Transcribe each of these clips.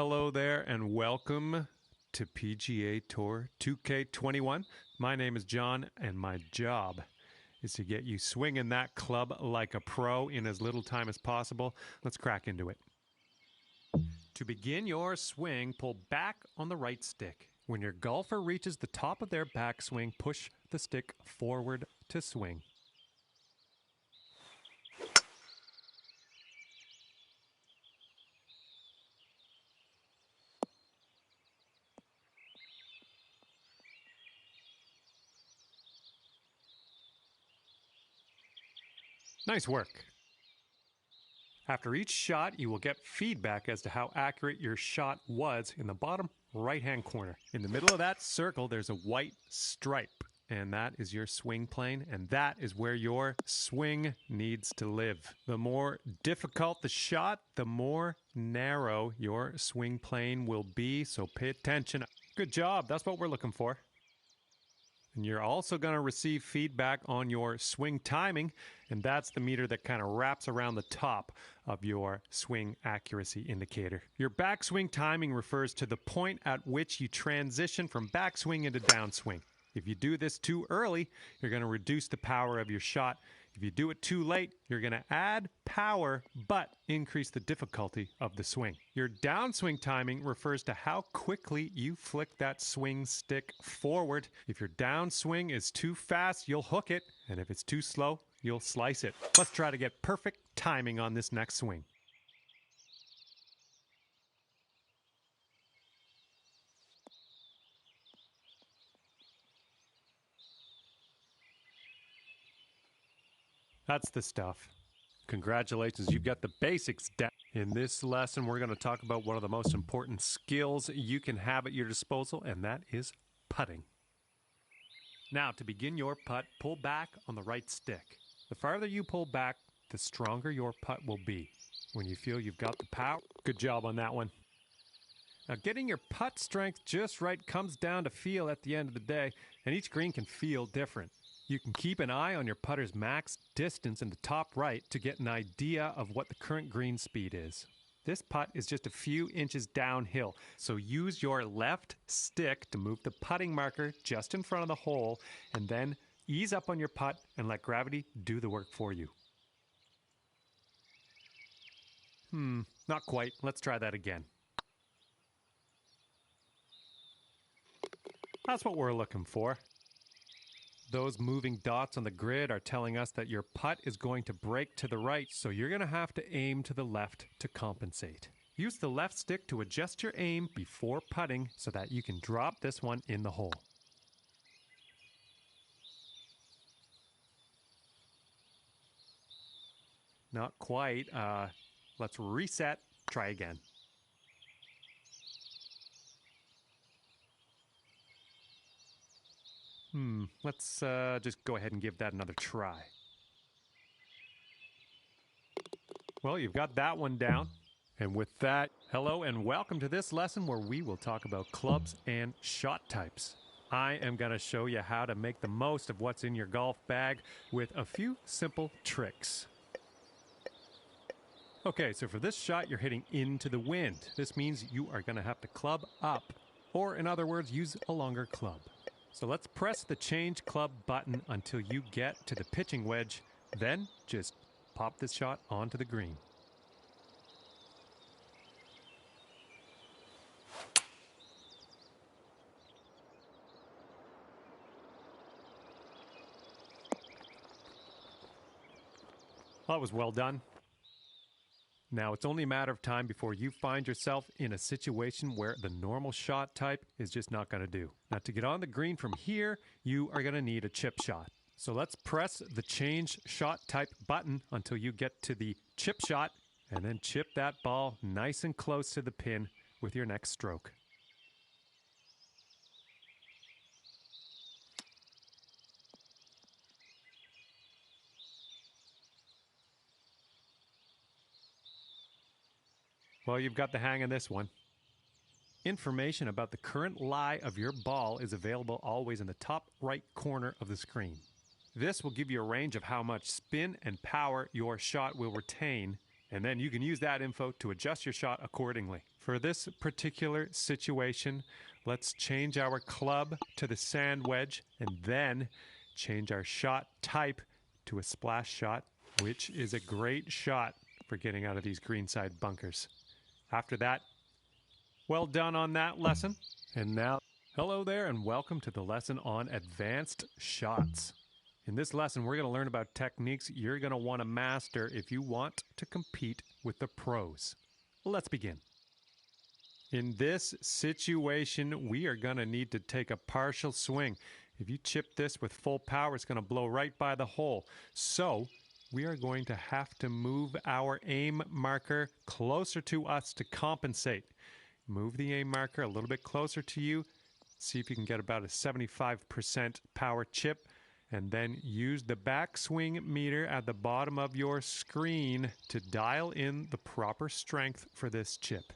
Hello there and welcome to PGA Tour 2K21. My name is John and my job is to get you swinging that club like a pro in as little time as possible. Let's crack into it. To begin your swing, pull back on the right stick. When your golfer reaches the top of their backswing, push the stick forward to swing. Nice work. After each shot, you will get feedback as to how accurate your shot was in the bottom right-hand corner. In the middle of that circle, there's a white stripe, and that is your swing plane, and that is where your swing needs to live. The more difficult the shot, the more narrow your swing plane will be, so pay attention. Good job. That's what we're looking for. And you're also going to receive feedback on your swing timing, and that's the meter that kind of wraps around the top of your swing accuracy indicator. Your backswing timing refers to the point at which you transition from backswing into downswing. If you do this too early, you're going to reduce the power of your shot. If you do it too late, you're going to add power but increase the difficulty of the swing. Your downswing timing refers to how quickly you flick that swing stick forward. If your downswing is too fast, you'll hook it, and if it's too slow, you'll slice it. Let's try to get perfect timing on this next swing. That's the stuff. Congratulations, you've got the basics down. In this lesson, we're going to talk about one of the most important skills you can have at your disposal, and that is putting. Now, to begin your putt, pull back on the right stick. The farther you pull back, the stronger your putt will be. When you feel you've got the power, good job on that one. Now, getting your putt strength just right comes down to feel at the end of the day, and each green can feel different. You can keep an eye on your putter's max distance in the top right to get an idea of what the current green speed is. This putt is just a few inches downhill, so use your left stick to move the putting marker just in front of the hole, and then ease up on your putt and let gravity do the work for you. Not quite. Let's try that again. That's what we're looking for. Those moving dots on the grid are telling us that your putt is going to break to the right, so you're going to have to aim to the left to compensate. Use the left stick to adjust your aim before putting so that you can drop this one in the hole. Not quite. Let's reset. Try again. Let's just go ahead and give that another try. Well, you've got that one down. And with that, hello and welcome to this lesson where we will talk about clubs and shot types. I am going to show you how to make the most of what's in your golf bag with a few simple tricks. Okay, so for this shot, you're hitting into the wind. This means you are going to have to club up, or in other words, use a longer club. So let's press the change club button until you get to the pitching wedge, then just pop this shot onto the green. Well, that was well done. Now, it's only a matter of time before you find yourself in a situation where the normal shot type is just not going to do. Now, to get on the green from here, you are going to need a chip shot. So let's press the change shot type button until you get to the chip shot, and then chip that ball nice and close to the pin with your next stroke. Well, you've got the hang of this one. Information about the current lie of your ball is available always in the top right corner of the screen. This will give you a range of how much spin and power your shot will retain, and then you can use that info to adjust your shot accordingly. For this particular situation, let's change our club to the sand wedge and then change our shot type to a splash shot, which is a great shot for getting out of these greenside bunkers. After that, well done on that lesson. And now, hello there and welcome to the lesson on advanced shots. In this lesson, we're going to learn about techniques you're going to want to master if you want to compete with the pros. Let's begin. In this situation, we are going to need to take a partial swing. If you chip this with full power, it's going to blow right by the hole. So we are going to have to move our aim marker closer to us to compensate. Move the aim marker a little bit closer to you. See if you can get about a 75% power chip. And then use the backswing meter at the bottom of your screen to dial in the proper strength for this chip.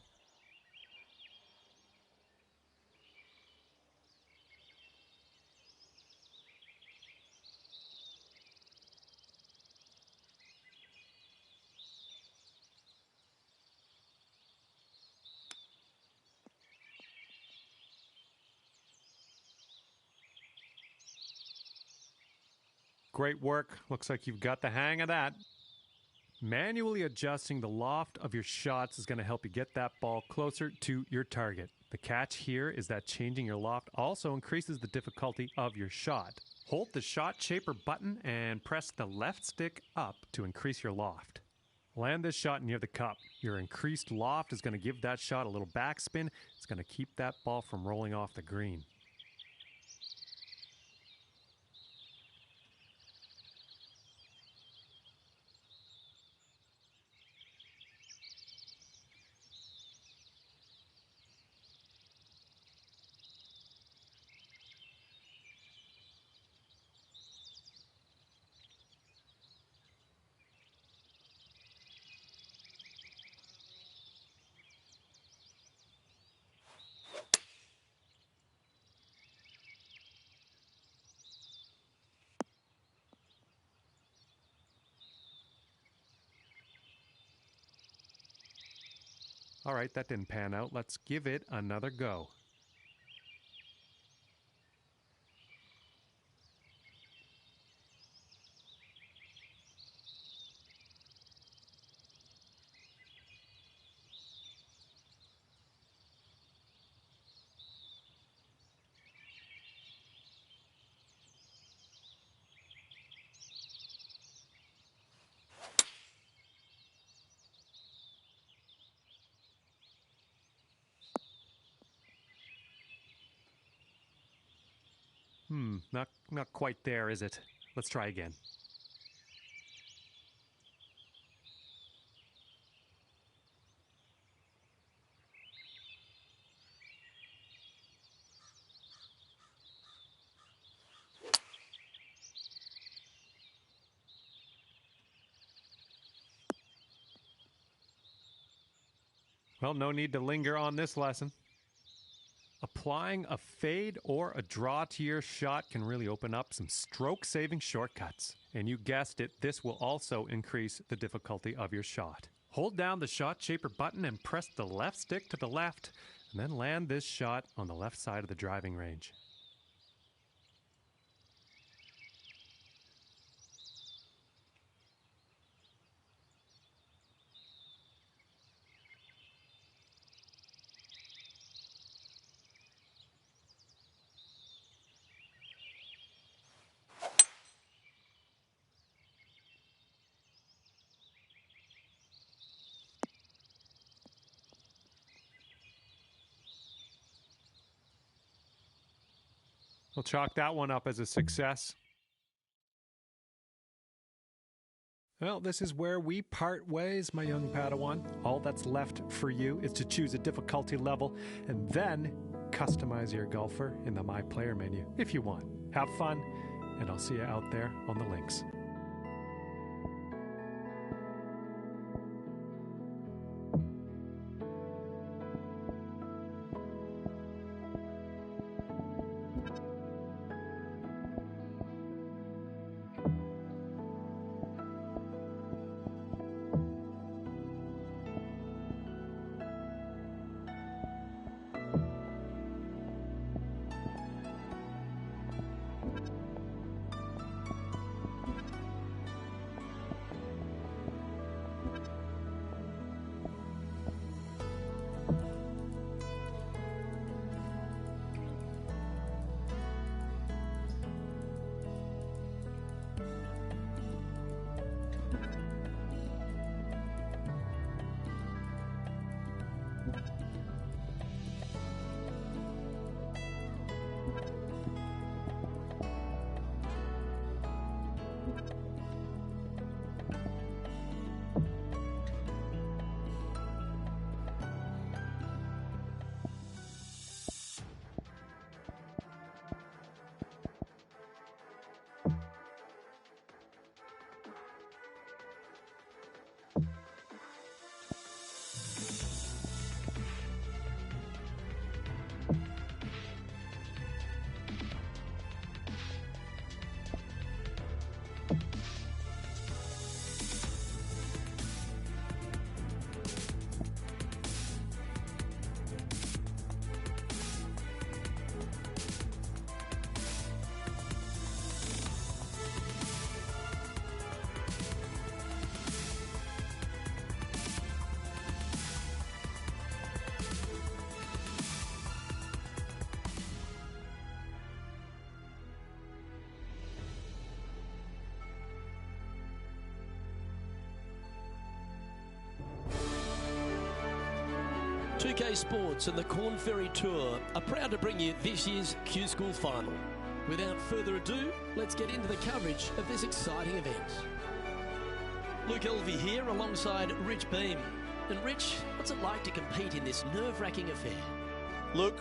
Great work. Looks like you've got the hang of that. Manually adjusting the loft of your shots is going to help you get that ball closer to your target. The catch here is that changing your loft also increases the difficulty of your shot. Hold the shot shaper button and press the left stick up to increase your loft. Land this shot near the cup. Your increased loft is going to give that shot a little backspin. It's going to keep that ball from rolling off the green. All right, that didn't pan out. Let's give it another go. Not quite there, is it? Let's try again. Well, no need to linger on this lesson. Applying a fade or a draw to your shot can really open up some stroke-saving shortcuts. And you guessed it, this will also increase the difficulty of your shot. Hold down the shot shaper button and press the left stick to the left, and then land this shot on the left side of the driving range. We'll chalk that one up as a success. Well, this is where we part ways, my young Padawan. All that's left for you is to choose a difficulty level and then customize your golfer in the My Player menu if you want. Have fun, and I'll see you out there on the links. UK Sports and the Corn Ferry Tour are proud to bring you this year's Q School Final. Without further ado, let's get into the coverage of this exciting event. Luke Elvey here alongside Rich Beam. And Rich, what's it like to compete in this nerve-wracking affair? Luke,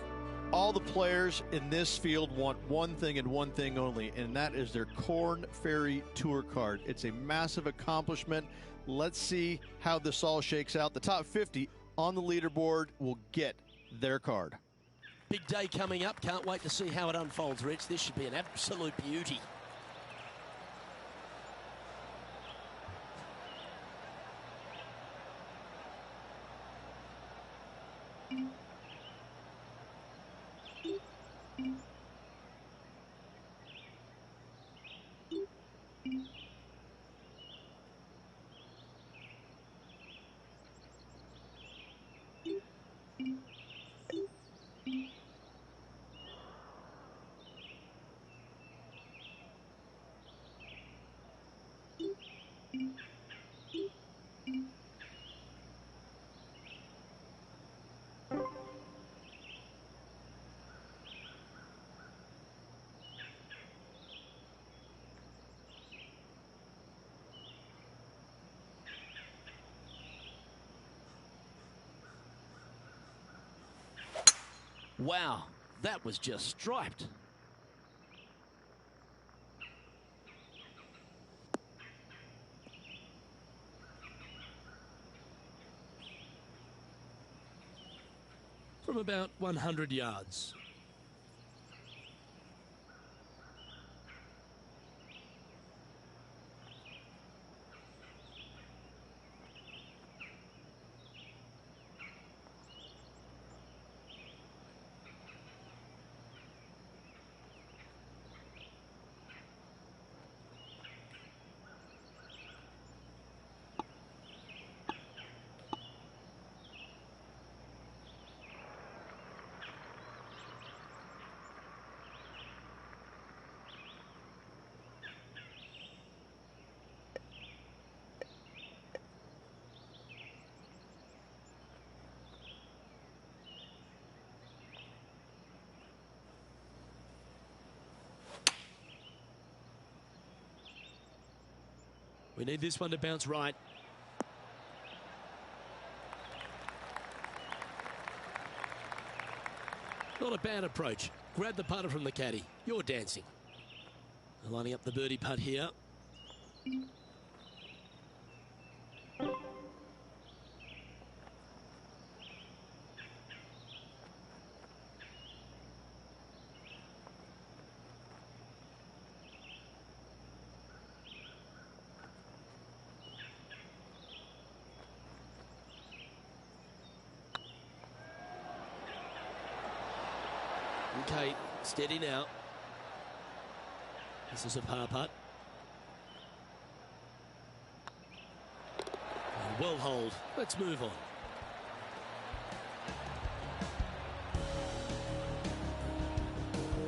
all the players in this field want one thing and one thing only, and that is their Corn Ferry Tour card. It's a massive accomplishment. Let's see how this all shakes out. The top 50 on the leaderboard will get their card. Big day coming up. Can't wait to see how it unfolds, Rich. This should be an absolute beauty. Wow, that was just striped. From about 100 yards. We need this one to bounce right. Not a bad approach. Grab the putter from the caddy. You're dancing. Lining up the birdie putt here. Okay, steady now. This is a par putt. Well hold. Let's move on.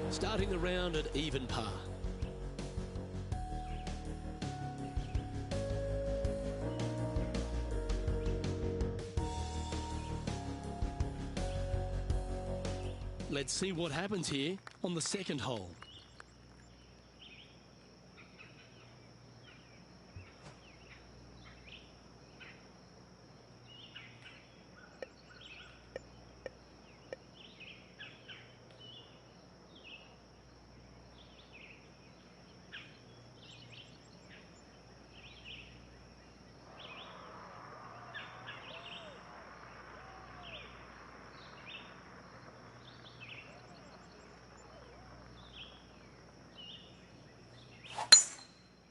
Starting the round at even par. Let's see what happens here on the second hole.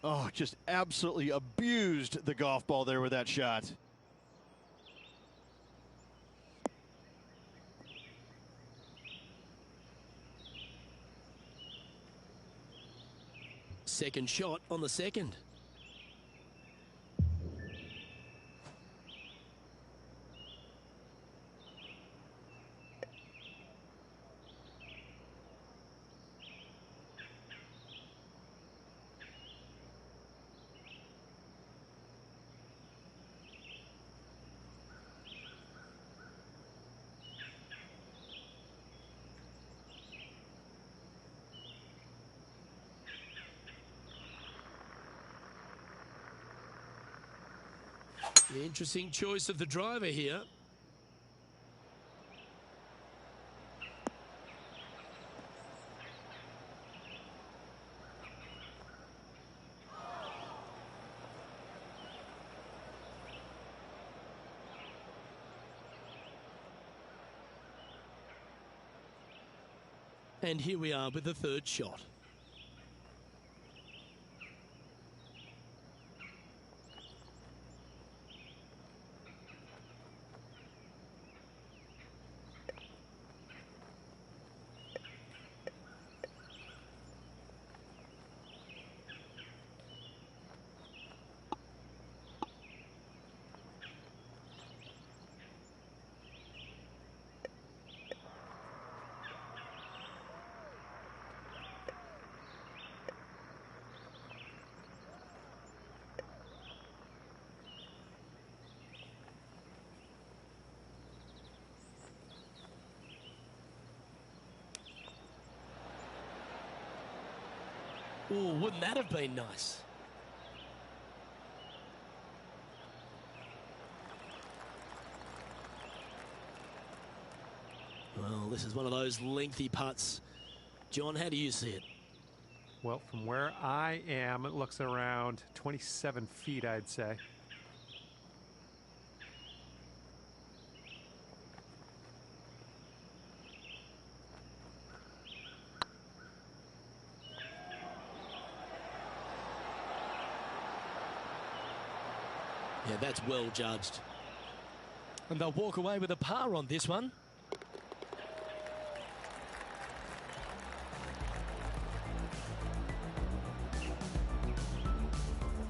Oh, just absolutely abused the golf ball there with that shot. Second shot on the second. The interesting choice of the driver here. And here we are with the third shot. Oh, wouldn't that have been nice? Well, this is one of those lengthy putts. John, how do you see it? Well, from where I am, it looks around 27 feet, I'd say. Yeah, that's well judged. And they'll walk away with a par on this one.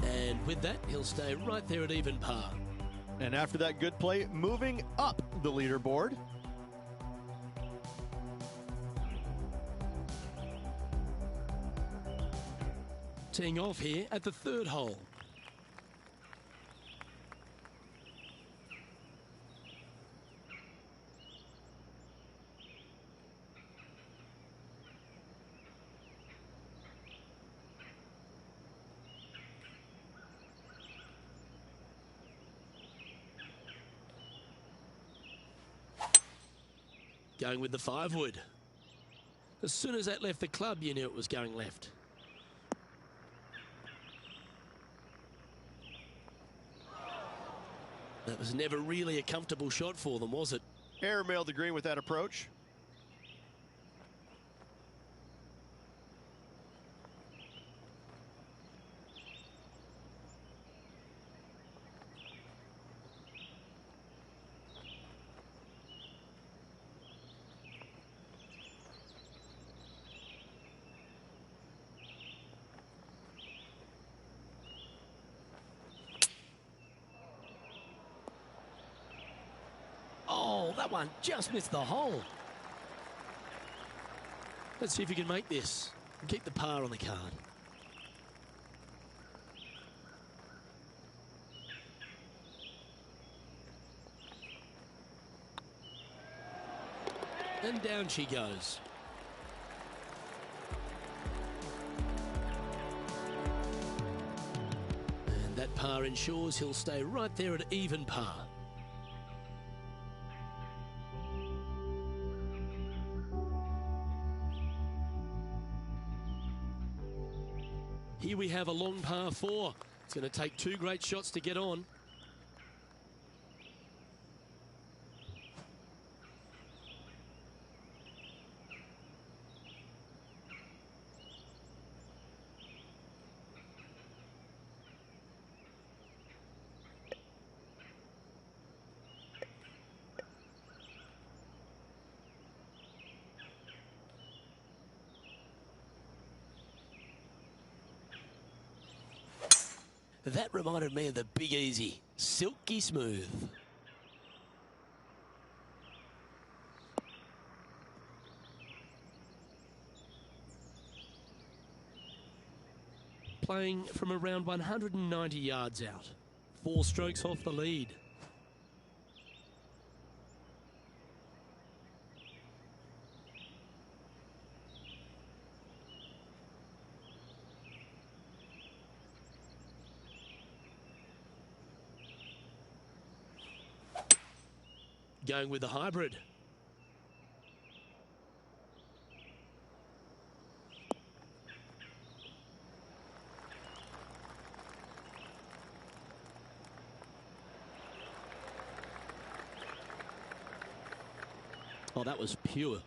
And with that, he'll stay right there at even par. And after that good play, moving up the leaderboard. Teeing off here at the third hole. Going with the 5-wood. As soon as that left the club, you knew it was going left. That was never really a comfortable shot for them, was it? Airmail the green with that approach. Oh, that one just missed the hole. Let's see if you can make this and keep the par on the card. And down she goes. And that par ensures he'll stay right there at even par. Here we have a long par 4. It's going to take 2 great shots to get on. That reminded me of the Big Easy, silky smooth. Playing from around 190 yards out, 4 strokes off the lead. Going with the hybrid. Oh, that was pure.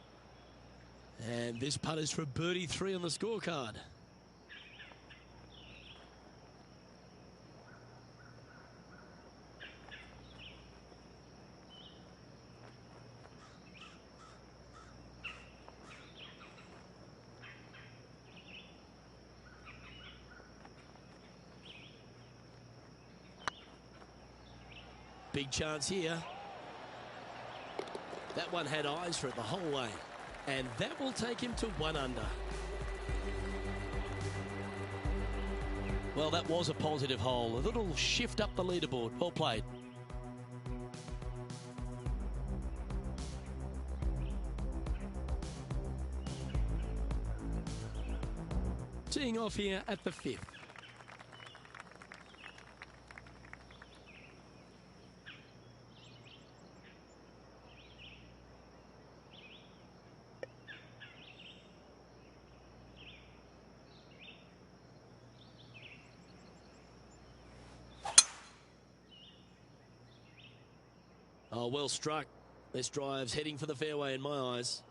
And this putt is for birdie 3 on the scorecard. Big chance here. That one had eyes for it the whole way. And that will take him to 1 under. Well, that was a positive hole. A little shift up the leaderboard. Well played. Teeing off here at the 5th. Oh, well struck. This drive's heading for the fairway in my eyes.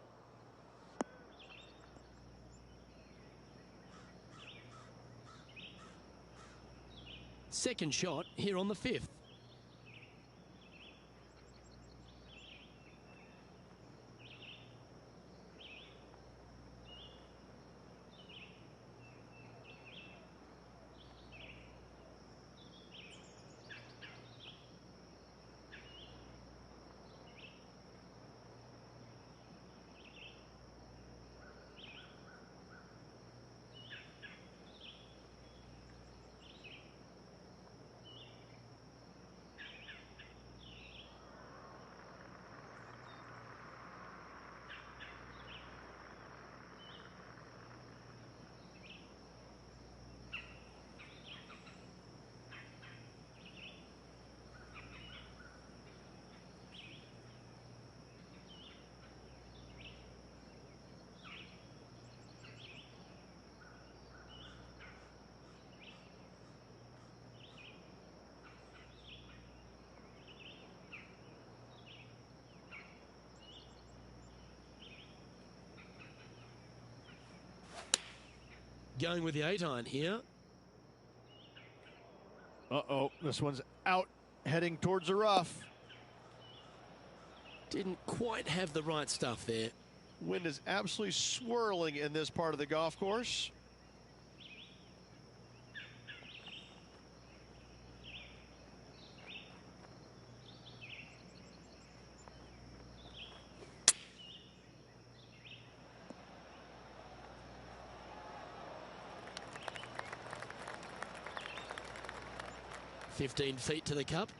Second shot here on the 5th. Going with the 8-iron here. Uh-oh, this one's out, heading towards the rough. Didn't quite have the right stuff there. Wind is absolutely swirling in this part of the golf course. $15 feet to the cup.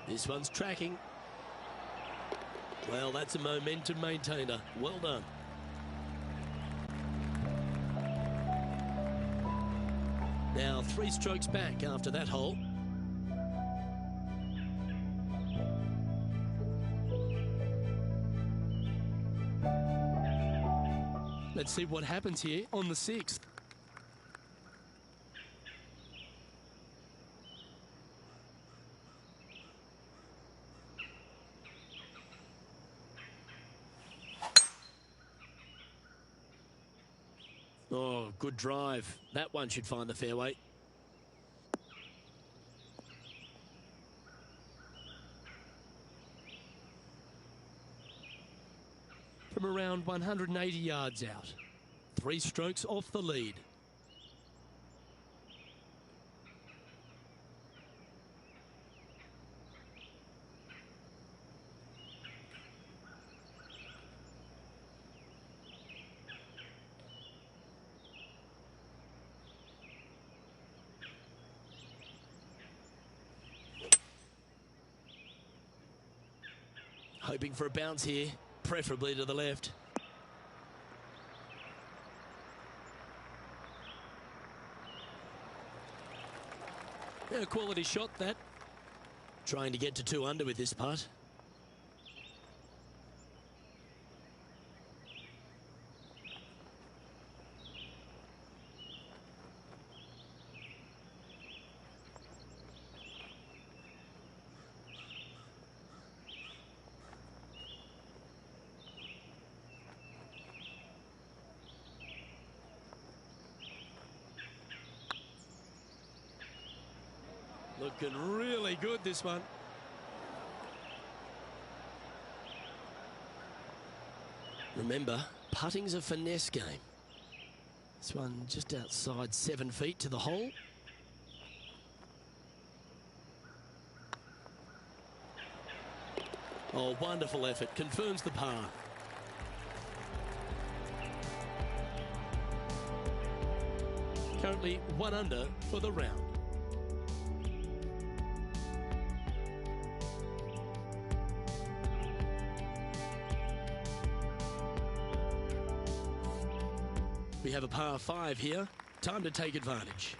This one's tracking. Well, that's a momentum maintainer. Well done. Now 3 strokes back after that hole. Let's see what happens here on the 6th. Oh, good drive. That one should find the fairway. From around 180 yards out. 3 strokes off the lead. Hoping for a bounce here, preferably to the left. A quality shot, that. Trying to get to 2 under with this putt. Looking really good, this one. Remember, putting's a finesse game. This one just outside 7 feet to the hole. Oh, wonderful effort. Confirms the par. Currently 1 under for the round. We have a par 5 here. Time to take advantage.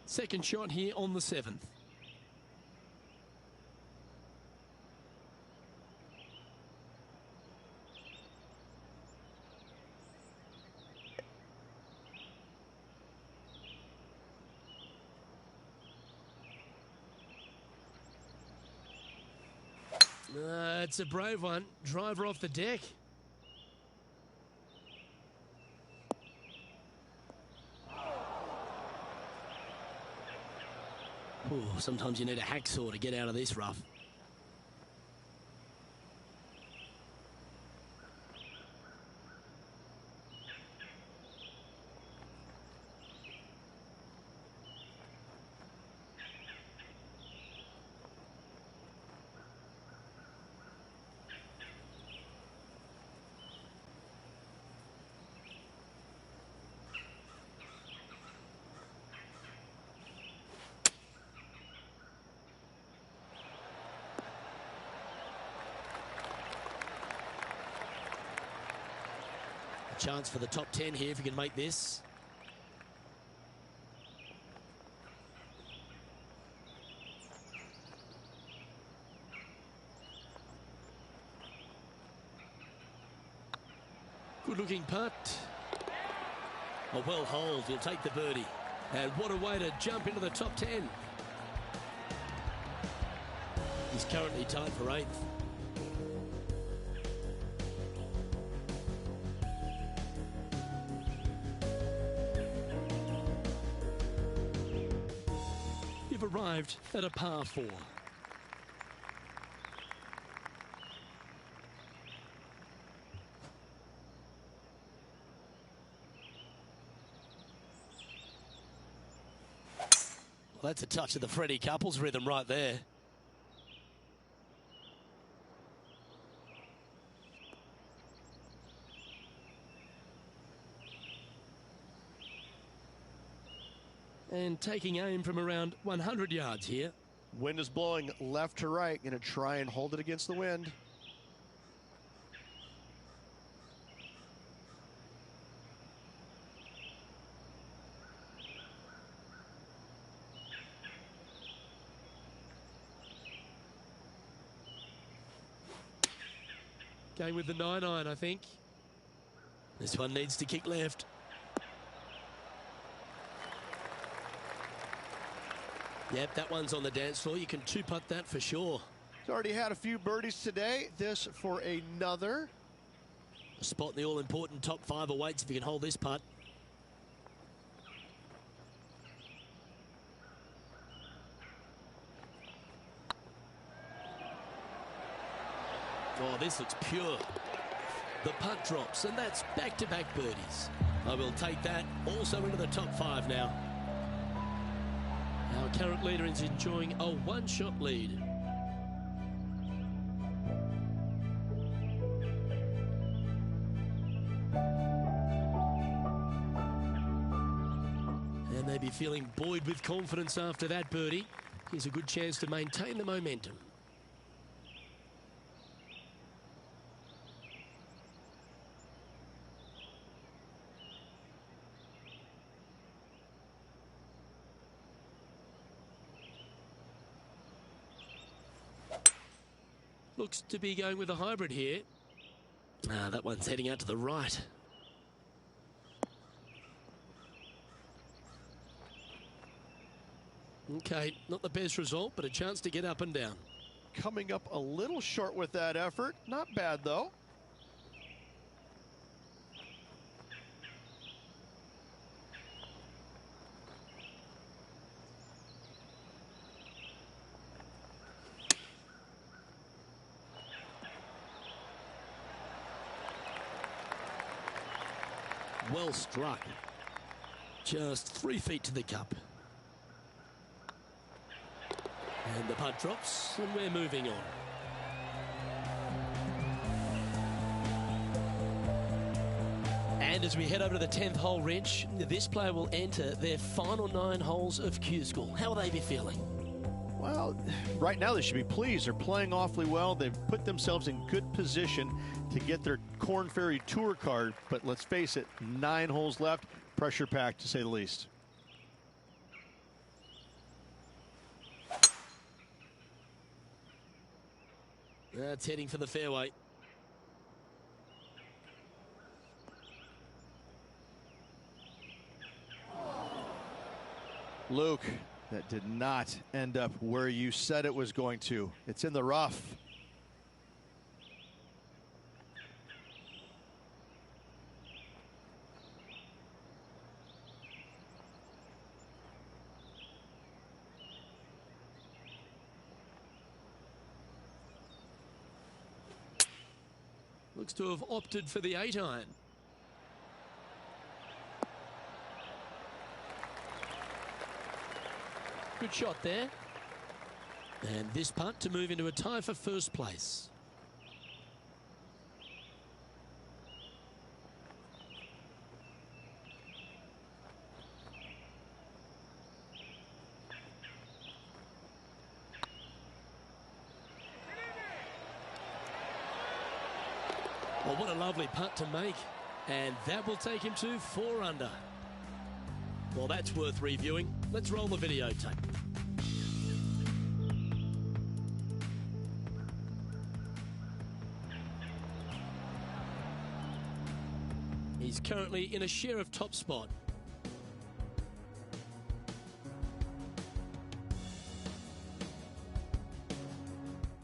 Second shot here on the 7th. It's a brave one. Driver off the deck. Ooh, sometimes you need a hacksaw to get out of this rough. Chance for the top 10 here if you can make this. Good looking putt. A well holed, he'll take the birdie. And what a way to jump into the top 10. He's currently tied for 8th. Arrived at a par 4. Well, that's a touch of the Freddie Couples rhythm right there. And taking aim from around 100 yards here. Wind is blowing left to right. Going to try and hold it against the wind. Going with the 9-iron, I think. This one needs to kick left. Yep, that one's on the dance floor. You can 2-putt that for sure. He's already had a few birdies today. This for another. A spot in the all-important top 5 awaits if you can hold this putt. Oh, this looks pure. The putt drops, and that's back-to-back birdies. I will take that also into the top 5 now. Our current leader is enjoying a one-shot lead. And they be feeling buoyed with confidence after that birdie. Here's a good chance to maintain the momentum. Looks to be going with a hybrid here. That one's heading out to the right. Okay, not the best result, but a chance to get up and down. Coming up a little short with that effort. Not bad, though. Well struck. Just 3 feet to the cup. And the putt drops, and we're moving on. And as we head over to the 10th hole, Rich, this player will enter their final 9 holes of Q School. How will they be feeling? Well, right now they should be pleased. They're playing awfully well. They've put themselves in good position to get their Korn Ferry Tour card. But let's face it, 9 holes left. Pressure packed, to say the least. That's heading for the fairway. Luke, that did not end up where you said it was going to. It's in the rough. Looks to have opted for the 8-iron. Good shot there. And this putt to move into a tie for first place. Well, what a lovely putt to make. And that will take him to 4 under. Well, that's worth reviewing. Let's roll the videotape. He's currently in a share of top spot.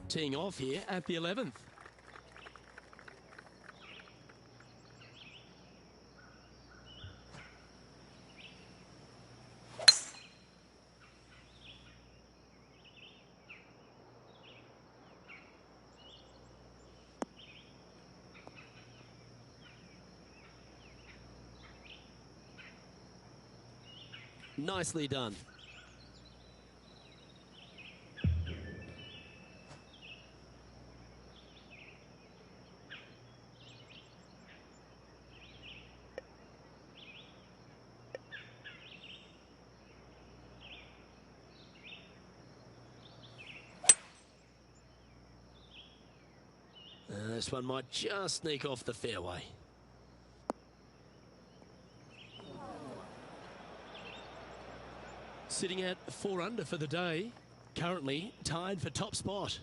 Teeing off here at the 11th. Nicely done. This one might just sneak off the fairway. Sitting at 4 under for the day, currently tied for top spot.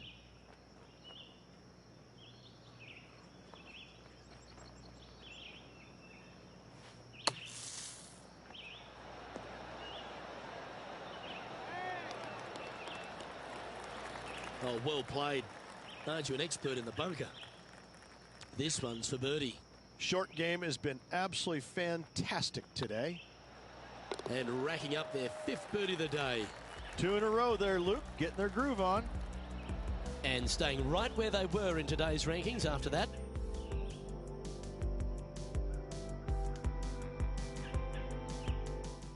Oh, well played. Aren't you an expert in the bunker? This one's for birdie. Short game has been absolutely fantastic today. And racking up their 5th birdie of the day. 2 in a row there, Luke, getting their groove on. and staying right where they were in today's rankings after that.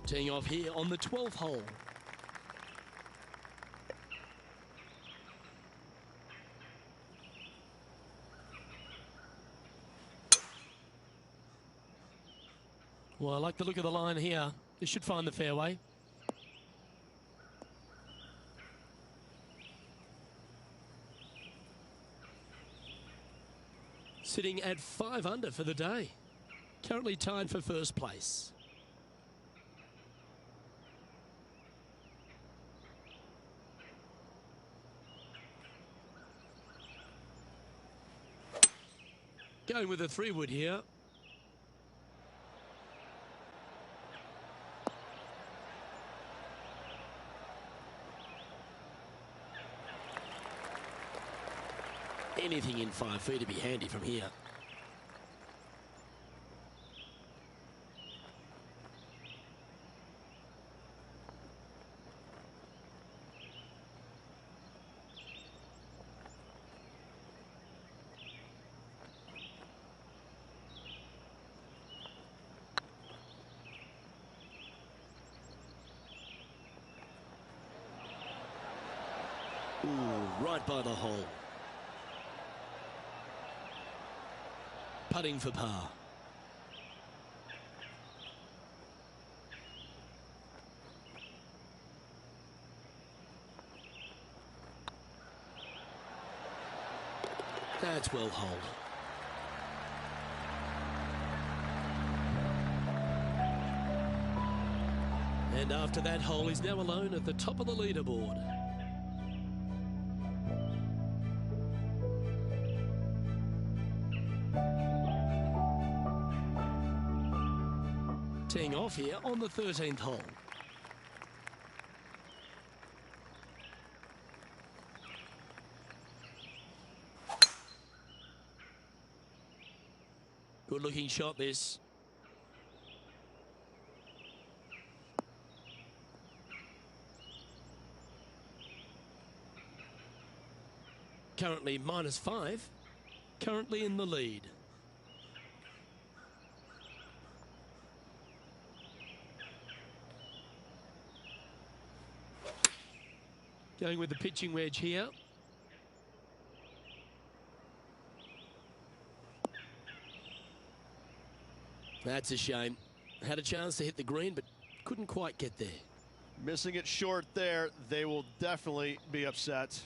Teeing off here on the 12th hole. Well, I like the look of the line here. This should find the fairway. Sitting at 5 under for the day. Currently tied for first place. Going with a 3-wood here. Anything in 5 feet to be handy from here. Ooh, right by the hole. Putting for par. That's well holed. And after that hole, he's now alone at the top of the leaderboard. Teeing off here on the 13th hole. Good looking shot this. Currently -5. Currently in the lead. Going with the pitching wedge here. That's a shame. Had a chance to hit the green, but couldn't quite get there. Missing it short there. They will definitely be upset.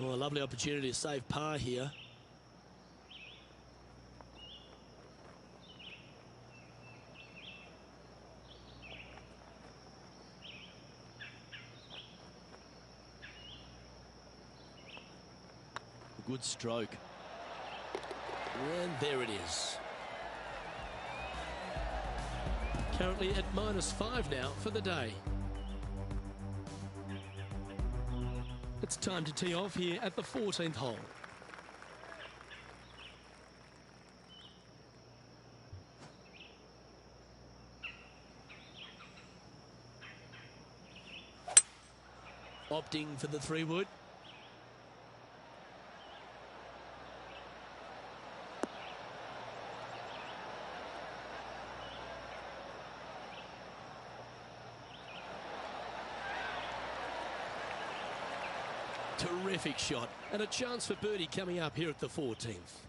Oh, a lovely opportunity to save par here. A good stroke. And there it is. Currently at -5 now for the day. It's time to tee off here at the 14th hole. Opting for the 3-wood. Terrific shot, and a chance for birdie coming up here at the 14th.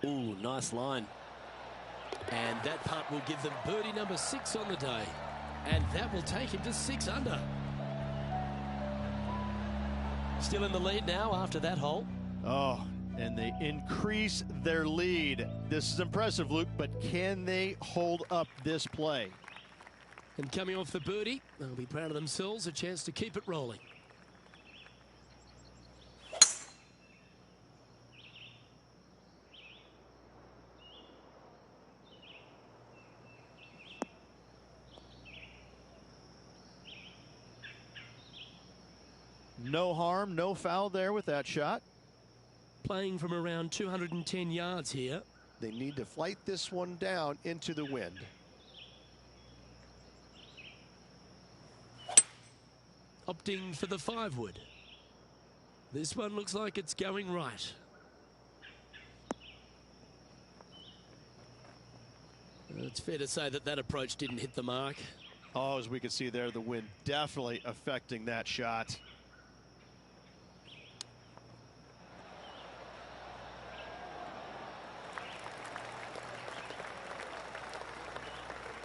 Ooh, nice line. And that putt will give them birdie number 6 on the day. And that will take him to 6 under. Still in the lead now after that hole. Oh, and they increase their lead. This is impressive, Luke, but can they hold up this play? And coming off the birdie, they'll be proud of themselves, a chance to keep it rolling. No harm, no foul there with that shot. Playing from around 210 yards here. They need to flight this one down into the wind. Opting for the 5-wood. This one looks like it's going right. It's fair to say that that approach didn't hit the mark. Oh, as we can see there, the wind definitely affecting that shot.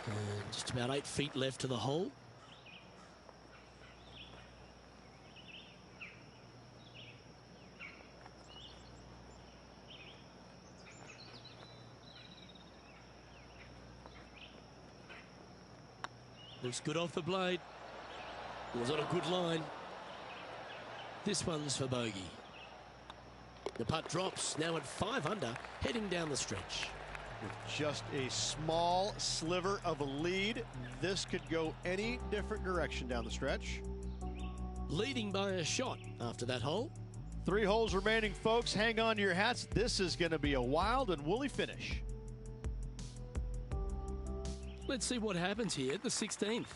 And just about 8 feet left to the hole. Looks good off the blade. It was on a good line. This one's for bogey. The putt drops, now at 5 under, heading down the stretch. With just a small sliver of a lead, this could go any different direction down the stretch. Leading by a shot after that hole. 3 holes remaining, folks. Hang on to your hats. This is going to be a wild and woolly finish. Let's see what happens here at the 16th.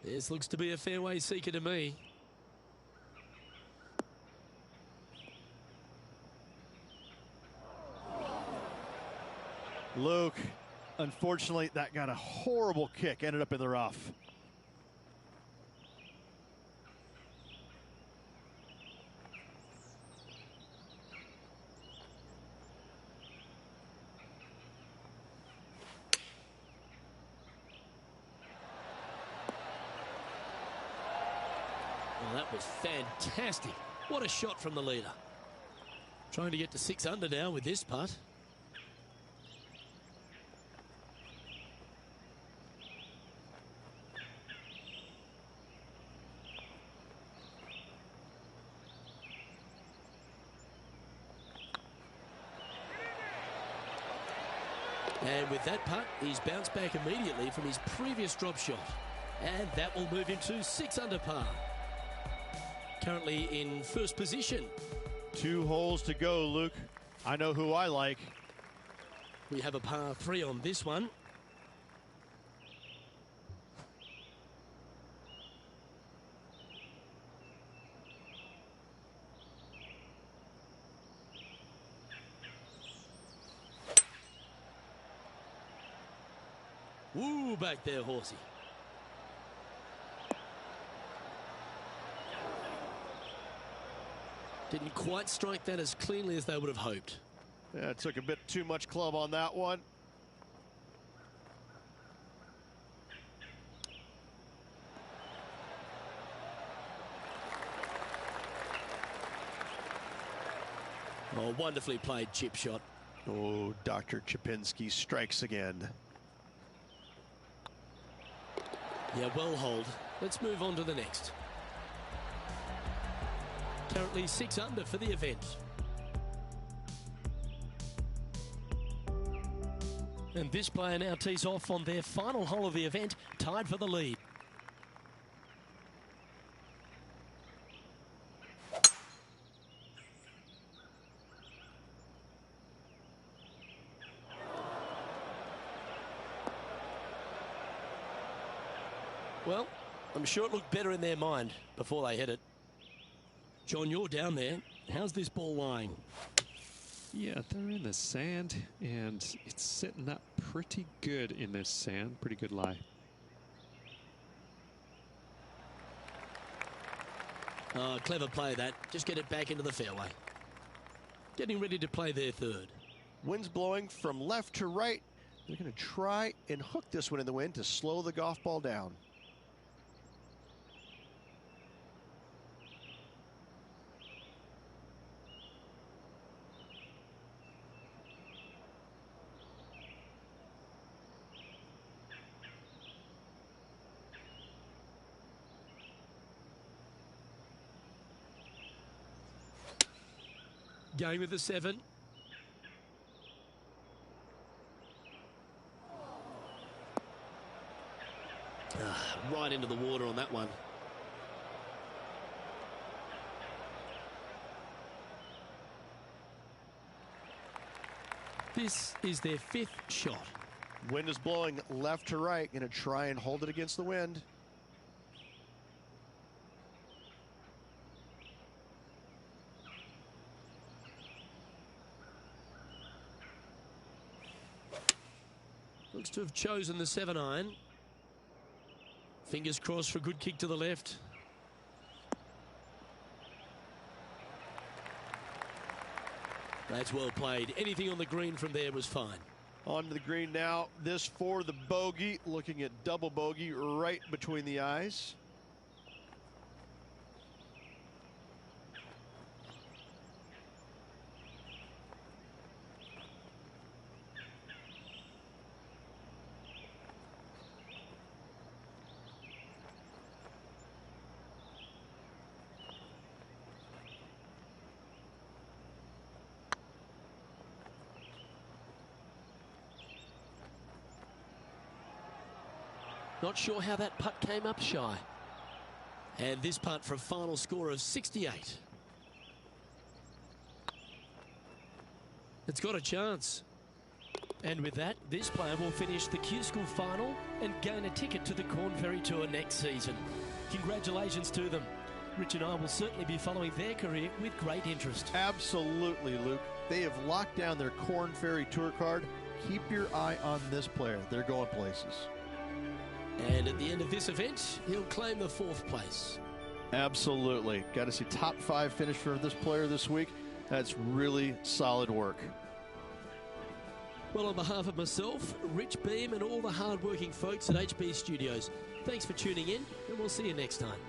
This looks to be a fairway seeker to me. Luke, unfortunately, that got a horrible kick. Ended up in the rough. Well, that was fantastic. What a shot from the leader. Trying to get to 6 under now with this putt. And with that putt, he's bounced back immediately from his previous drop shot. And that will move him to 6 under par. Currently in first position. 2 holes to go, Luke. I know who I like. We have a par 3 on this one. Woo, back there, horsey. Didn't quite strike that as cleanly as they would have hoped. Yeah, it took a bit too much club on that one. Oh, wonderfully played chip shot. Oh, Dr. Chipinski strikes again. Yeah, well hold. Let's move on to the next. Currently 6 under for the event. And this player now tees off on their final hole of the event, tied for the lead. Well, I'm sure it looked better in their mind before they hit it. John, you're down there. How's this ball lying? Yeah, they're in the sand, and it's sitting up pretty good in this sand. Pretty good lie. Oh, clever play that. Just get it back into the fairway. Getting ready to play their third. Wind's blowing from left to right. They're going to try and hook this one in the wind to slow the golf ball down. Going with the 7. Right into the water on that one. This is their 5th shot. Wind is blowing left to right. Going to try and hold it against the wind. Looks to have chosen the 7-iron. Fingers crossed for a good kick to the left. That's well played. Anything on the green from there was fine. On to the green now. This for the bogey. Looking at double bogey right between the eyes. Not sure how that putt came up shy. And this putt for a final score of 68. It's got a chance. And with that, this player will finish the Q School final and gain a ticket to the Corn Ferry Tour next season. Congratulations to them. Rich and I will certainly be following their career with great interest. Absolutely, Luke. They have locked down their Corn Ferry Tour card. Keep your eye on this player. They're going places. And at the end of this event, he'll claim the 4th place. Absolutely. Got to see top 5 finish for this player this week. That's really solid work. Well, on behalf of myself, Rich Beam, and all the hard-working folks at HB Studios, thanks for tuning in, and we'll see you next time.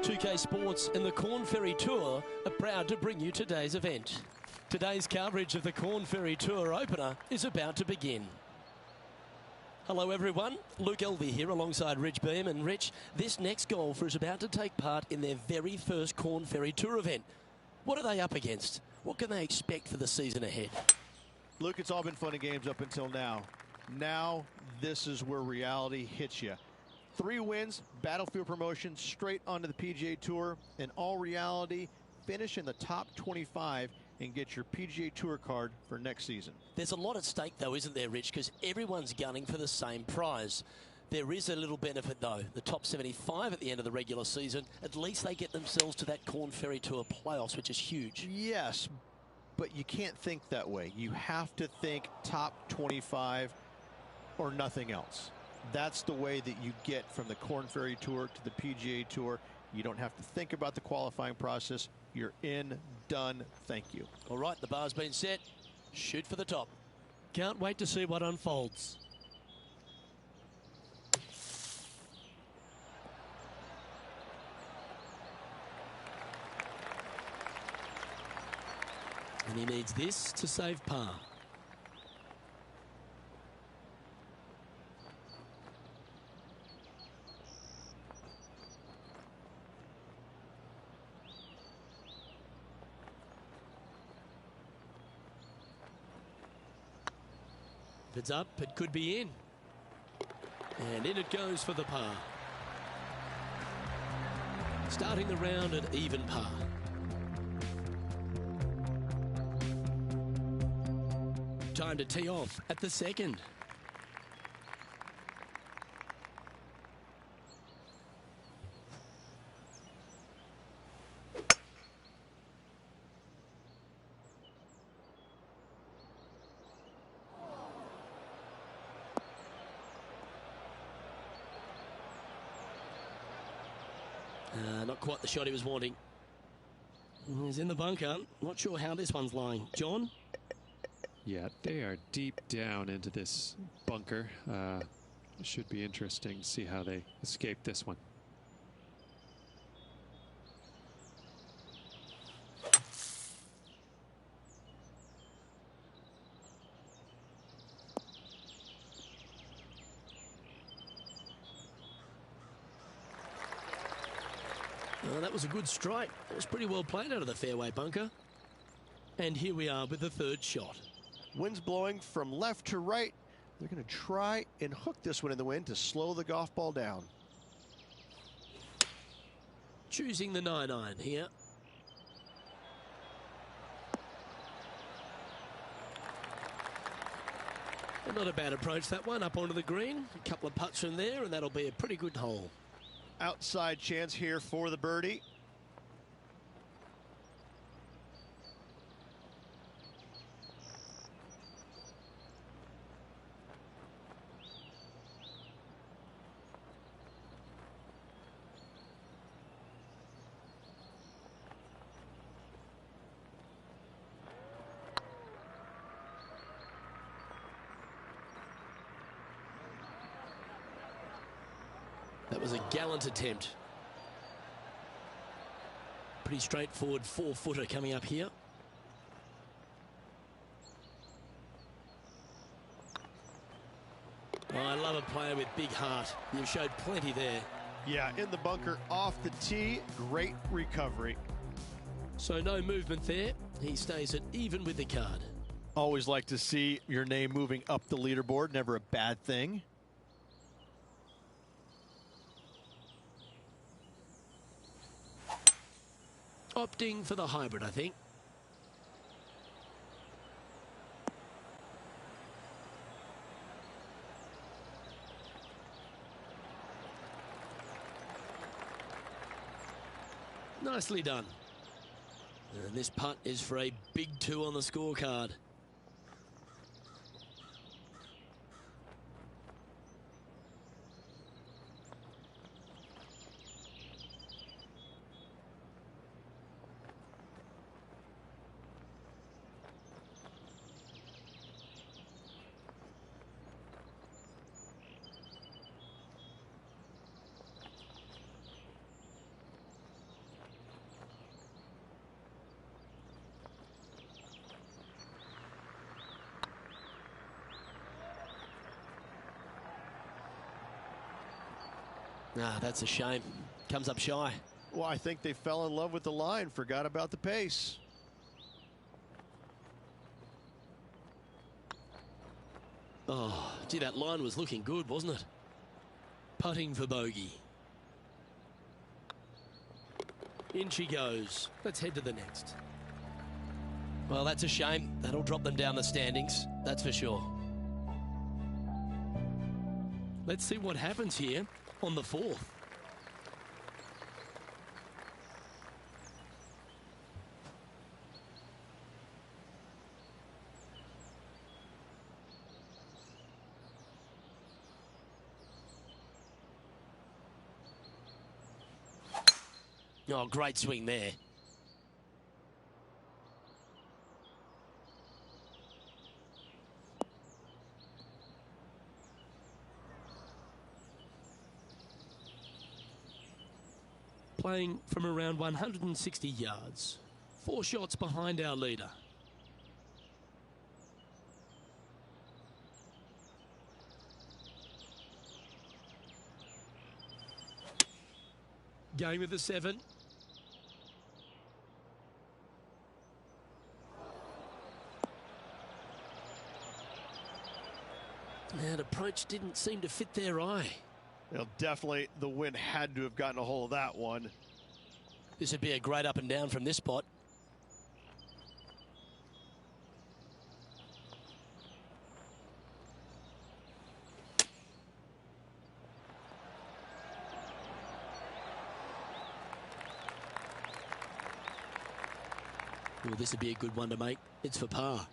2K Sports and the Corn Ferry Tour are proud to bring you today's event. Today's coverage of the Corn Ferry Tour opener is about to begin. Hello everyone, Luke Elvey here alongside Rich Beam. And Rich, this next golfer is about to take part in their very first Corn Ferry Tour event. What are they up against? What can they expect for the season ahead? Luke, it's all been fun and games up until now. Now, this is where reality hits you. 3 wins, Battlefield promotion, straight onto the PGA Tour. In all reality, finish in the top 25 and get your PGA Tour card for next season. There's a lot at stake though, isn't there, Rich? Because everyone's gunning for the same prize. There is a little benefit though. The top 75 at the end of the regular season, at least they get themselves to that Corn Ferry Tour playoffs, which is huge. Yes, but you can't think that way. You have to think top 25 or nothing else. That's the way that you get from the Corn Ferry Tour to the PGA Tour. You don't have to think about the qualifying process. You're in, done, thank you. All right, the bar's been set. Shoot for the top. Can't wait to see what unfolds. And he needs this to save par. If it's up, it could be in. And in it goes for the par. Starting the round at even par. Time to tee off at the second. Not quite the shot he was wanting. He's in the bunker. Not sure how this one's lying. John? Yeah, they are deep down into this bunker. It should be interesting to see how they escape this one. That was a good strike. It was pretty well played out of the fairway bunker. And here we are with the third shot. Wind's blowing from left to right. They're going to try and hook this one in the wind to slow the golf ball down. Choosing the 9-iron here. And not a bad approach, that one, up onto the green. A couple of putts from there, and that'll be a pretty good hole. Outside chance here for the birdie. That was a gallant attempt. Pretty straightforward 4-footer coming up here. Oh, I love a player with big heart. You've showed plenty there. Yeah, in the bunker, off the tee, great recovery. So no movement there. He stays at even with the card. Always like to see your name moving up the leaderboard. Never a bad thing. Opting for the hybrid, I think. Nicely done. And this putt is for a big 2 on the scorecard. Ah, that's a shame. Comes up shy. Well, I think they fell in love with the line, forgot about the pace. Oh, gee, that line was looking good, wasn't it? Putting for bogey. In she goes. Let's head to the next. Well, that's a shame. That'll drop them down the standings, that's for sure. Let's see what happens here on the 4th. Oh, great swing there. Playing from around 160 yards. 4 shots behind our leader. Going with the 7. That approach didn't seem to fit their eye. Well, definitely the wind had to have gotten a hold of that one. This would be a great up and down from this spot. Well, this would be a good one to make. It's for par.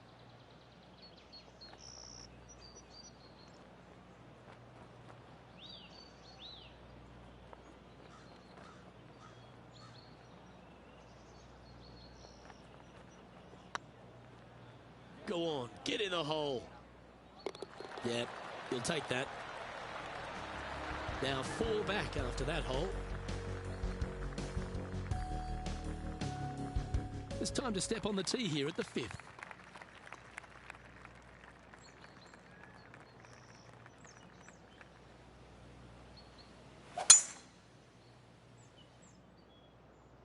Go on, get in the hole. Yep, you'll take that. Now 4 back after that hole. It's time to step on the tee here at the 5th.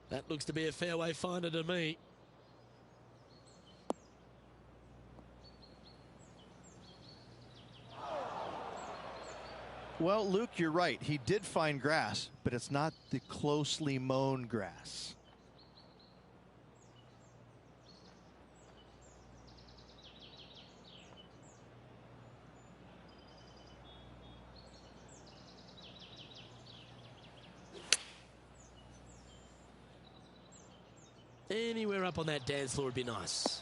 That looks to be a fairway finder to me. Well, Luke, you're right. He did find grass, but it's not the closely mown grass. Anywhere up on that dance floor would be nice.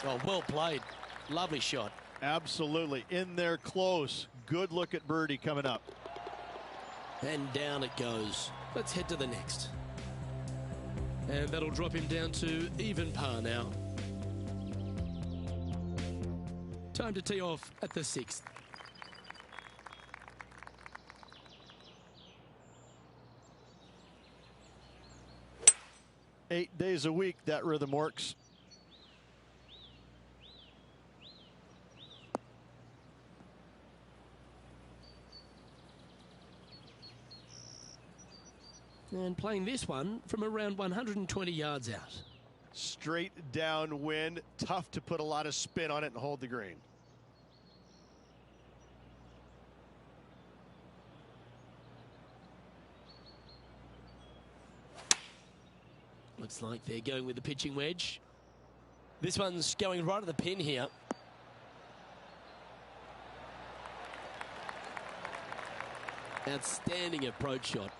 Oh, well played. Lovely shot. Absolutely. In there close. Good look at birdie coming up. And down it goes. Let's head to the next. And that'll drop him down to even par now. Time to tee off at the 6th. Eight days a week, that rhythm works. And playing this one from around 120 yards out. Straight downwind, tough to put a lot of spin on it and hold the green. Looks like they're going with the pitching wedge. This one's going right at the pin here. Outstanding approach shot.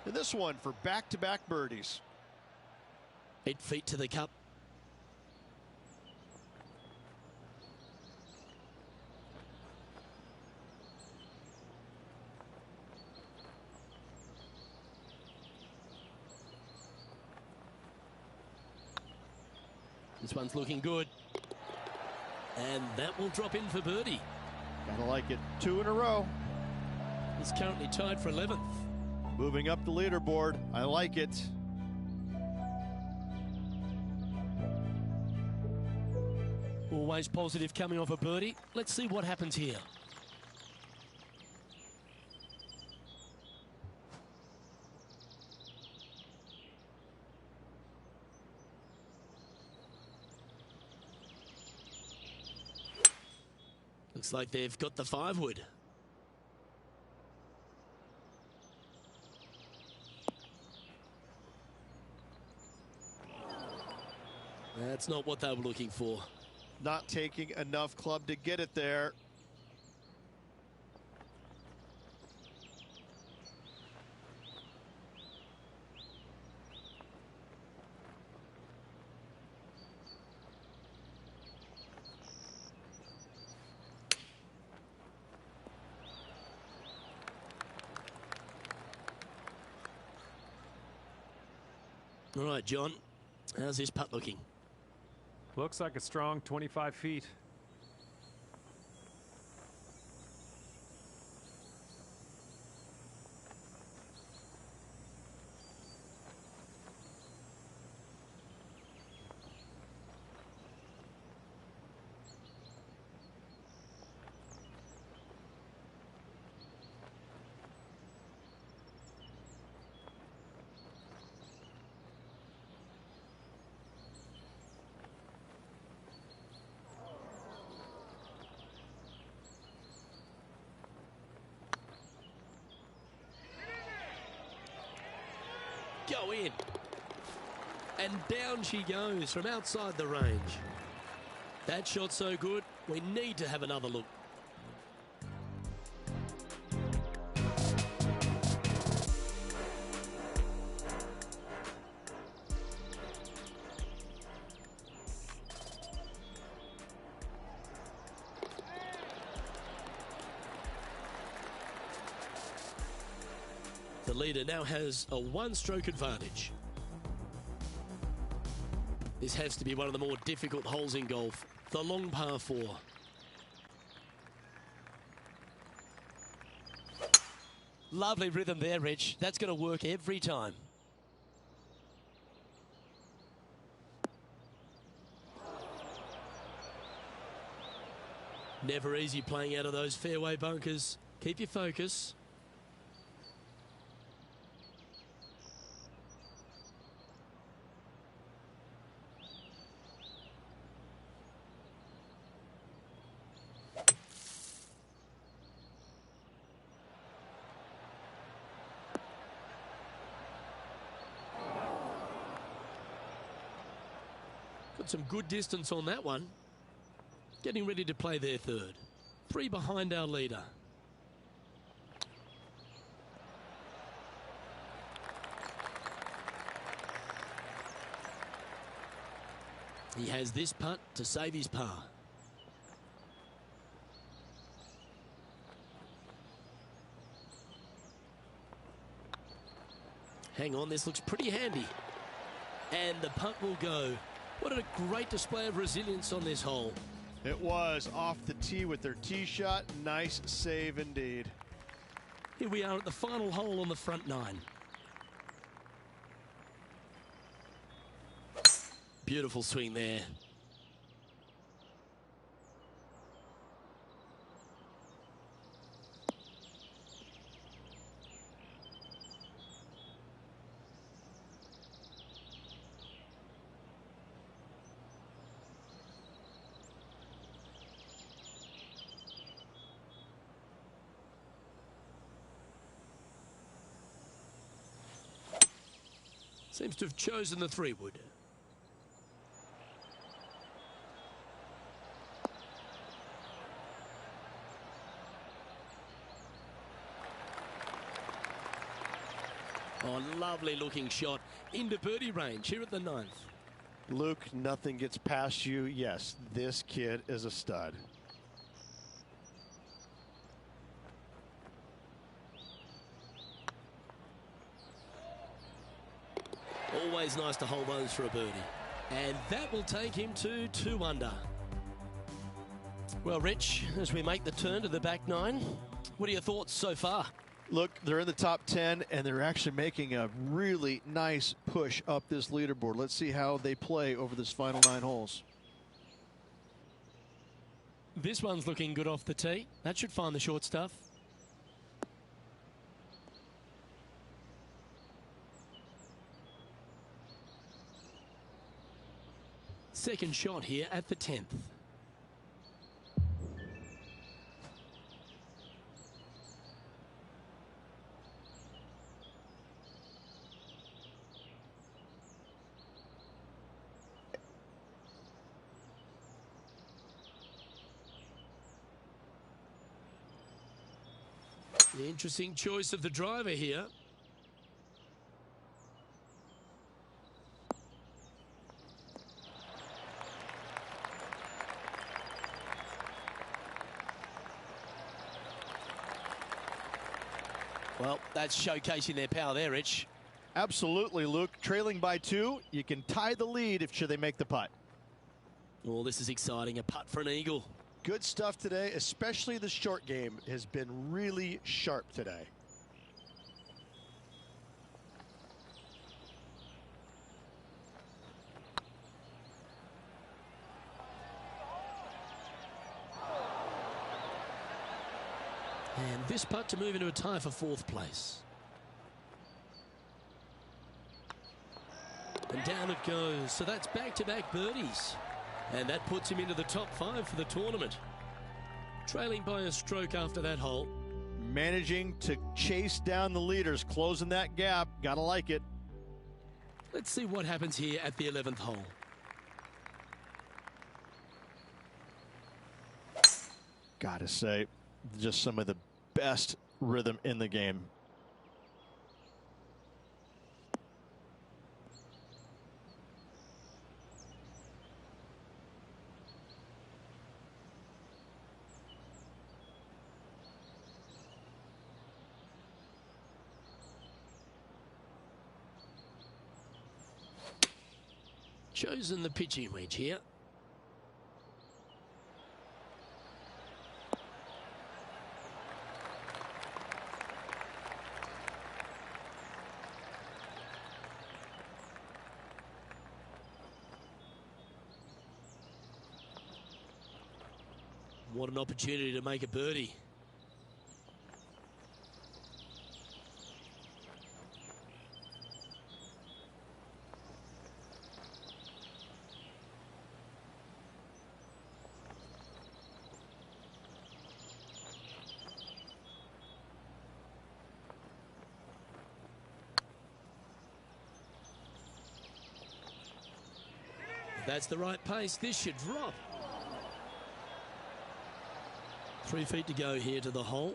And this one for back-to-back birdies. 8 feet to the cup. This one's looking good. And that will drop in for birdie. Gotta like it. 2 in a row. He's currently tied for 11th. Moving up the leaderboard. I like it. Always positive coming off a birdie. Let's see what happens here. Looks like they've got the 5-wood. That's not what they were looking for. Not taking enough club to get it there. All right, John, how's this putt looking? Looks like a strong 25 feet. Go in. And down she goes from outside the range. That shot so good, we need to have another look. The leader now has a one-stroke advantage. This has to be one of the more difficult holes in golf, the long par 4. Lovely rhythm there, Rich. That's going to work every time. Never easy playing out of those fairway bunkers. Keep your focus. Got some good distance on that one. Getting ready to play their third. 3 behind our leader. He has this putt to save his par. Hang on, this looks pretty handy. And the putt will go. What a great display of resilience on this hole. It was off the tee with their tee shot. Nice save indeed. Here we are at the final hole on the front 9. Beautiful swing there. Seems to have chosen the 3-wood. Oh, lovely looking shot into birdie range here at the 9th. Luke, nothing gets past you. Yes, this kid is a stud. Always nice to hold those for a birdie. And that will take him to 2 under. Well, Rich, as we make the turn to the back 9, what are your thoughts so far? Look, they're in the top 10, and they're actually making a really nice push up this leaderboard. Let's see how they play over this final 9 holes. This one's looking good off the tee. That should find the short stuff. Second shot here at the 10th. The interesting choice of the driver here. Well, that's showcasing their power there, Rich. Absolutely, Luke. Trailing by 2, you can tie the lead if should they make the putt. Oh, this is exciting. A putt for an eagle. Good stuff today, especially the short game has been really sharp today. And this putt to move into a tie for 4th place. And down it goes. So that's back-to-back birdies. And that puts him into the top 5 for the tournament. Trailing by a stroke after that hole. Managing to chase down the leaders, closing that gap. Gotta like it. Let's see what happens here at the 11th hole. Gotta say, just some of the best rhythm in the game. Chosen the pitching wedge here. What an opportunity to make a birdie. If that's the right pace, this should drop. 3 feet to go here to the hole.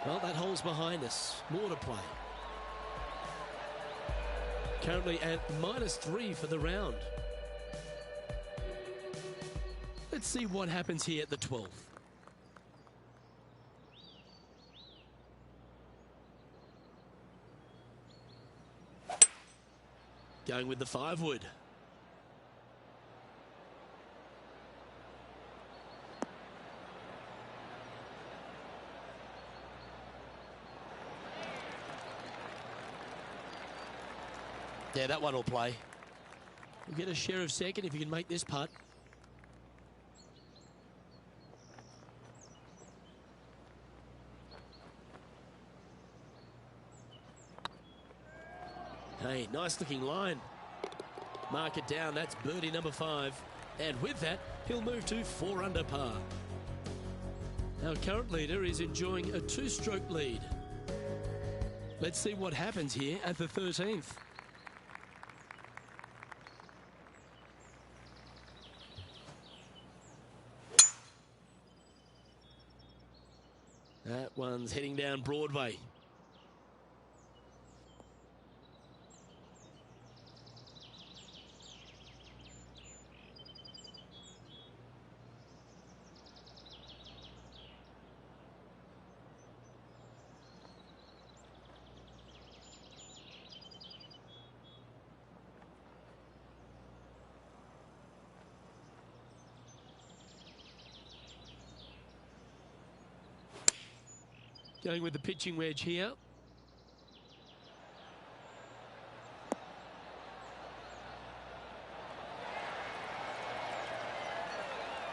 Well, that hole's behind us. More to play. Currently at -3 for the round. Let's see what happens here at the 12th. Going with the 5-wood. Yeah, that one will play. You'll get a share of second if you can make this putt. Hey, nice looking line. Mark it down. That's birdie number 5. And with that, he'll move to 4 under par. Our current leader is enjoying a 2-stroke lead. Let's see what happens here at the 13th. That one's heading down Broadway. Going with the pitching wedge here.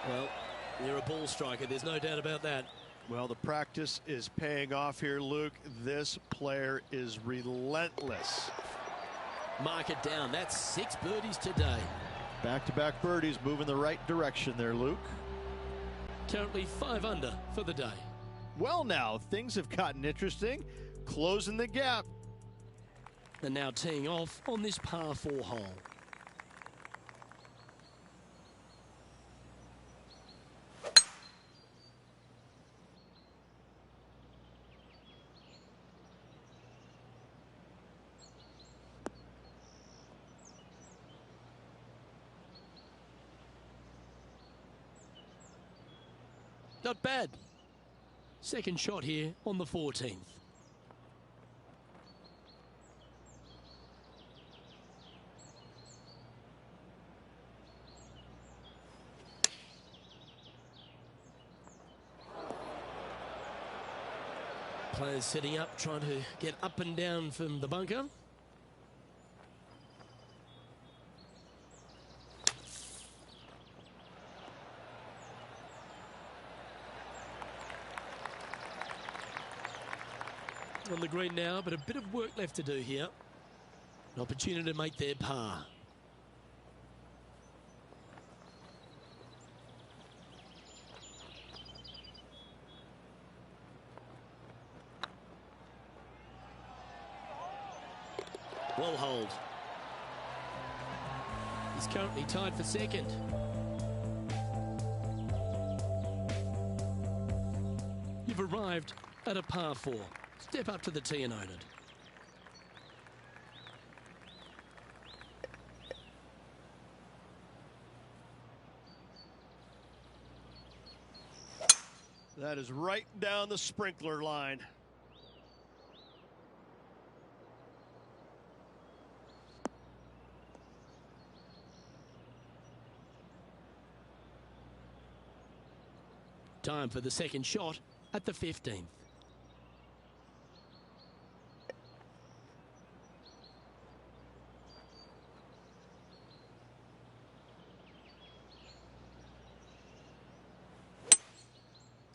Well, you're a ball striker. There's no doubt about that. Well, the practice is paying off here, Luke. This player is relentless. Mark it down. That's 6 birdies today. Back-to-back birdies, moving the right direction there, Luke. Currently 5 under for the day. Well, now, things have gotten interesting. Closing the gap. And now teeing off on this par 4 hole. Not bad. Second shot here on the 14th. Players setting up, trying to get up and down from the bunker. On the green now, but a bit of work left to do here. An opportunity to make their par. Well hold. He's currently tied for second. You've arrived at a par 4. Step up to the tee and own it. That is right down the sprinkler line. Time for the second shot at the 15th.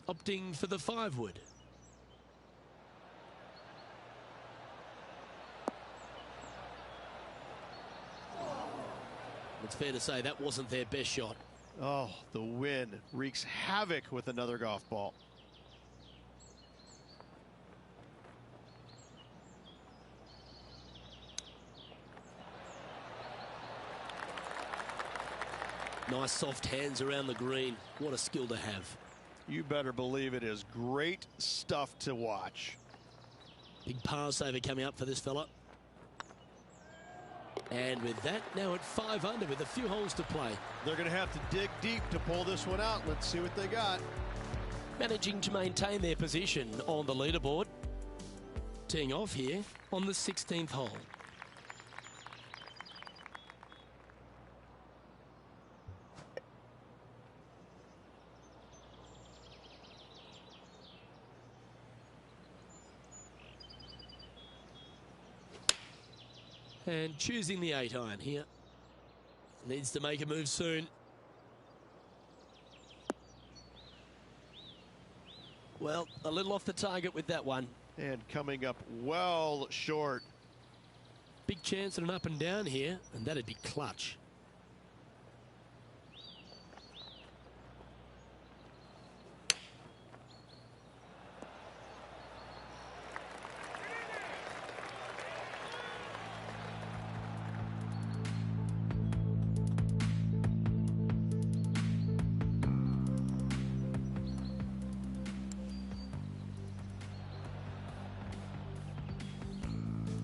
Opting for the 5-wood. It's fair to say that wasn't their best shot. Oh, the wind wreaks havoc with another golf ball. Nice soft hands around the green. What a skill to have. You better believe it is great stuff to watch. Big par saver coming up for this fella. And with that, now at 5 under with a few holes to play. They're going to have to dig deep to pull this one out. Let's see what they got. Managing to maintain their position on the leaderboard. Teeing off here on the 16th hole. And choosing the 8-iron here. Needs to make a move soon. Well, a little off the target with that one. And coming up well short. Big chance at an up and down here, and that'd be clutch.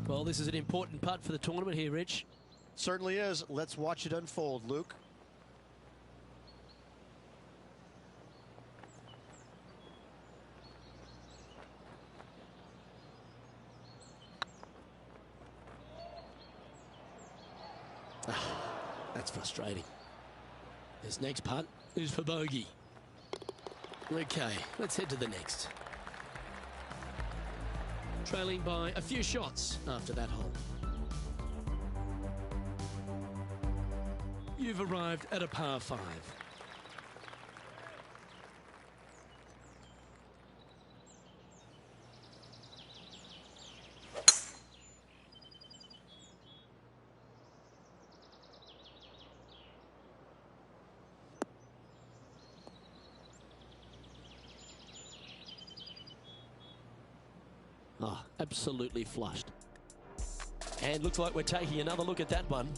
Well, this is an important putt for the tournament here, Rich. Certainly is. Let's watch it unfold, Luke. That's frustrating. This next putt is for bogey. Okay, let's head to the next. Trailing by a few shots after that hole. You've arrived at a par 5. Oh, absolutely flushed. And looks like we're taking another look at that one.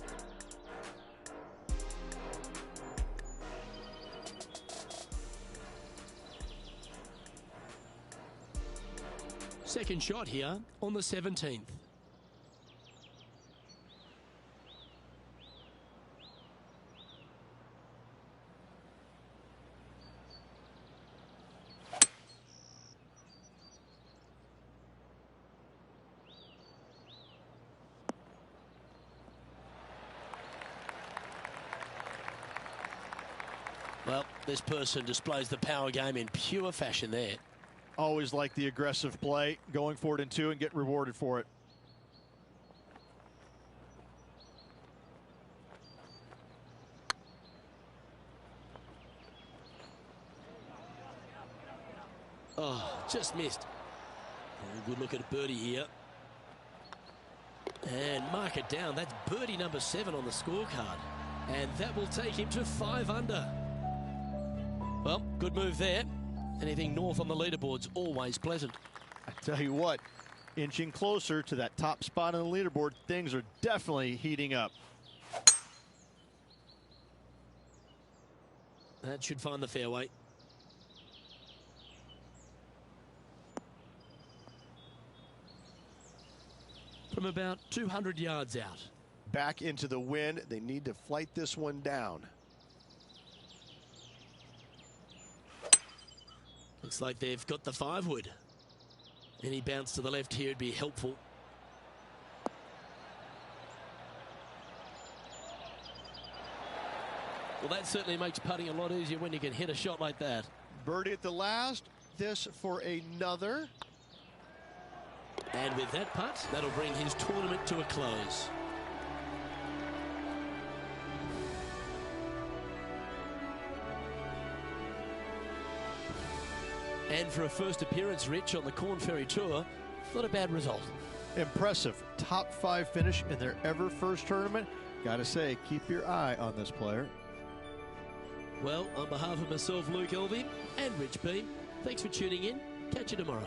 Second shot here on the 17th. Well, this person displays the power game in pure fashion there. Always like the aggressive play, going for it in two and getting rewarded for it. Oh, just missed. Good look at birdie here. And mark it down. That's birdie number 7 on the scorecard. And that will take him to 5 under. Well, good move there. Anything north on the leaderboard's always pleasant. I tell you what, inching closer to that top spot on the leaderboard, things are definitely heating up. That should find the fairway. From about 200 yards out. Back into the wind. They need to flight this one down. Looks like they've got the 5-wood. Any bounce to the left here would be helpful. Well, that certainly makes putting a lot easier when you can hit a shot like that. Birdie at the last. This for another. And with that putt, that'll bring his tournament to a close. And for a first appearance, Rich, on the Corn Ferry Tour, not a bad result. Impressive. Top 5 finish in their ever first tournament. Gotta say, keep your eye on this player. Well, on behalf of myself, Luke Elvey, and Rich Beam, thanks for tuning in. Catch you tomorrow.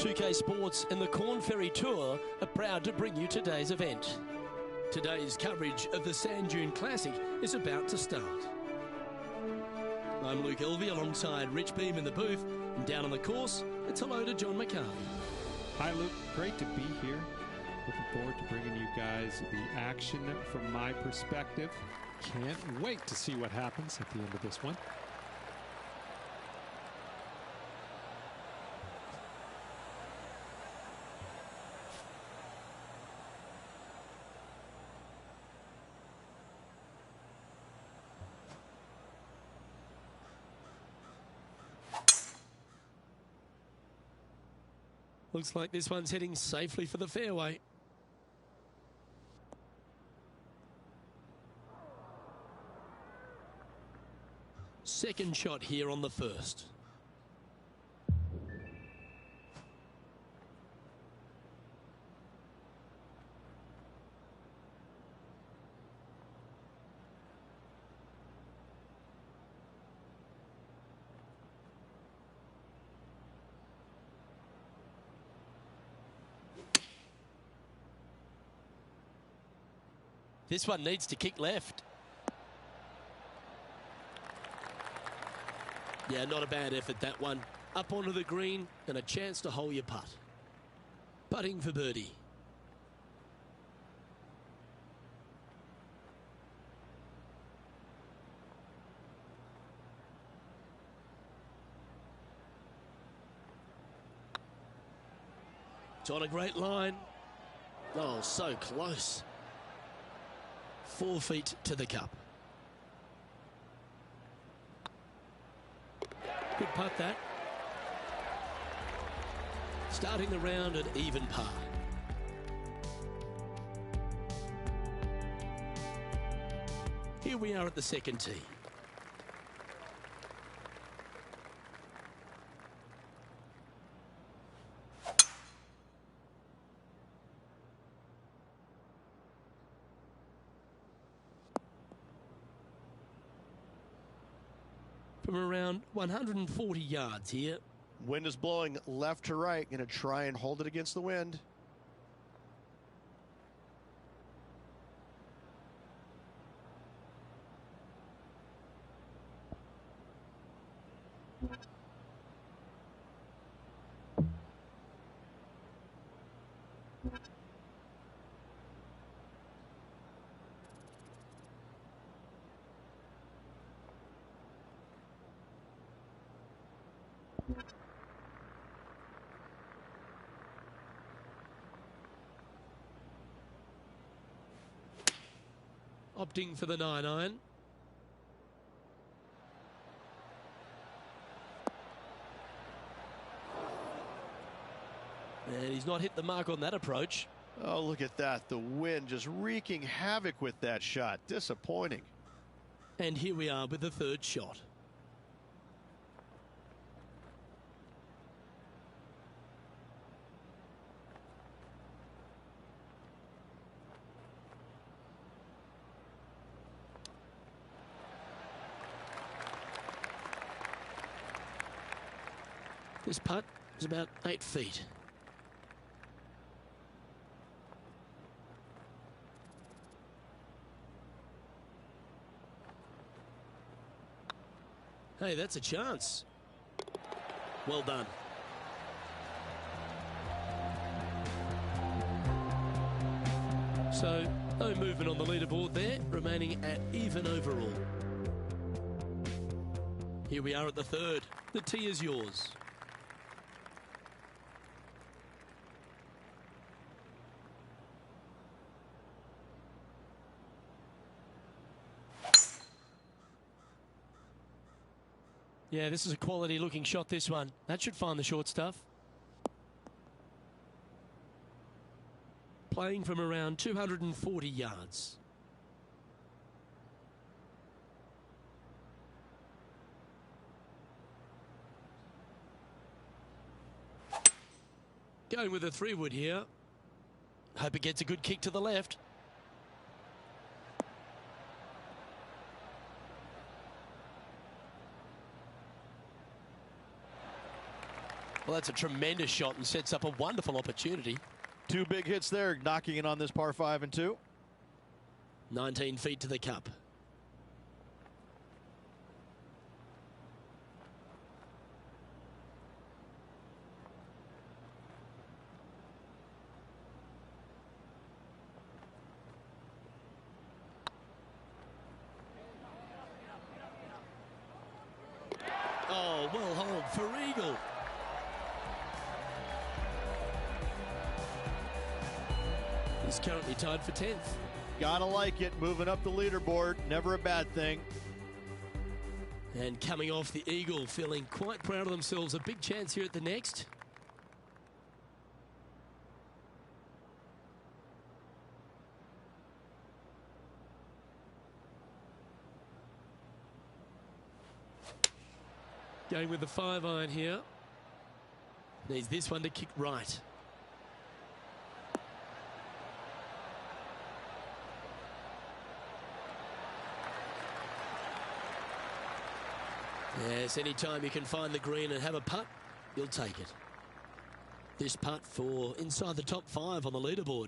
2K Sports and the Corn Ferry Tour are proud to bring you today's event. Today's coverage of the Sand Dune Classic is about to start. I'm Luke Elvey alongside Rich Beam in the booth, and down on the course, it's hello to John McCarthy. Hi Luke, great to be here. Looking forward to bringing you guys the action from my perspective. Can't wait to see what happens at the end of this one. Looks like this one's heading safely for the fairway. Second shot here on the first. This one needs to kick left. Yeah, not a bad effort, that one. Up onto the green and a chance to hole your putt. Putting for birdie. It's on a great line. Oh, so close. 4 feet to the cup. Good putt, that. Starting the round at even par. Here we are at the second tee. From around 140 yards here. Wind is blowing left to right. Going to try and hold it against the wind. Opting for the 9-iron. And he's not hit the mark on that approach. Oh, look at that. The wind just wreaking havoc with that shot. Disappointing. And here we are with the third shot. This putt is about 8 feet. Hey, that's a chance. Well done. So, no movement on the leaderboard there, remaining at even overall. Here we are at the third. The tee is yours. Yeah, this is a quality looking shot, this one. That should find the short stuff. Playing from around 240 yards. Going with a 3-wood here. Hope it gets a good kick to the left. Well, that's a tremendous shot and sets up a wonderful opportunity. 2 big hits there, knocking it on this par 5 and 2. 19 feet to the cup. Oh, well hauled for eagle. He's currently tied for 10th. Gotta like it, moving up the leaderboard, never a bad thing. And coming off the eagle, feeling quite proud of themselves. A big chance here at the next. Going with the 5-iron here. Needs this one to kick right. Yes, anytime you can find the green and have a putt, you'll take it. This putt for inside the top 5 on the leaderboard.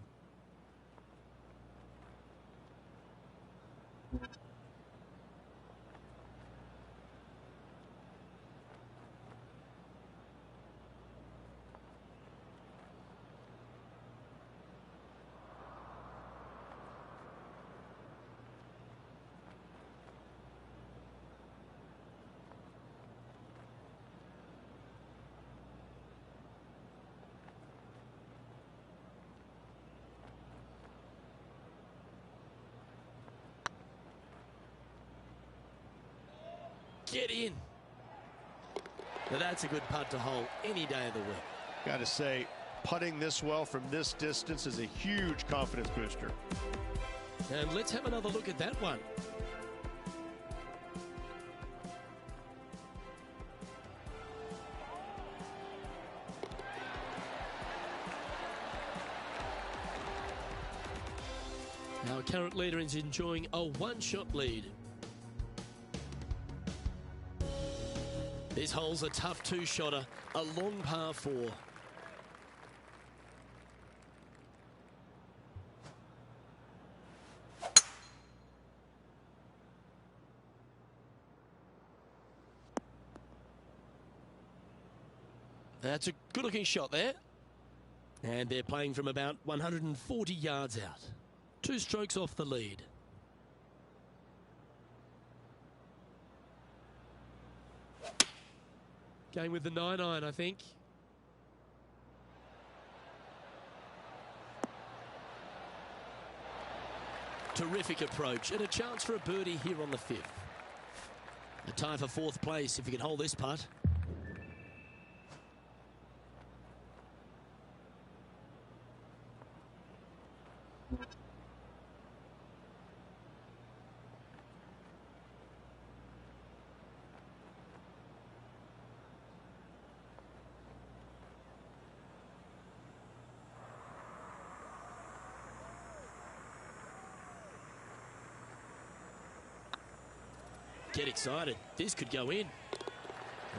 Get in. Now that's a good putt to hole any day of the week. Got to say, putting this well from this distance is a huge confidence booster. And let's have another look at that one. Our current leader is enjoying a one-shot lead. This hole's a tough two-shotter, a long par 4. That's a good-looking shot there. And they're playing from about 140 yards out. 2 strokes off the lead. Going with the 9-iron, I think. Terrific approach and a chance for a birdie here on the 5th. A tie for 4th place if he can hold this putt. Get excited. This could go in.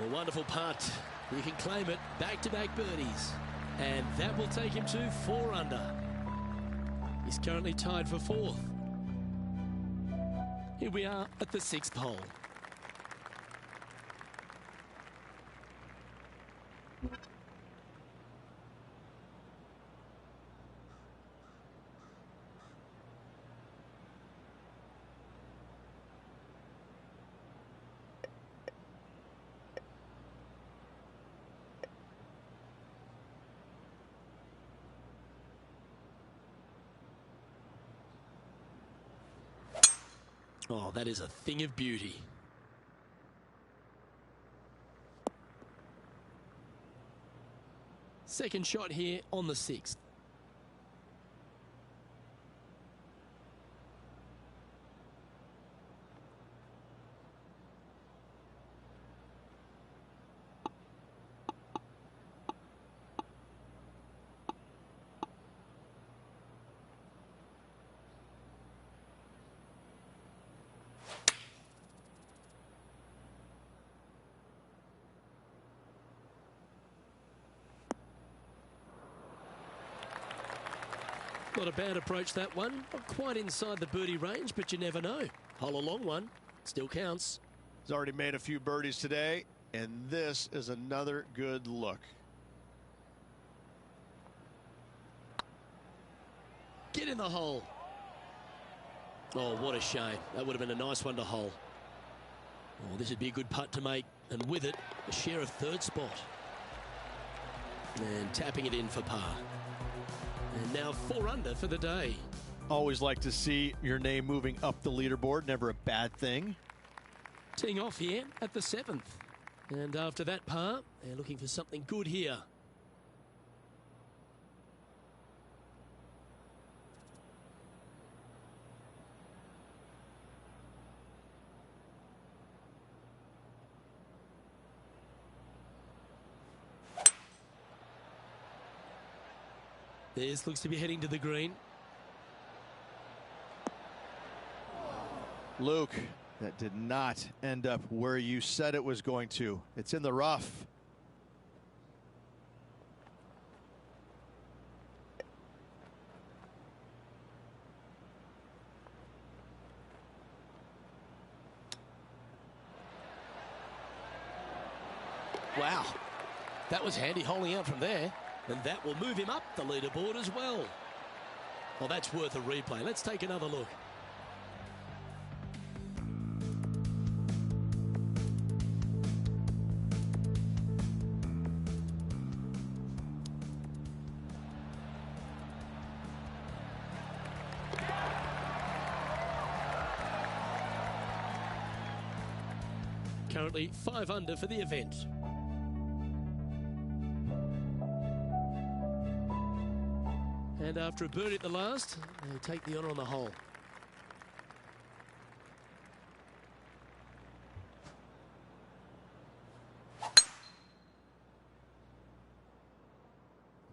A wonderful putt. You can claim it. Back-to-back birdies. And that will take him to 4 under. He's currently tied for 4th. Here we are at the 6th hole. Oh, that is a thing of beauty. Second shot here on the 6th. Not a bad approach, that one. Not quite inside the birdie range, but you never know. Hole a long one. Still counts. He's already made a few birdies today, and this is another good look. Get in the hole. Oh, what a shame. That would have been a nice one to hole. Oh, this would be a good putt to make, and with it, a share of 3rd spot. And tapping it in for par. And now 4 under for the day. Always like to see your name moving up the leaderboard. Never a bad thing. Teeing off here at the 7th. And after that par, they're looking for something good here. This looks to be heading to the green. Luke, that did not end up where you said it was going to. It's in the rough. Wow, that was handy holding out from there, and that will move him up the leaderboard as well. Well, that's worth a replay. Let's take another look. Currently 5 under for the event. And after a birdie at the last, they take the honour on the hole.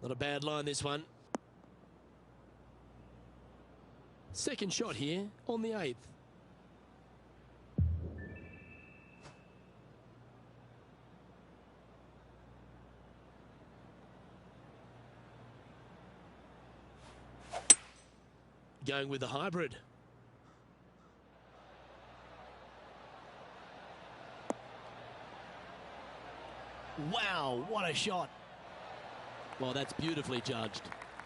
Not a bad line, this one. Second shot here on the 8th. Going with the hybrid. Wow, what a shot. Well, that's beautifully judged.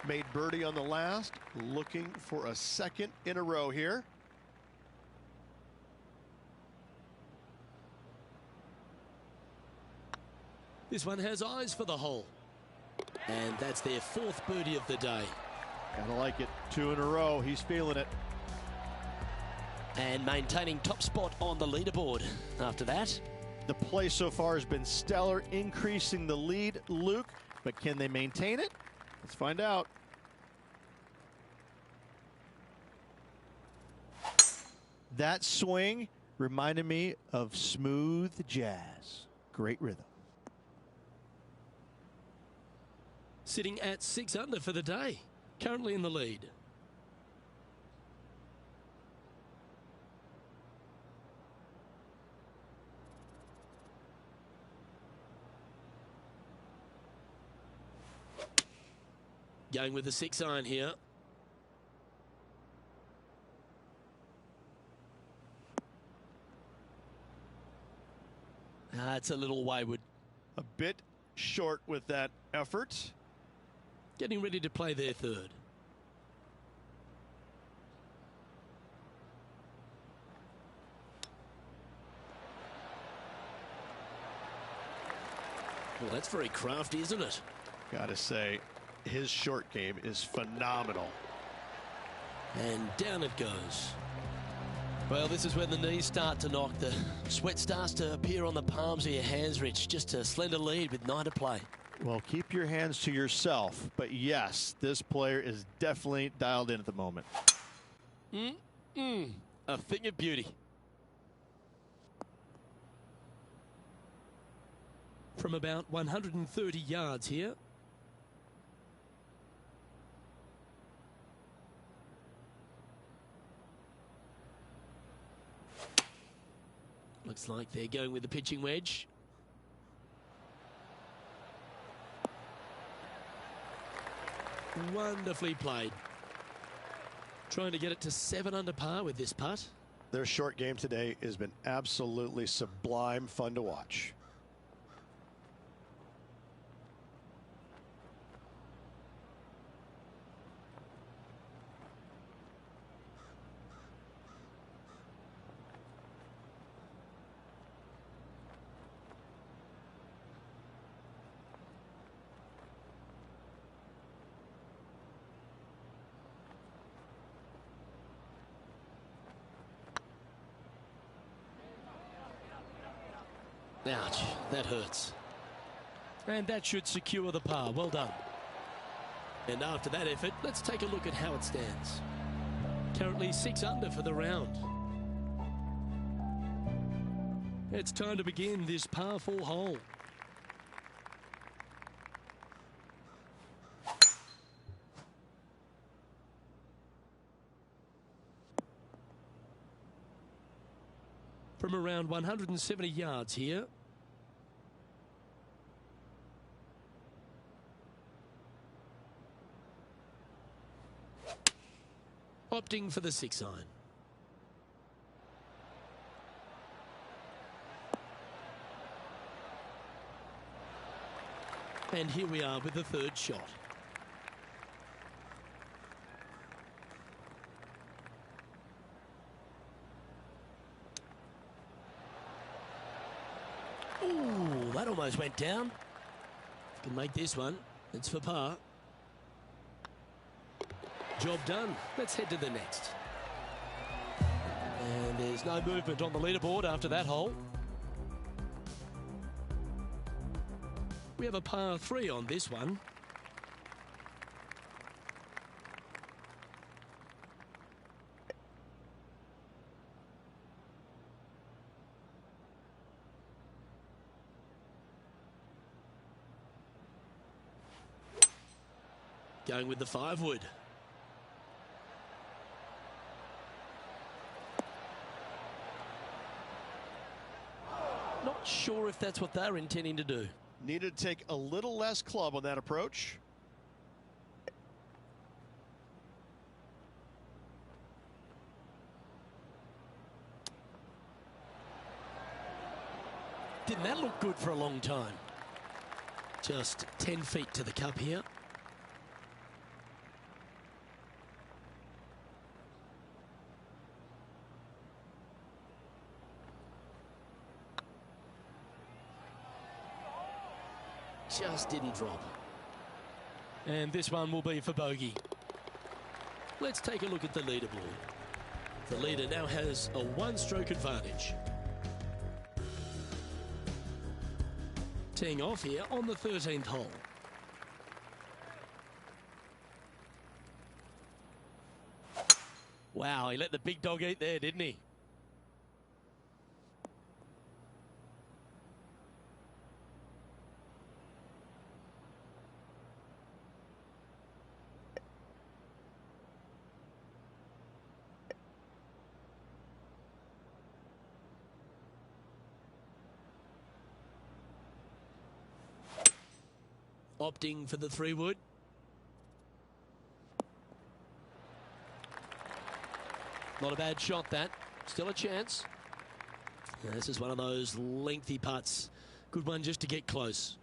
Made birdie on the last, looking for a second in a row here. This one has eyes for the hole. And that's their 4th birdie of the day. Gotta like it. 2 in a row. He's feeling it. And maintaining top spot on the leaderboard after that. The play so far has been stellar, increasing the lead, Luke. But can they maintain it? Let's find out. That swing reminded me of smooth jazz. Great rhythm. Sitting at 6 under for the day. Currently in the lead. Going with the 6 iron here. It's a little wayward. A bit short with that effort. Getting ready to play their 3rd. Well, that's very crafty, isn't it? Gotta say, his short game is phenomenal. And down it goes. Well, this is when the knees start to knock. The sweat starts to appear on the palms of your hands, Rich. Just a slender lead with 9 to play. Well, keep your hands to yourself. But yes, this player is definitely dialed in at the moment. A thing of beauty. From about 130 yards here. Looks like they're going with the pitching wedge. Wonderfully played. Trying to get it to 7 under par with this putt. Their short game today has been absolutely sublime fun to watch. Ouch, that hurts. And that should secure the par. Well done. And after that effort, let's take a look at how it stands. Currently 6 under for the round. It's time to begin this par 4 hole. from around 170 yards here. Opting for the 6-iron. And here we are with the third shot. Ooh, that almost went down. Can make this one. It's for par. Job done. Let's head to the next. And there's no movement on the leaderboard after that hole. We have a par 3 on this one. Going with the 5-wood. Not sure if that's what they're intending to do. Needed to take a little less club on that approach. Didn't that look good for a long time? Just 10 feet to the cup here. Just didn't drop. And this one will be for bogey. Let's take a look at the leaderboard. The leader now has a 1-stroke advantage. Teeing off here on the 13th hole. Wow, he let the big dog eat there, didn't he? Opting for the 3-wood. Not a bad shot, that. Still a chance. Yeah, this is one of those lengthy putts. Good one just to get close.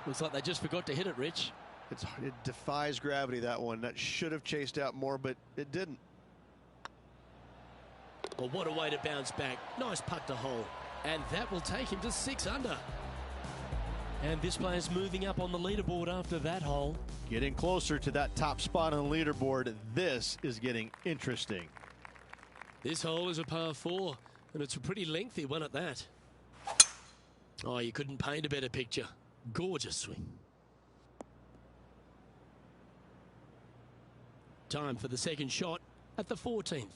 Looks like they just forgot to hit it, Rich. It defies gravity, that one. That should have chased out more, but it didn't. Well, what a way to bounce back. Nice putt to hole. And that will take him to 6 under. And this player's moving up on the leaderboard after that hole. Getting closer to that top spot on the leaderboard. This is getting interesting. This hole is a par 4, and it's a pretty lengthy one at that. Oh, you couldn't paint a better picture. Gorgeous swing. Time for the second shot at the 14th.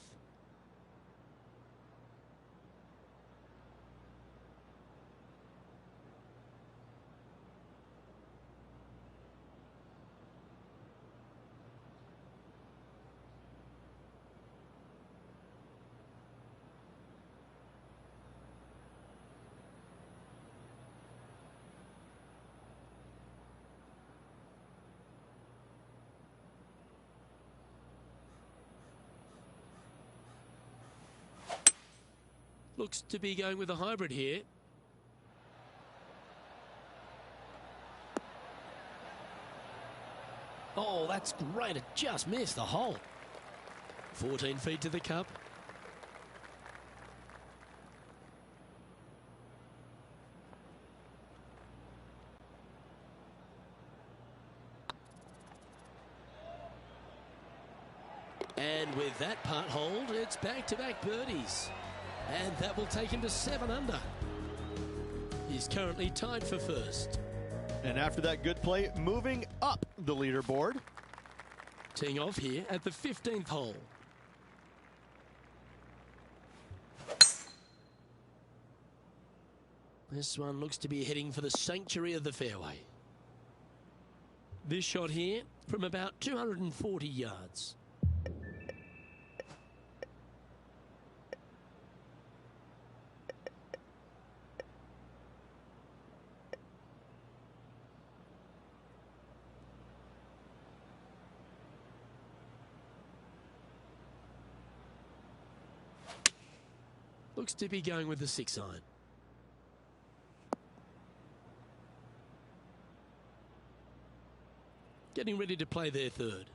Looks to be going with a hybrid here. Oh, that's great. It just missed the hole. 14 feet to the cup. And with that putt hold, it's back-to-back birdies. And that will take him to 7 under. He's currently tied for first. And after that good play, moving up the leaderboard. Teeing off here at the 15th hole. This one looks to be heading for the sanctuary of the fairway. This shot here from about 240 yards. Looks to be going with the 6-iron. Getting ready to play their third.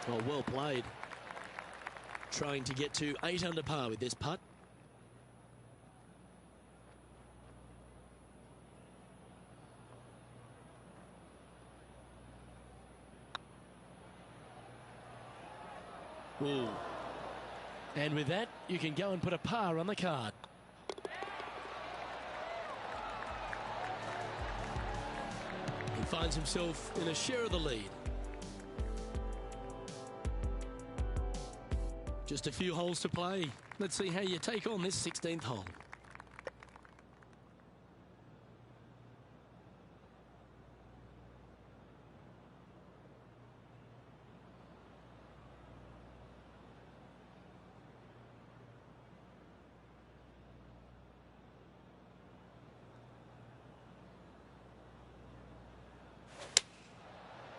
Oh, well played. Trying to get to 8 under par with this putt. Ooh. And with that, you can go and put a par on the card. He finds himself in a share of the lead. Just a few holes to play. Let's see how you take on this 16th hole.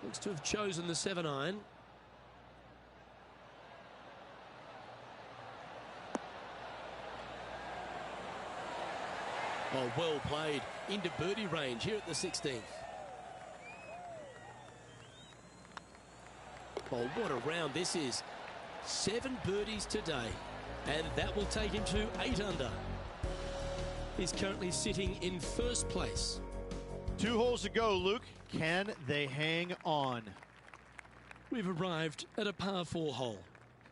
Looks to have chosen the 7-iron. Oh, well played. Into birdie range here at the 16th. Oh, what a round this is. 7 birdies today. And that will take him to 8 under. He's currently sitting in first place. 2 holes to go, Luke. Can they hang on? We've arrived at a par 4 hole.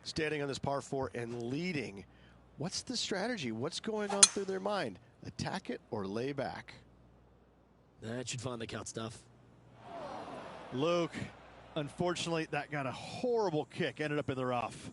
Standing on this par 4 and leading. What's the strategy? What's going on through their mind? Attack it or lay back? That should find the cut stuff. Luke, unfortunately, that got a horrible kick. Ended up in the rough.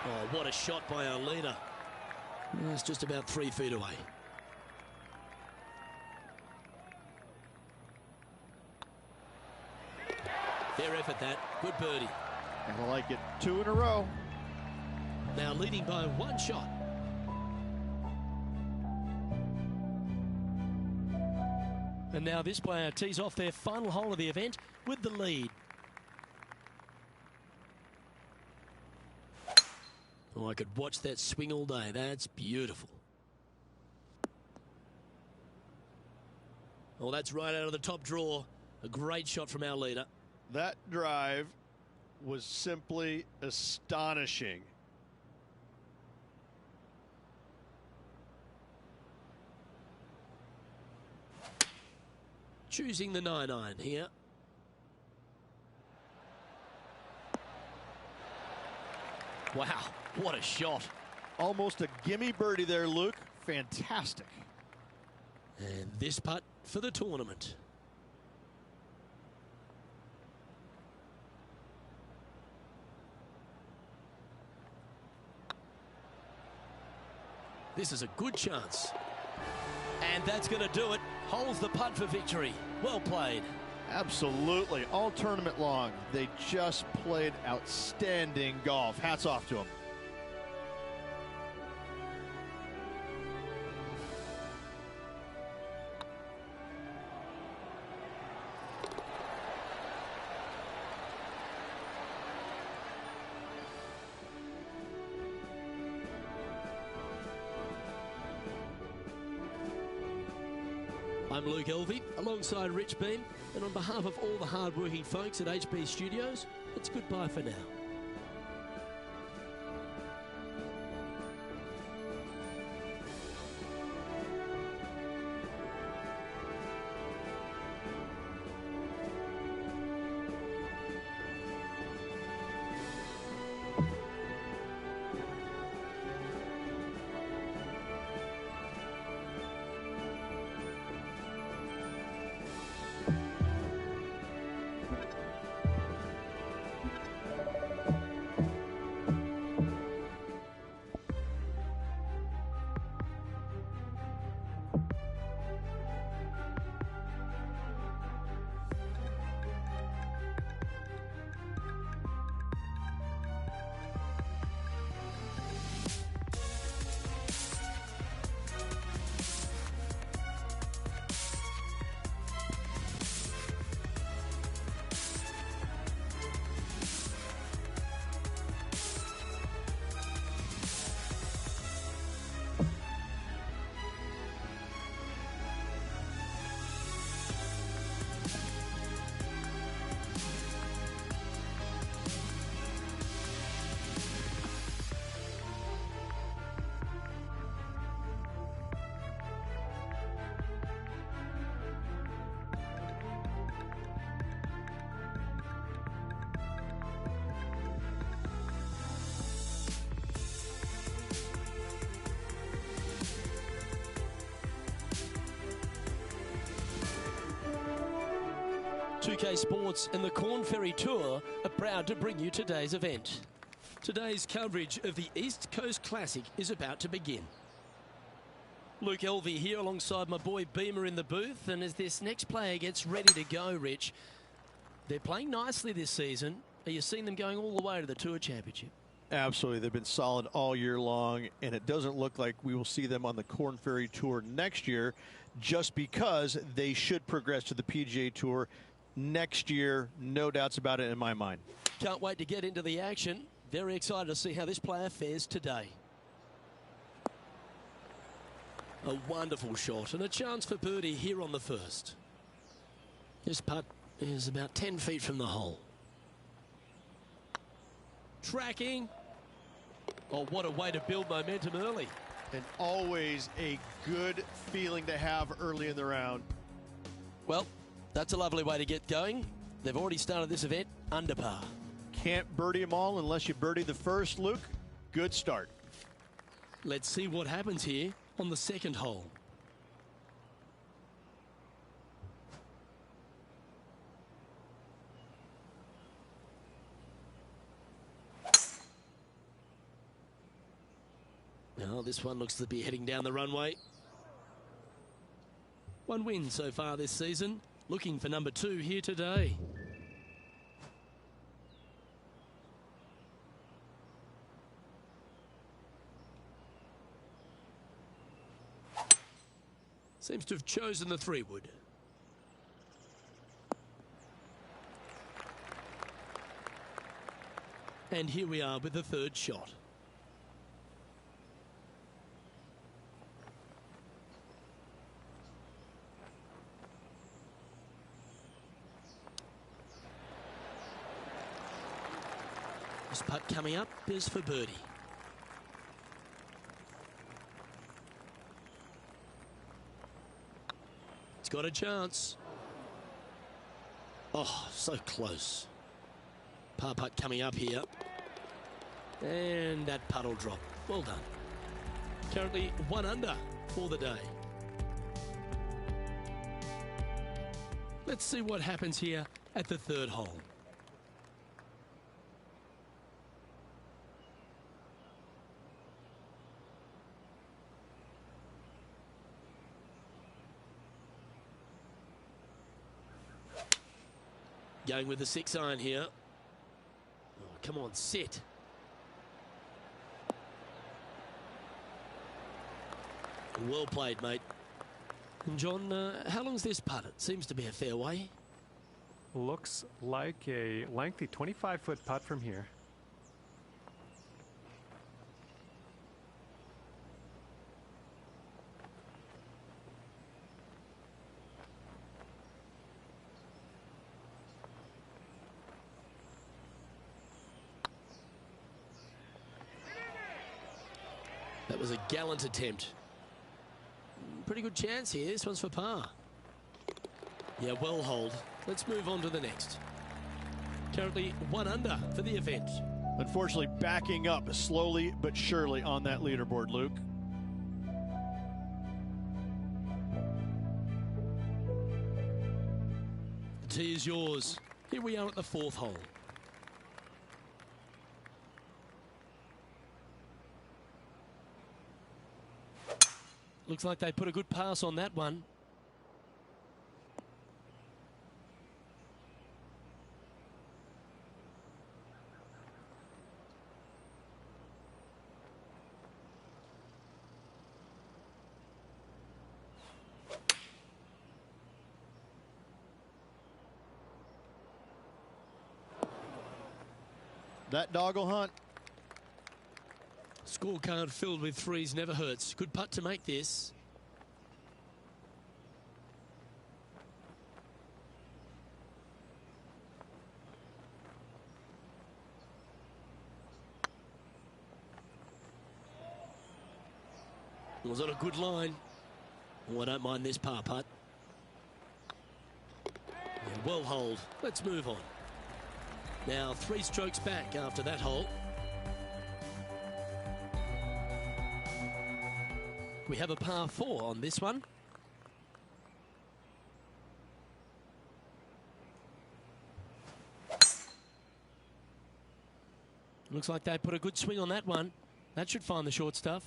Oh, what a shot by our leader. It's just about 3 feet away. Fair effort that. Good birdie. And I like it. 2 in a row. Now leading by 1 shot. And now this player tees off their final hole of the event with the lead. Oh, I could watch that swing all day. That's beautiful. Oh, that's right out of the top drawer. A great shot from our leader. That drive was simply astonishing. Choosing the 9-iron here. Wow, what a shot. Almost a gimme birdie there, Luke. Fantastic. And this putt for the tournament. This is a good chance. And that's going to do it. Holds the putt for victory. Well played. Absolutely. All tournament long, they just played outstanding golf. Hats off to them. I'm Luke Elvey, alongside Rich Beam, and on behalf of all the hard-working folks at HB Studios, it's goodbye for now. UK Sports and the Corn Ferry Tour are proud to bring you today's event. Today's coverage of the East Coast Classic is about to begin. Luke Elvey here alongside my boy Beamer in the booth, and as this next player gets ready to go, Rich, they're playing nicely this season. Are you seeing them going all the way to the Tour Championship? Absolutely. They've been solid all year long, and it doesn't look like we will see them on the Corn Ferry Tour next year, just because they should progress to the PGA Tour next year. No doubts about it in my mind. Can't wait to get into the action. Very excited to see how this player fares today. A wonderful shot and a chance for birdie here on the first. This putt is about 10 feet from the hole. Tracking. Oh, what a way to build momentum early. And always a good feeling to have early in the round. Well, that's a lovely way to get going. They've already started this event under par. Can't birdie them all unless you birdie the first, Luke. Good start. Let's see what happens here on the second hole. Now this one looks to be heading down the runway. One win so far this season. Looking for number 2 here today. Seems to have chosen the 3-wood. And here we are with the third shot. This putt coming up is for birdie. It's got a chance. Oh, so close. Par putt coming up here. And that putt will drop. Well done. Currently 1 under for the day. Let's see what happens here at the third hole. Going with the 6-iron here. Oh, come on, sit. Well played, mate. And John, how long's this putt? It seems to be a fair way. Looks like a lengthy 25-foot putt from here. That was a gallant attempt. Pretty good chance here. This one's for par. Yeah, well hold. Let's move on to the next. Currently 1 under for the event. Unfortunately, backing up slowly but surely on that leaderboard, Luke. The tee is yours. Here we are at the 4th hole. Looks like they put a good pass on that one. That doggle hunt. Scorecard filled with threes never hurts. Good putt to make this. Was on a good line. Oh, I don't mind this par putt. Yeah, well hold. Let's move on. Now 3 strokes back after that hole. We have a par 4 on this one. Looks like they put a good swing on that one. That should find the short stuff.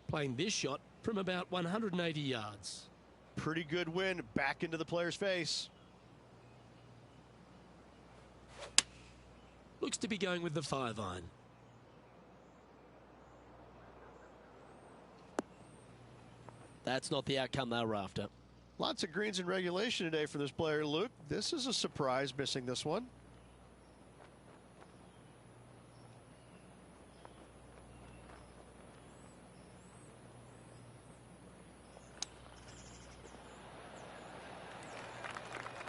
Playing this shot from about 180 yards. Pretty good win back into the player's face. Looks to be going with the 5-iron. That's not the outcome they were after. Lots of greens in regulation today for this player, Luke. This is a surprise, missing this one.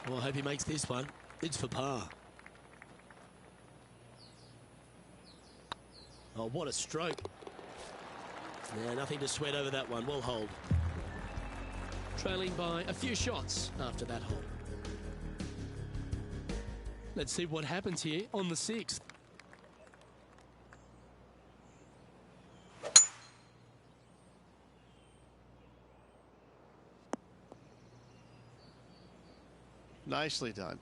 Well, I hope he makes this one. It's for par. Oh, what a stroke. Yeah, nothing to sweat over that one. Well hold. Trailing by a few shots after that hole. Let's see what happens here on the 6th. Nicely done.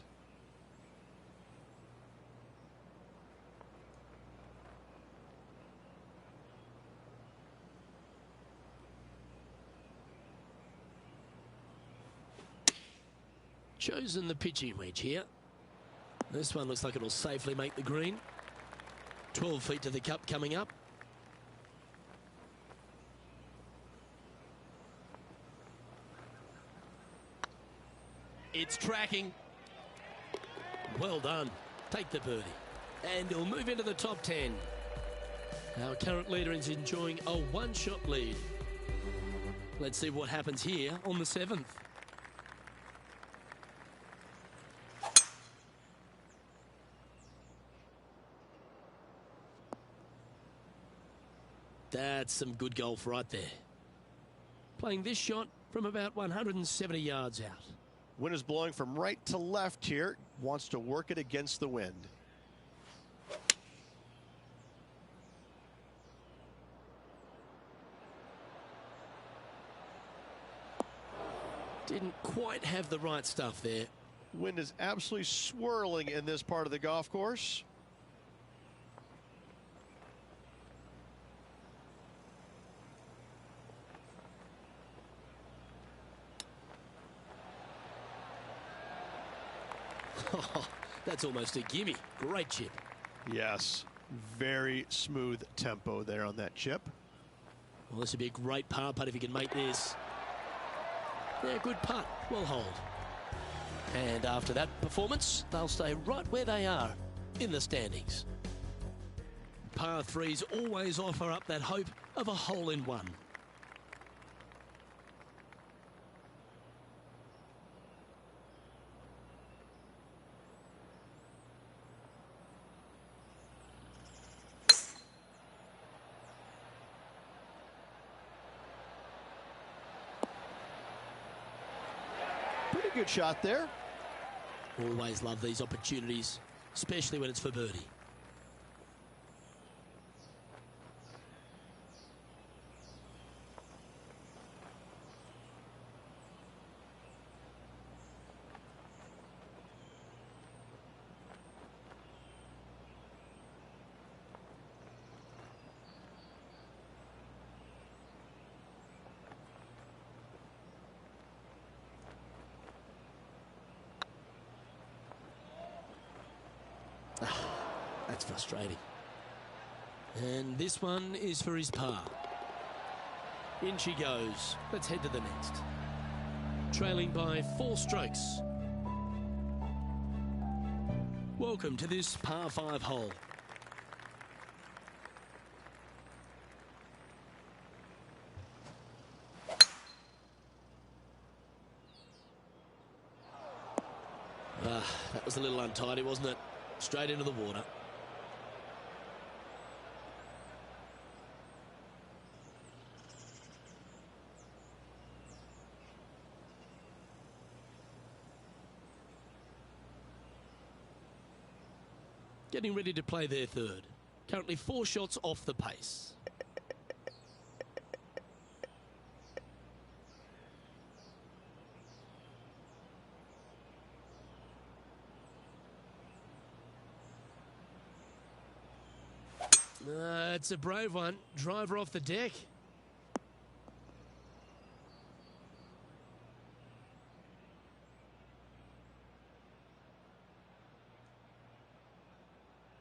Chosen the pitching wedge here. This one looks like it'll safely make the green. 12 feet to the cup coming up. It's tracking. Well done. Take the birdie. And he'll move into the top 10. Our current leader is enjoying a 1-shot lead. Let's see what happens here on the 7th. That's some good golf right there. Playing this shot from about 170 yards out. Wind is blowing from right to left here. Wants to work it against the wind. Didn't quite have the right stuff there. Wind is absolutely swirling in this part of the golf course. That's almost a gimme. Great chip. Yes, very smooth tempo there on that chip. Well, this would be a great par putt if he can make this. Yeah, good putt. Well hold. And after that performance, they'll stay right where they are in the standings. Par threes always offer up that hope of a hole-in-one. Pretty good shot there. Always love these opportunities, especially when it's for birdie. That's frustrating. And this one is for his par. In she goes. Let's head to the next. Trailing by 4 strokes. Welcome to this par 5 hole. That was a little untidy, wasn't it? Straight into the water. Getting ready to play their third. Currently 4 shots off the pace. It's a brave one. Driver off the deck.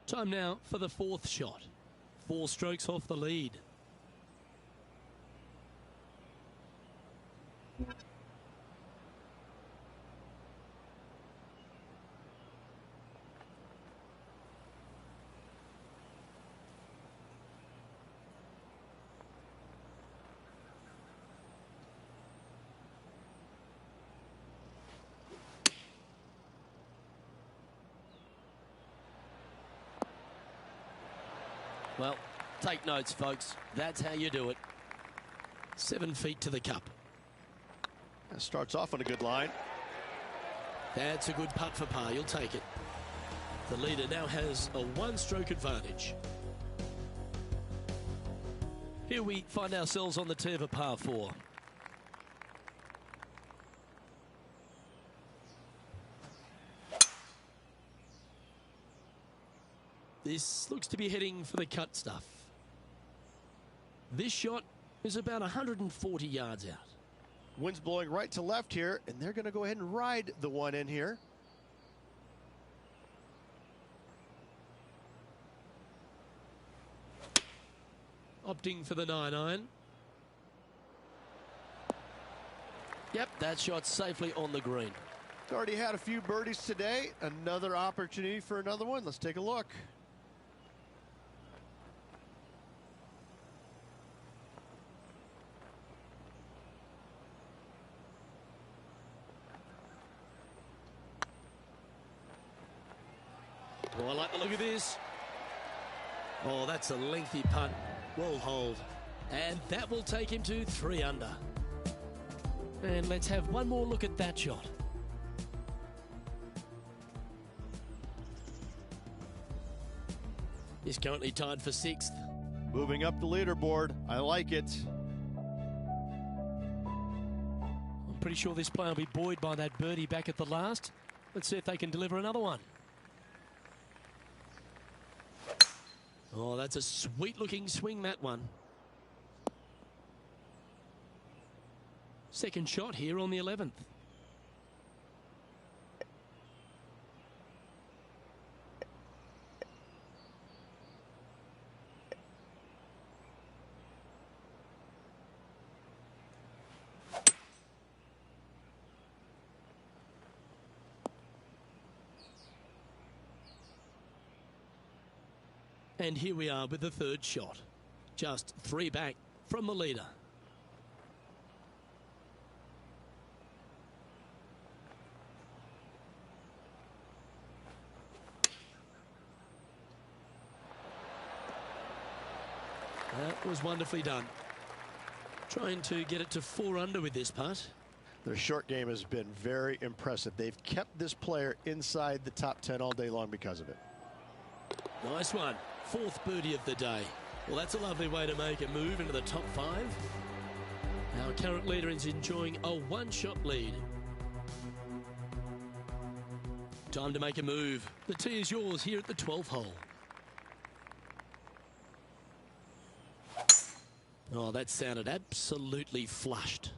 Time now for the 4th shot. 4 strokes off the lead. Well, take notes, folks. That's how you do it. 7 feet to the cup. That starts off on a good line. That's a good putt for par. You'll take it. The leader now has a 1-stroke advantage. Here we find ourselves on the tee of a par 4. This looks to be heading for the cut stuff. This shot is about 140 yards out. Wind's blowing right to left here, and they're going to go ahead and ride the one in here. Opting for the 9-iron. Yep, that shot's safely on the green. Already had a few birdies today. Another opportunity for another one. Let's take a look. Oh, I like the look of this. Oh, that's a lengthy putt. Well hold. And that will take him to 3 under. And let's have one more look at that shot. He's currently tied for 6th. Moving up the leaderboard. I like it. I'm pretty sure this player will be buoyed by that birdie back at the last. Let's see if they can deliver another one. Oh, that's a sweet-looking swing, that one. Second shot here on the 11th. And here we are with the third shot. Just 3 back from the leader. That was wonderfully done. Trying to get it to 4 under with this putt. Their short game has been very impressive. They've kept this player inside the top 10 all day long because of it. Nice one. 4th birdie of the day. Well, that's a lovely way to make a move into the top 5. Our current leader is enjoying a 1-shot lead. Time to make a move. The tee is yours here at the 12th hole. Oh, that sounded absolutely flushed.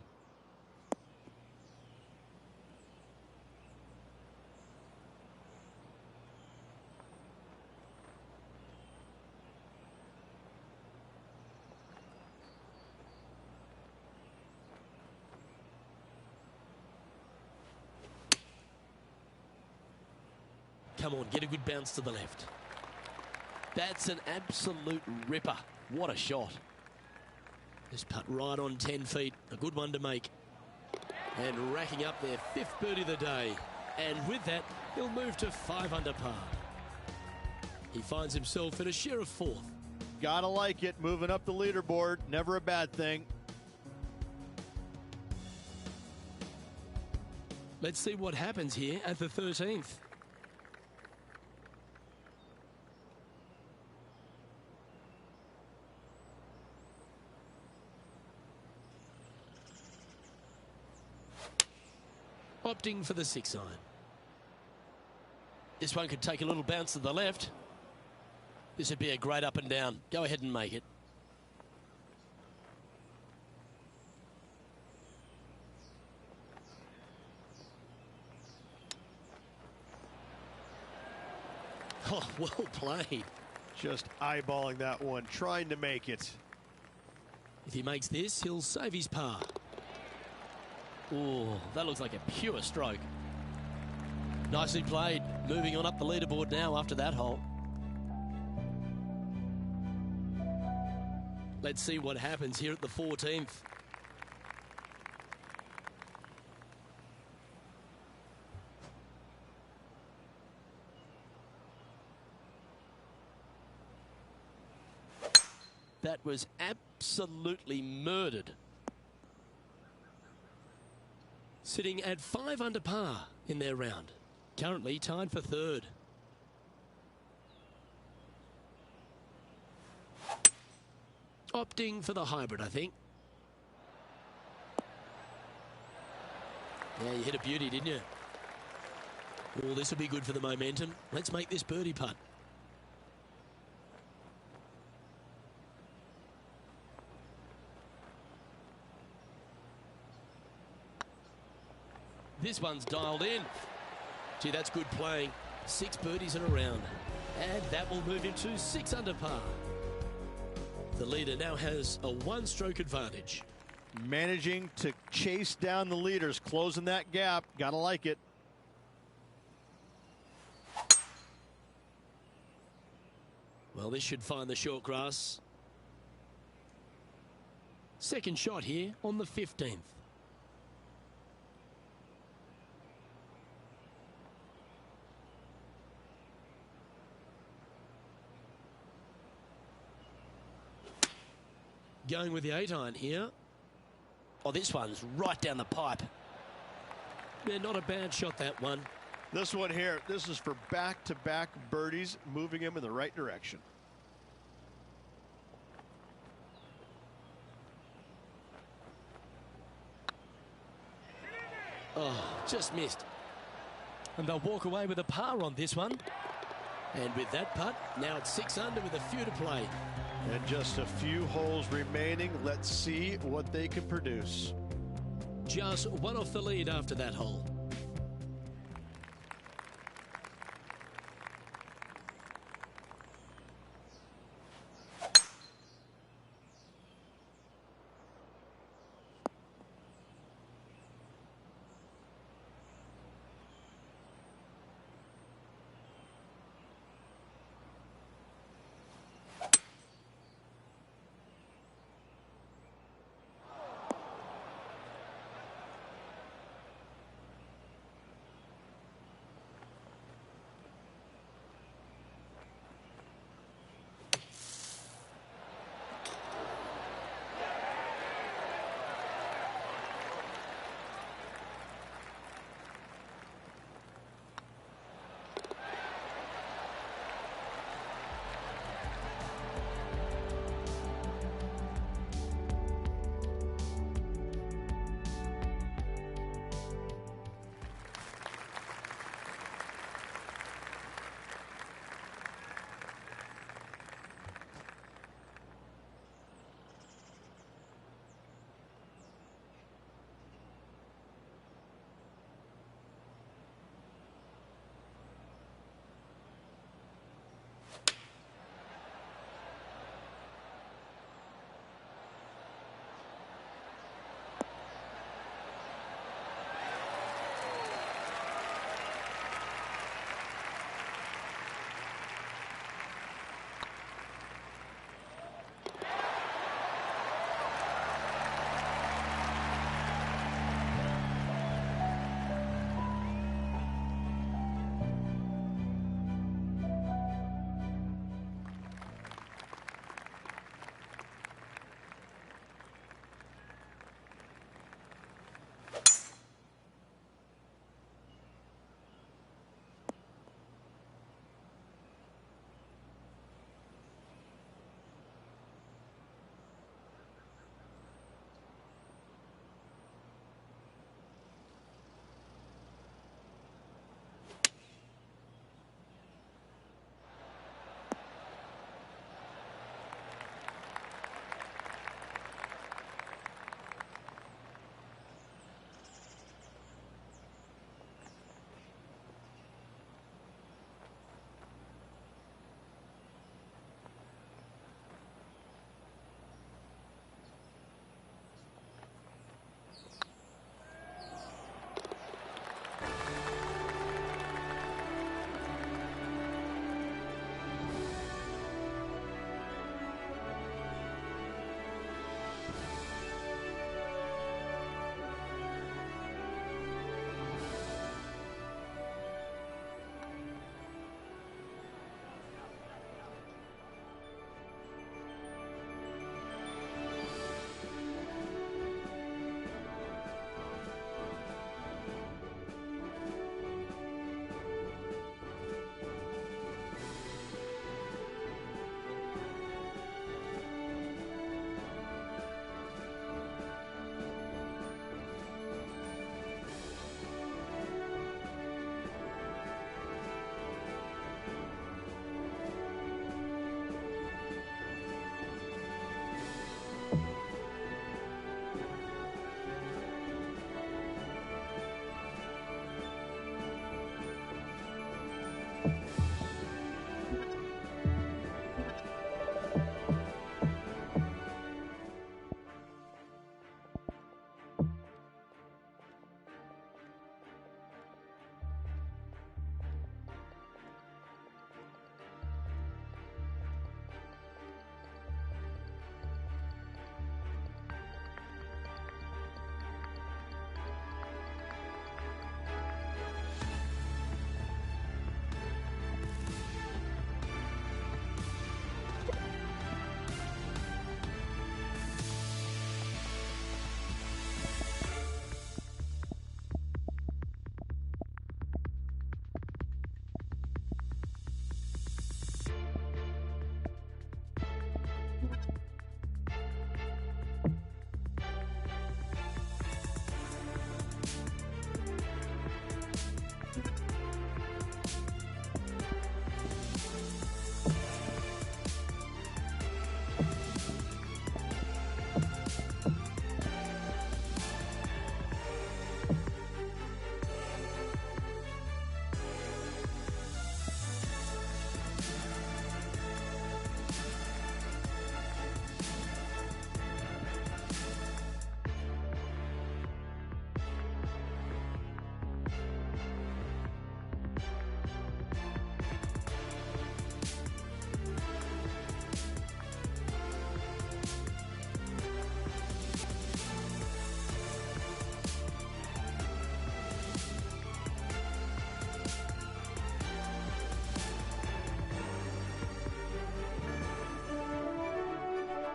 Come on, get a good bounce to the left. That's an absolute ripper. What a shot. This putt right on 10 feet. A good one to make. And racking up their 5th birdie of the day. And with that, he'll move to 5 under par. He finds himself in a share of 4th. Gotta like it. Moving up the leaderboard. Never a bad thing. Let's see what happens here at the 13th. Opting for the 6 iron. This one could take a little bounce to the left. This would be a great up and down. Go ahead and make it. Oh, well played. Just eyeballing that one, trying to make it. If he makes this, he'll save his par. Oh, that looks like a pure stroke. Nicely played. Moving on up the leaderboard now after that hole. Let's see what happens here at the 14th. That was absolutely murdered. Sitting at 5 under par in their round. Currently tied for 3rd. Opting for the hybrid, I think. Yeah, you hit a beauty, didn't you? Oh, this will be good for the momentum. Let's make this birdie putt. This one's dialed in. Gee, that's good playing. 6 birdies in a round. And that will move him to 6 under par. The leader now has a 1-stroke advantage. Managing to chase down the leaders, closing that gap. Gotta like it. Well, this should find the short grass. Second shot here on the 15th. Going with the 8-iron here. Oh, this one's right down the pipe. Yeah, not a bad shot, that one. This one here, this is for back-to-back birdies, moving him in the right direction. Oh, just missed. And they'll walk away with a par on this one. And with that putt, now it's 6 under with a few to play. And just a few holes remaining. Let's see what they can produce. Just one off the lead after that hole.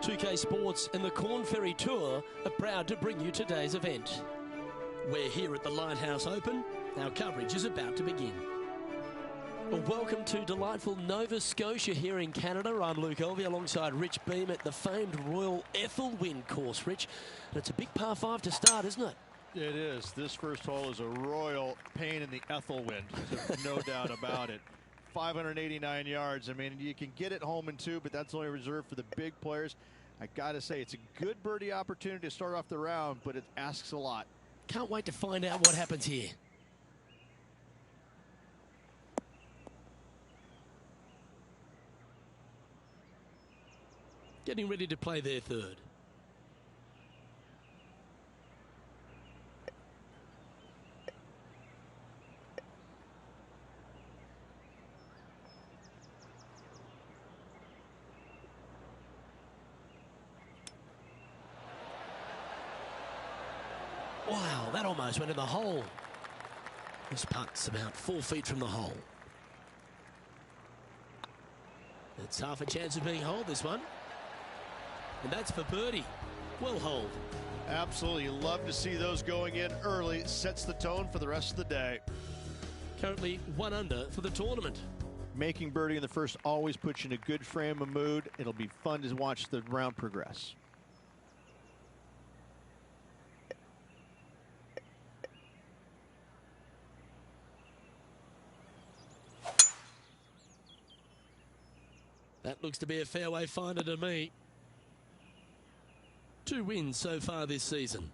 2K Sports and the Corn Ferry Tour are proud to bring you today's event. We're here at the Lighthouse Open. Our coverage is about to begin. Well, welcome to delightful Nova Scotia here in Canada. I'm Luke Elvey alongside Rich Beam at the famed Royal Ethelwyn course, Rich. And it's a big par 5 to start, isn't it? It is. This first hole is a royal pain in the Ethelwyn, no doubt about it. 589 yards. I mean, you can get it home in 2, but that's only reserved for the big players. I got to say, it's a good birdie opportunity to start off the round, but it asks a lot. Can't wait to find out what happens here. Getting ready to play their third. Wow, that almost went in the hole. This putt's about 4 feet from the hole. It's half a chance of being holed, this one. And that's for birdie. Well holed. Absolutely. Love to see those going in early. Sets the tone for the rest of the day. Currently 1 under for the tournament. Making birdie in the first always puts you in a good frame of mood. It'll be fun to watch the round progress. That looks to be a fairway finder to me. 2 wins so far this season.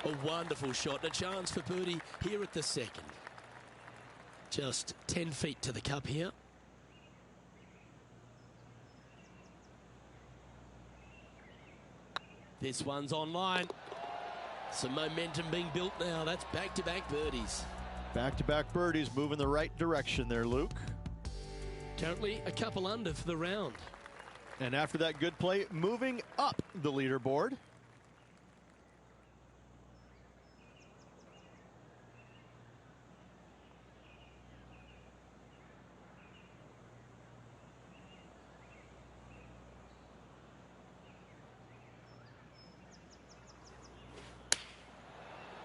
A wonderful shot and a chance for birdie here at the second. Just 10 feet to the cup here. This one's online. Some momentum being built now. That's back-to-back birdies. Back-to-back birdies move in the right direction there, Luke. Currently a couple under for the round. And after that good play, moving up the leaderboard.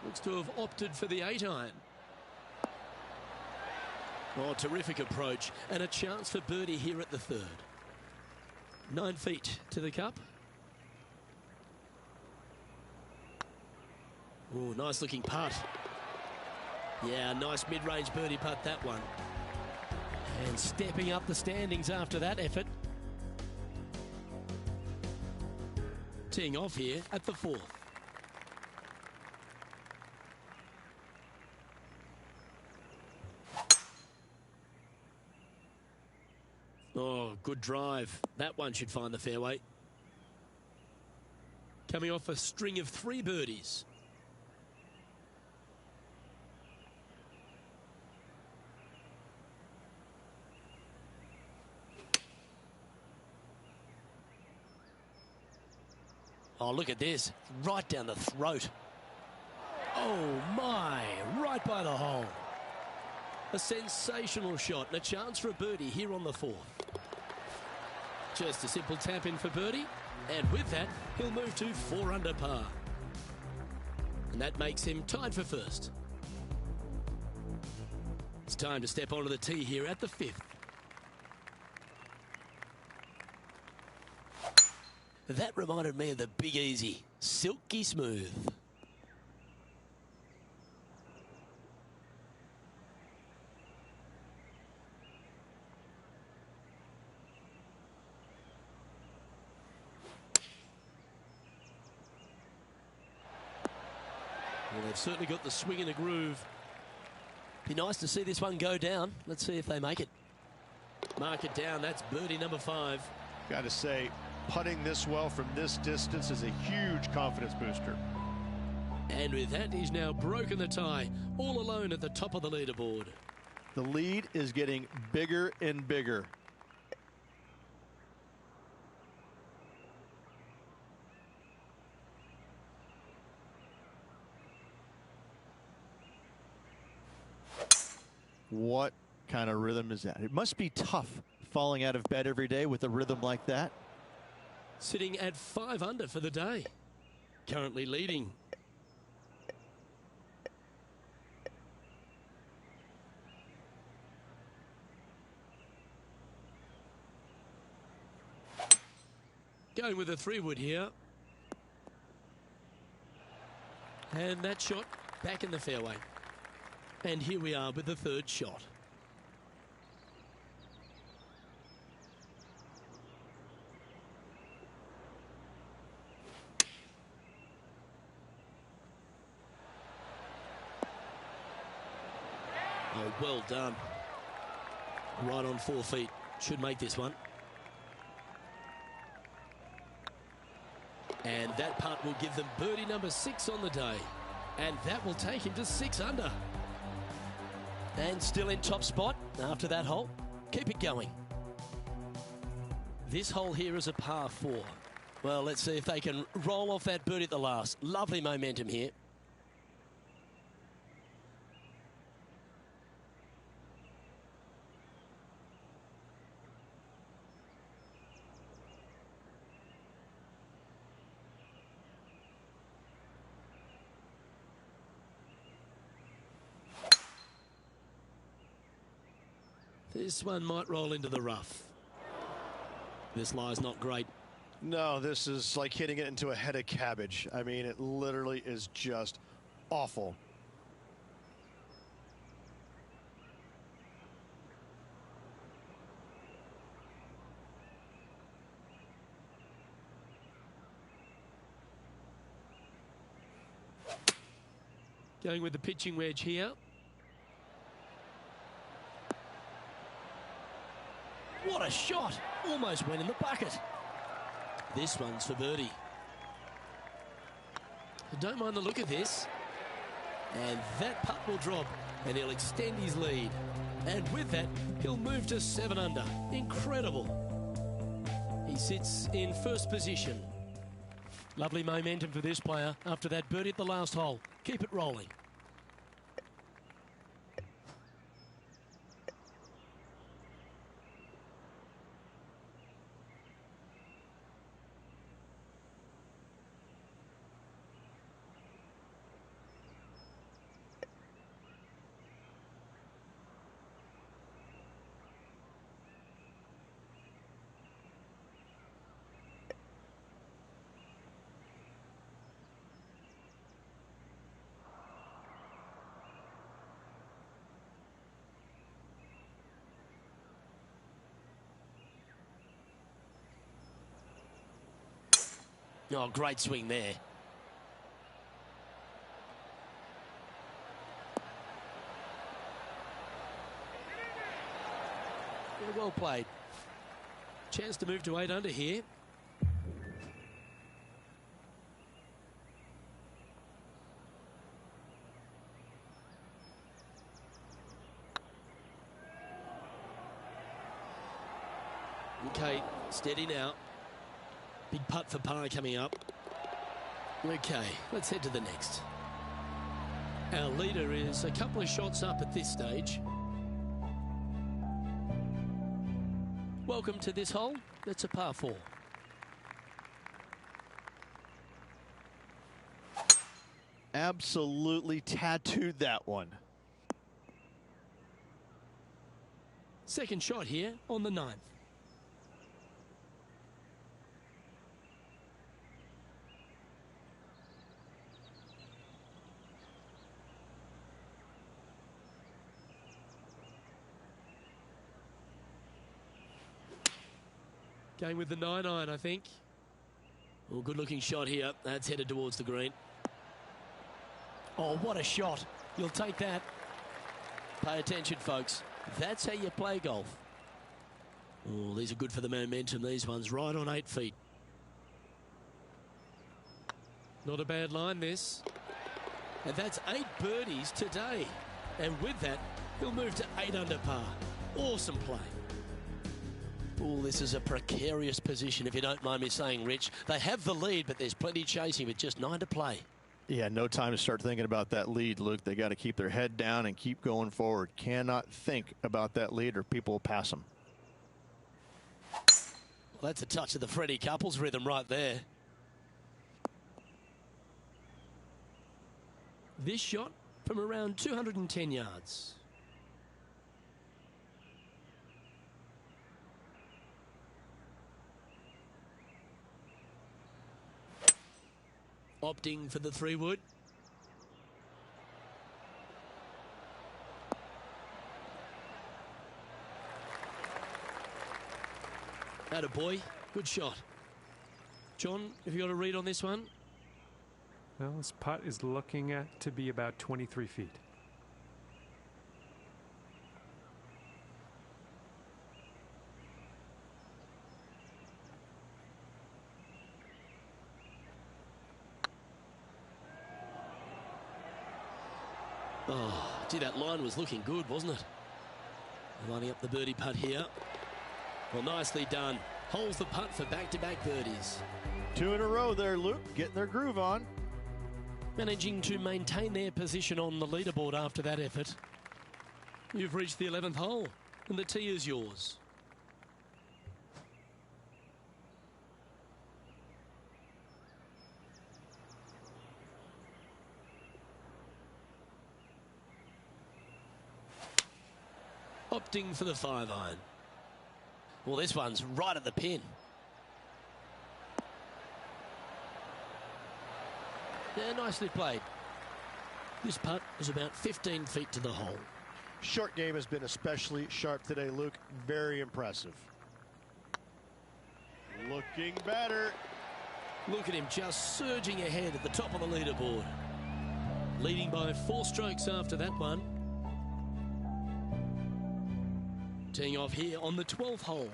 Looks to have opted for the 8-iron. Oh, terrific approach and a chance for birdie here at the third. 9 feet to the cup. Oh, nice looking putt. Yeah, nice mid-range birdie putt, that one. And stepping up the standings after that effort. Teeing off here at the 4th. Oh, good drive. That one should find the fairway. Coming off a string of 3 birdies. Oh, look at this. Right down the throat. Oh, my. Right by the hole. A sensational shot and a chance for a birdie here on the 4th. Just a simple tap in for birdie. And with that, he'll move to 4 under par. And that makes him tied for first. It's time to step onto the tee here at the 5th. That reminded me of the Big Easy. Silky smooth. Well, they've certainly got the swing and a groove. Be nice to see this one go down. Let's see if they make it. Mark it down. That's birdie number 5. Got to say, putting this well from this distance is a huge confidence booster. And with that, he's now broken the tie, all alone at the top of the leaderboard. The lead is getting bigger and bigger. What kind of rhythm is that? It must be tough falling out of bed every day with a rhythm like that. Sitting at 5 under for the day. Currently leading. Going with a 3-wood here. And that shot back in the fairway. And here we are with the 3rd shot. Oh, well done. Right on 4 feet. Should make this one. And that putt will give them birdie number 6 on the day. And that will take him to 6 under. And still in top spot after that hole. Keep it going. This hole here is a par 4. Well, let's see if they can roll off that birdie at the last. Lovely momentum here. This one might roll into the rough. This lie's not great. No, this is like hitting it into a head of cabbage. I mean, it literally is just awful. Going with the pitching wedge here. What a shot! Almost went in the bucket. This one's for birdie. Don't mind the look of this. And that putt will drop, and he'll extend his lead. And with that, he'll move to 7 under. Incredible. He sits in first position. Lovely momentum for this player after that birdie at the last hole. Keep it rolling. Oh, great swing there. Yeah, well played. Chance to move to 8 under here. Okay, steady now. Big putt for par coming up. Okay, let's head to the next. Our leader is a couple of shots up at this stage. Welcome to this hole. That's a par 4. Absolutely tattooed that one. Second shot here on the 9th. Going with the 9-iron, I think. Oh, good looking shot here. That's headed towards the green. Oh, what a shot. You'll take that. Pay attention, folks. That's how you play golf. Oh, these are good for the momentum. These ones right on 8 feet. Not a bad line, this. And that's 8 birdies today. And with that, He'll move to 8 under par. Awesome play. Oh, this is a precarious position, if you don't mind me saying, Rich. They have the lead, but there's plenty chasing with just 9 to play. Yeah, no time to start thinking about that lead, Luke. They got to keep their head down and keep going forward. Cannot think about that lead or people will pass them. Well, that's a touch of the Freddie Couples rhythm right there. This shot from around 210 yards. Opting for the 3-wood. Attaboy, good shot. John, have you got a read on this one? Well, this putt is looking at to be about 23 feet. Oh, gee, that line was looking good, wasn't it? Lining up the birdie putt here. Well, nicely done. Holds the putt for back-to-back birdies. 2 in a row there, Luke. Getting their groove on. Managing to maintain their position on the leaderboard after that effort. You've reached the 11th hole, and the tee is yours. Opting for the 5-iron. Well, this one's right at the pin. Yeah, nicely played. This putt is about 15 feet to the hole. Short game has been especially sharp today, Luke. Very impressive. Looking better. Look at him just surging ahead at the top of the leaderboard. Leading by 4 strokes after that one. Teeing off here on the 12th hole.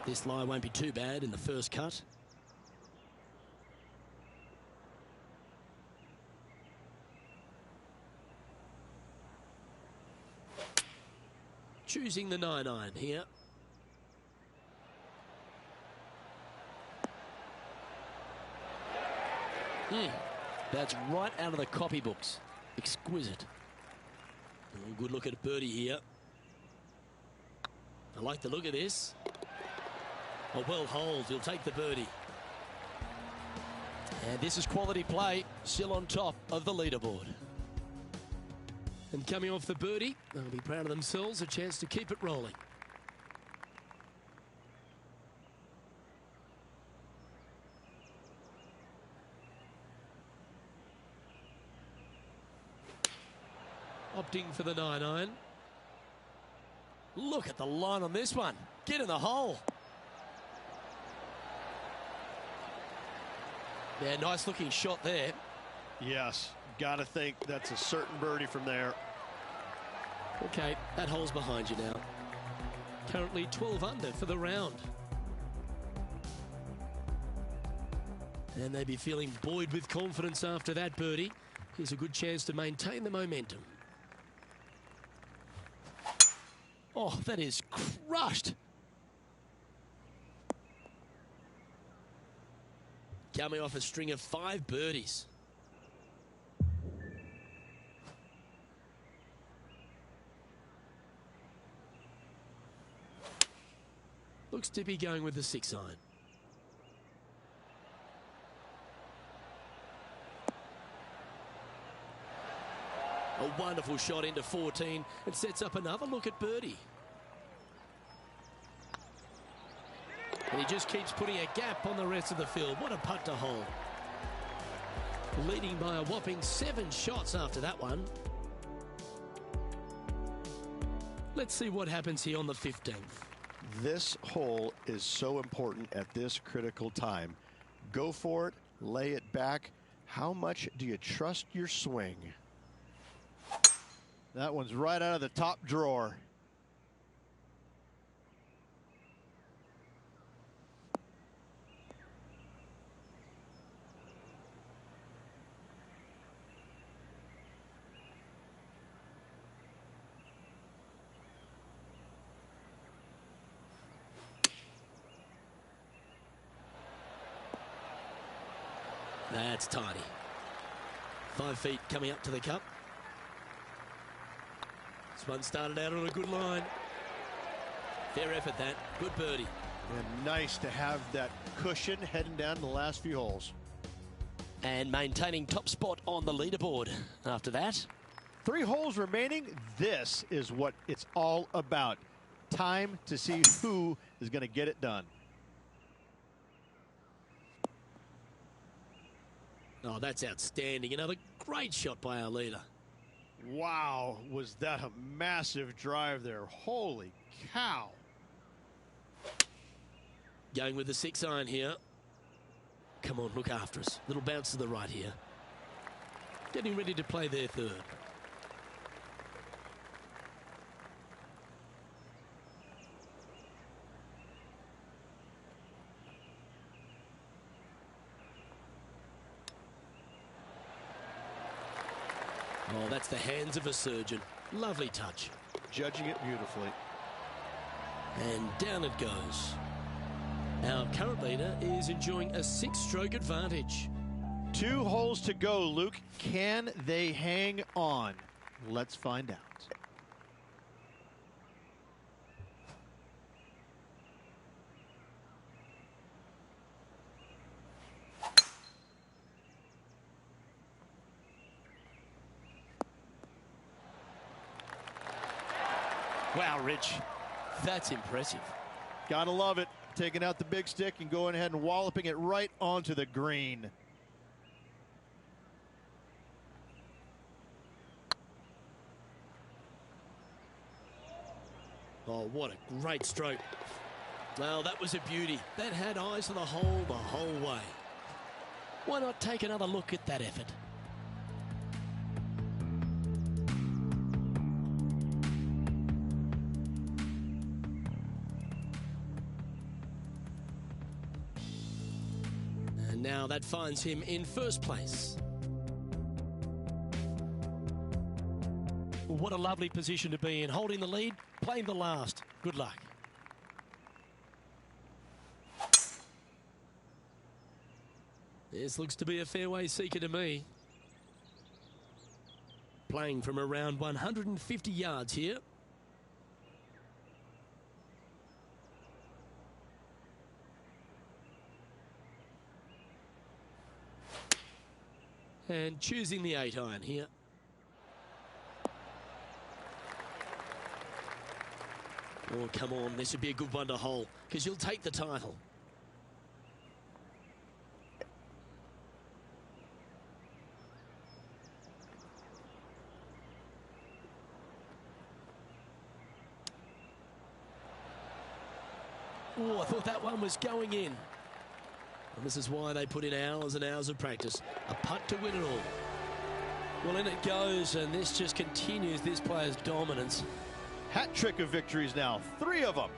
This lie won't be too bad in the first cut. Choosing the 9-iron here. That's right out of the copybooks. Exquisite. Oh, good look at a birdie here. I like the look of this. A well holed, he'll take the birdie. And this is quality play, still on top of the leaderboard. And coming off the birdie, they'll be proud of themselves, a chance to keep it rolling. Opting for the 9-iron. Look at the line on this one. Get in the hole. Yeah, nice looking shot there. Yes, got to think that's a certain birdie from there. Okay, that hole's behind you now. Currently 12 under for the round. And they'd be feeling buoyed with confidence after that birdie. Here's a good chance to maintain the momentum. Oh, that is crushed. Coming off a string of 5 birdies. Looks to be going with the 6-iron. A wonderful shot into 14 and sets up another look at birdie. And he just keeps putting a gap on the rest of the field. What a putt to hole. Leading by a whopping 7 shots after that one. Let's see what happens here on the 15th. This hole is so important at this critical time. Go for it, lay it back. How much do you trust your swing? That one's right out of the top drawer. That's tidy. 5 feet coming up to the cup. This one started out on a good line. Fair effort, that. Good birdie. And nice to have that cushion heading down the last few holes. And maintaining top spot on the leaderboard after that. 3 holes remaining. This is what it's all about. Time to see who is going to get it done. Oh, that's outstanding. Another great shot by our leader. Wow, was that a massive drive there. Holy cow. Going with the 6-iron here. Come on, look after us. Little bounce to the right here. Getting ready to play their third. Oh, that's the hands of a surgeon. Lovely touch. Judging it beautifully. And down it goes. Our current leader is enjoying a 6-stroke advantage. 2 holes to go, Luke. Can they hang on? Let's find out. Wow, Rich. That's impressive. Gotta love it. Taking out the big stick and going ahead and walloping it right onto the green. Oh, what a great stroke. Well, that was a beauty. That had eyes for the whole way. Why not take another look at that effort? And now that finds him in first place. What a lovely position to be in, holding the lead, playing the last. Good luck. This looks to be a fairway seeker to me. Playing from around 150 yards here. And choosing the 8-iron here. Oh, come on. This would be a good one to hole because you'll take the title. Oh, I thought that one was going in. And this is why they put in hours and hours of practice. A putt to win it all. Well, in it goes, and this just continues this player's dominance. Hat trick of victories now. 3 of them.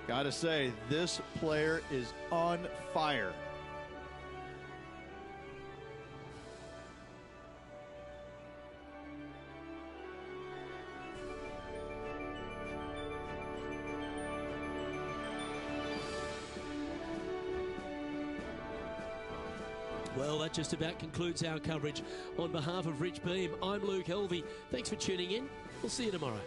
Gotta say, this player is on fire. Well, that just about concludes our coverage. On behalf of Rich Beam, I'm Luke Elvey. Thanks for tuning in. We'll see you tomorrow.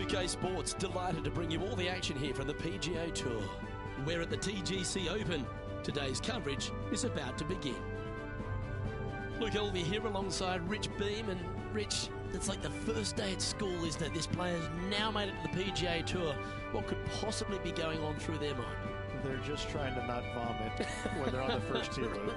2K Sports, delighted to bring you all the action here from the PGA Tour. We're at the TGC Open. Today's coverage is about to begin. Luke Elvey here alongside Rich Beam. And Rich, it's like the first day at school, isn't it? This player's now made it to the PGA Tour. What could possibly be going on through their mind? They're just trying to not vomit when they're on the first tee, Luke.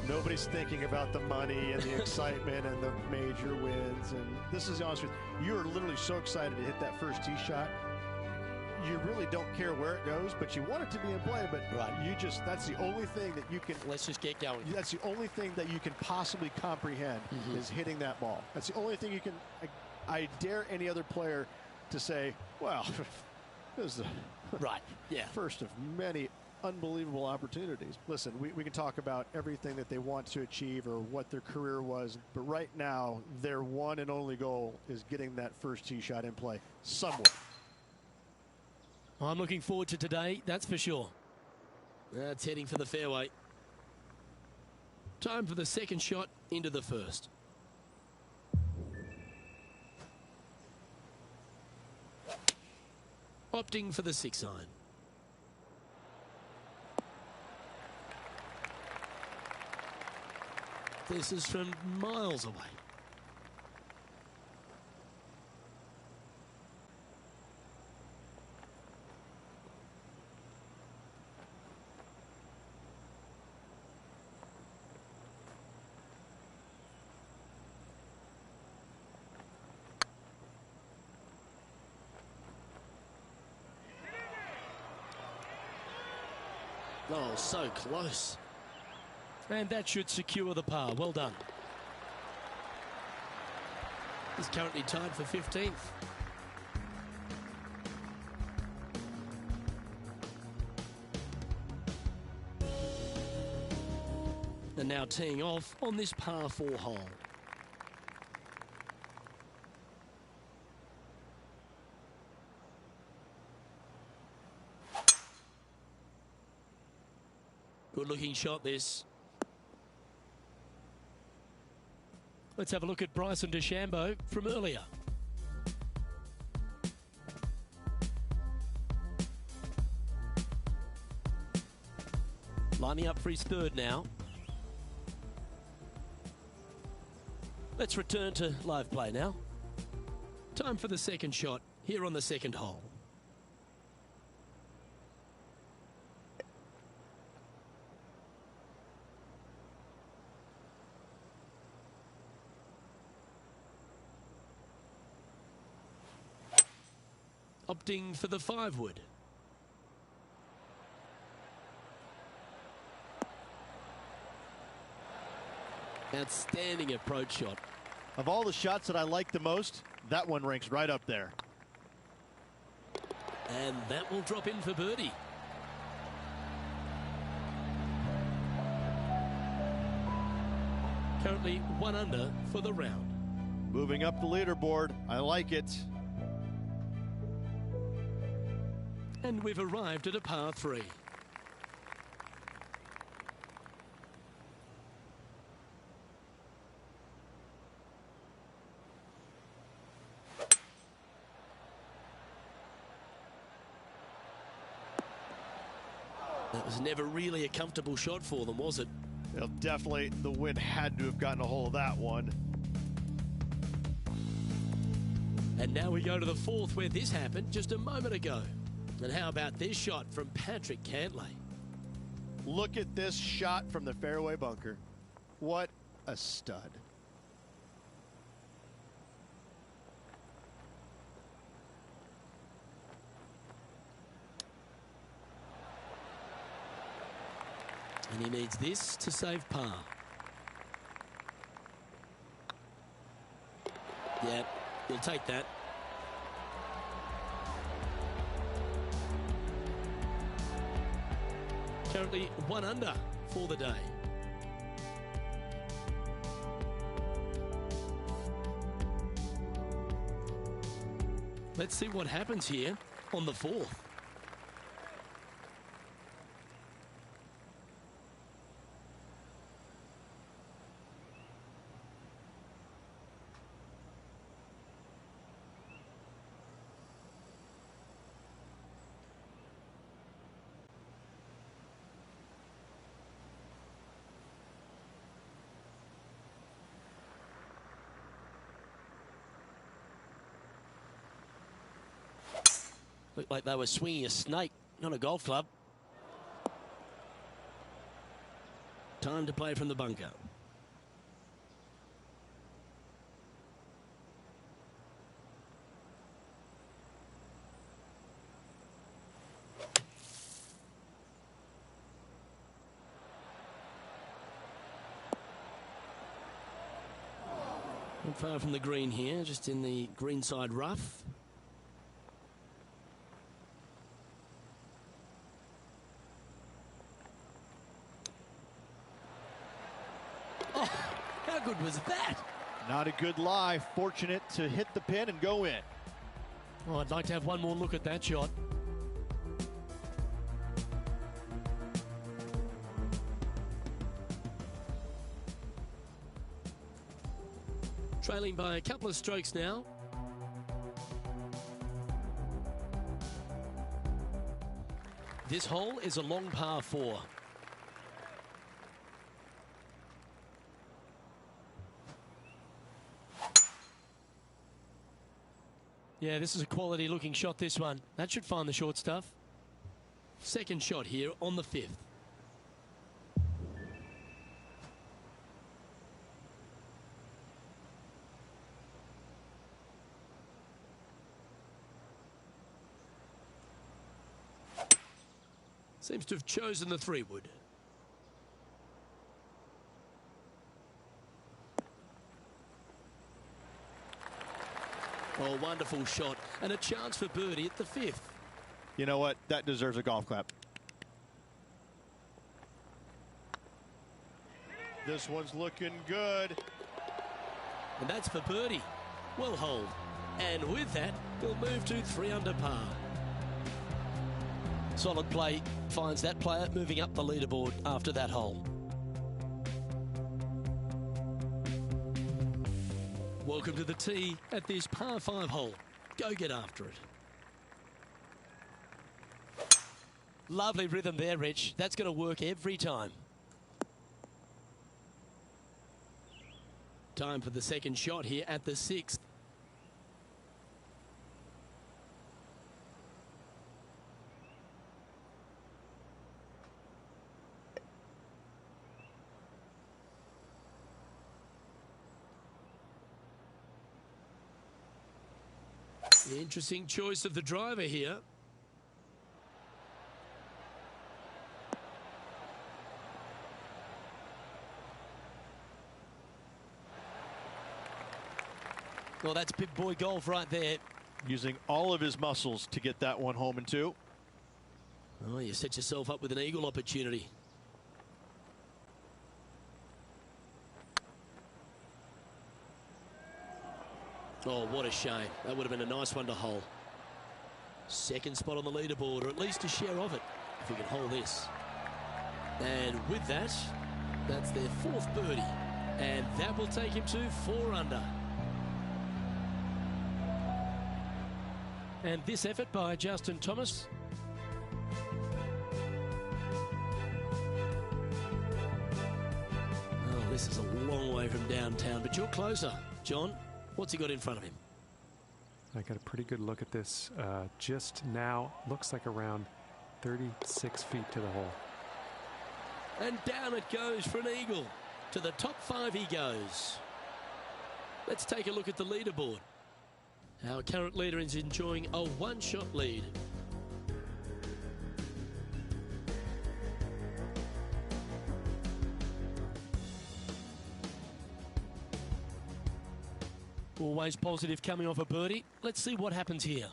Nobody's thinking about the money and the excitement and the major wins. And this is the honest truth. You are literally so excited to hit that first tee shot. You really don't care where it goes, but you want it to be in play. But that's the only thing that you can. Let's just get going. That's the only thing that you can possibly comprehend is hitting that ball. That's the only thing you can. I dare any other player to say, well, this is the first of many unbelievable opportunities. Listen, we can talk about everything that they want to achieve or what their career was, but right now their one and only goal is getting that first tee shot in play somewhere. I'm looking forward to today, that's for sure. That's heading for the fairway. Time for the second shot into the first. Opting for the 6-iron. This is from miles away. Oh, so close. And that should secure the par. Well done. He's currently tied for 15th. And now teeing off on this par 4 hole. Good looking shot this. Let's have a look at Bryson DeChambeau from earlier. Lining up for his third now. Let's return to live play now. Time for the second shot here on the second hole. Opting for the 5-wood. Outstanding approach shot. Of all the shots that I like the most, that one ranks right up there. And that will drop in for birdie. Currently 1 under for the round. Moving up the leaderboard. I like it. And we've arrived at a par 3. That was never really a comfortable shot for them, was it? Well, definitely the wind had to have gotten a hold of that one. And now we go to the 4th, where this happened just a moment ago. And how about this shot from Patrick Cantlay? Look at this shot from the fairway bunker. What a stud. And he needs this to save par. Yeah, he'll take that. Currently 1 under for the day. Let's see what happens here on the 4th. Looked like they were swinging a snake, not a golf club. Time to play from the bunker. Not far from the green here, just in the greenside rough. Oh, how good was that? Not a good lie. Fortunate to hit the pin and go in. Oh, I'd like to have one more look at that shot. Trailing by a couple of strokes now. This hole is a long par 4. Yeah, this is a quality looking shot, this one. That should find the short stuff. Second shot here on the 5th. Seems to have chosen the 3-wood. Oh, wonderful shot. And a chance for birdie at the 5th. You know what? That deserves a golf clap. This one's looking good. And that's for birdie. Well holed. And with that, he'll move to 3 under par. Solid play finds that player moving up the leaderboard after that hole. Welcome to the tee at this par 5 hole. Go get after it. Lovely rhythm there, Rich. That's going to work every time. Time for the second shot here at the 6th. Interesting choice of the driver here. Well, that's big boy golf right there. Using all of his muscles to get that one home in 2. Oh, you set yourself up with an eagle opportunity. Oh, what a shame. That would have been a nice one to hole. Second spot on the leaderboard, or at least a share of it, if we can hold this. And with that, that's their 4th birdie. And that will take him to 4 under. And this effort by Justin Thomas. Oh, this is a long way from downtown, but you're closer, John. What's he got in front of him? I got a pretty good look at this just now. Looks like around 36 feet to the hole. And down it goes for an eagle. To the top 5 he goes. Let's take a look at the leaderboard. Our current leader is enjoying a 1-shot lead. Always positive coming off a birdie. Let's see what happens here.